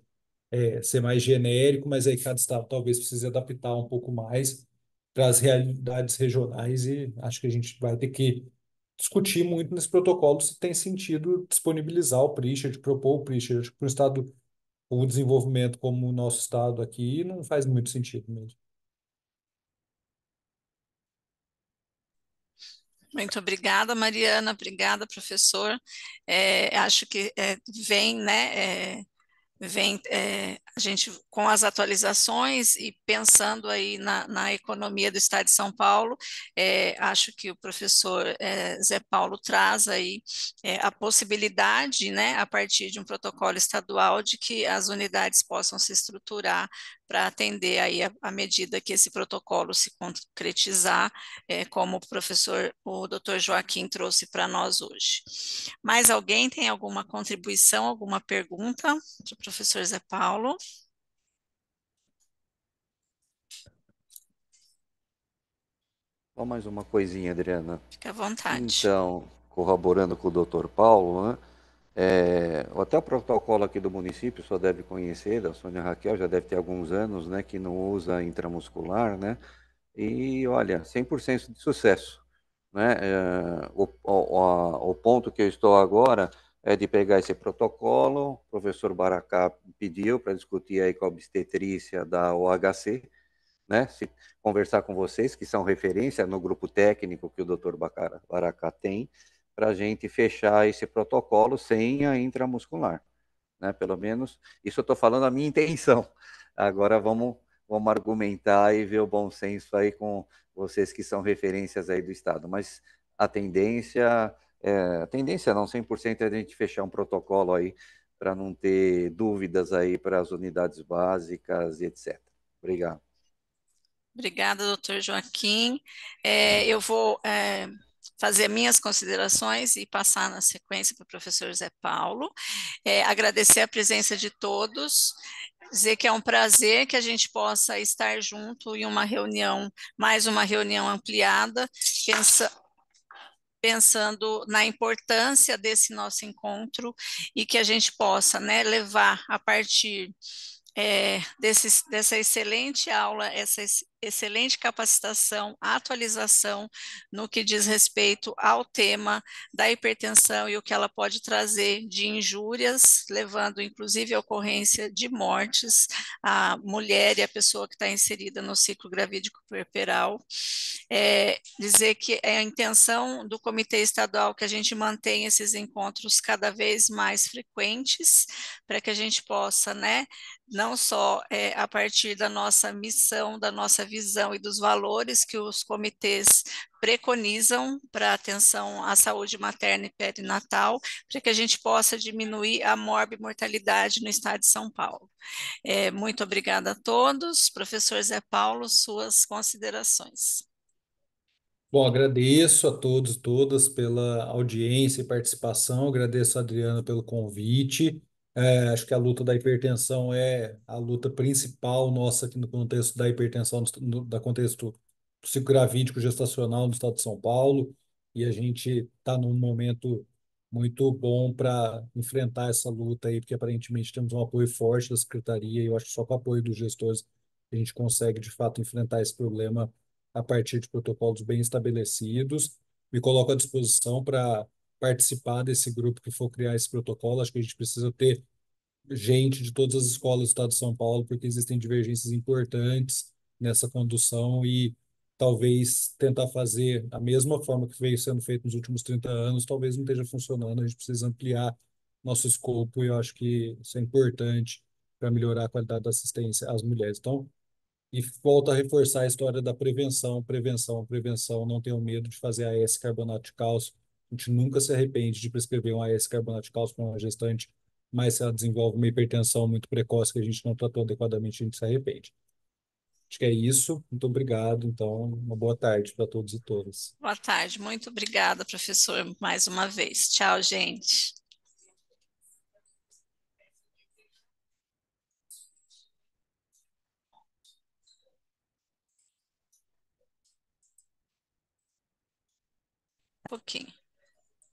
ser mais genérico, mas aí cada estado talvez precise adaptar um pouco mais para as realidades regionais e acho que a gente vai ter que discutir muito nesse protocolo se tem sentido disponibilizar o Prichard, propor o Prichard. Acho que para um estado, o desenvolvimento como o nosso estado aqui não faz muito sentido mesmo. Muito obrigada, Mariana. Obrigada, professor. Acho que vem, né? Vem a gente com as atualizações e pensando aí na economia do Estado de São Paulo, acho que o professor Zé Paulo traz aí a possibilidade, né, a partir de um protocolo estadual, de que as unidades possam se estruturar para atender aí à medida que esse protocolo se concretizar, como o doutor Joaquim trouxe para nós hoje. Mais alguém tem alguma contribuição, alguma pergunta para o professor Zé Paulo? Só mais uma coisinha, Adriana. Fica à vontade. Então, corroborando com o doutor Paulo, né? Até o protocolo aqui do município, só deve conhecer, da Sônia Raquel, já deve ter alguns anos, né, que não usa intramuscular, né? E olha, 100% de sucesso, né? O ponto que eu estou agora é de pegar esse protocolo, o professor Baracá pediu para discutir aí com a obstetrícia da OHC, né? Conversar com vocês, que são referência no grupo técnico que o Dr. Baracá tem, para a gente fechar esse protocolo sem a intramuscular, né? Pelo menos, isso eu estou falando a minha intenção. Agora vamos argumentar e ver o bom senso aí com vocês que são referências aí do Estado. Mas a tendência não, 100% é a gente fechar um protocolo aí para não ter dúvidas aí para as unidades básicas e etc. Obrigado. Obrigada, doutor Joaquim. Eu vou fazer minhas considerações e passar na sequência para o professor Zé Paulo. Agradecer a presença de todos, dizer que é um prazer que a gente possa estar junto em uma reunião, mais uma reunião ampliada, pensando na importância desse nosso encontro e que a gente possa, né, levar a partir dessa excelente aula, essa excelente capacitação, atualização no que diz respeito ao tema da hipertensão e o que ela pode trazer de injúrias, levando inclusive à ocorrência de mortes à mulher e à pessoa que está inserida no ciclo gravídico puerperal. Dizer que é a intenção do Comitê Estadual que a gente mantenha esses encontros cada vez mais frequentes, para que a gente possa, né, não só a partir da nossa missão, da nossa visão e dos valores que os comitês preconizam para a atenção à saúde materna e perinatal, para que a gente possa diminuir a morbimortalidade no estado de São Paulo. Muito obrigada a todos. Professor Zé Paulo, suas considerações. Bom, agradeço a todos e todas pela audiência e participação, agradeço a Adriana pelo convite. Acho que a luta da hipertensão é a luta principal nossa aqui no contexto da hipertensão, da contexto psicogravídico gestacional no estado de São Paulo, e a gente está num momento muito bom para enfrentar essa luta aí, porque aparentemente temos um apoio forte da Secretaria, e eu acho que só com o apoio dos gestores a gente consegue, de fato, enfrentar esse problema a partir de protocolos bem estabelecidos. Me coloco à disposição para participar desse grupo que for criar esse protocolo. Acho que a gente precisa ter gente de todas as escolas do estado de São Paulo, porque existem divergências importantes nessa condução e talvez tentar fazer a mesma forma que veio sendo feito nos últimos 30 anos, talvez não esteja funcionando. A gente precisa ampliar nosso escopo e eu acho que isso é importante para melhorar a qualidade da assistência às mulheres. Então, e volto a reforçar a história da prevenção, prevenção, prevenção. Não tenham medo de fazer AS carbonato de cálcio. A gente nunca se arrepende de prescrever um AS carbonato de cálcio para uma gestante, mas se ela desenvolve uma hipertensão muito precoce que a gente não tratou adequadamente, a gente se arrepende. Acho que é isso. Muito obrigado. Então, uma boa tarde para todos e todas. Boa tarde. Muito obrigada, professor, mais uma vez. Tchau, gente. Um pouquinho.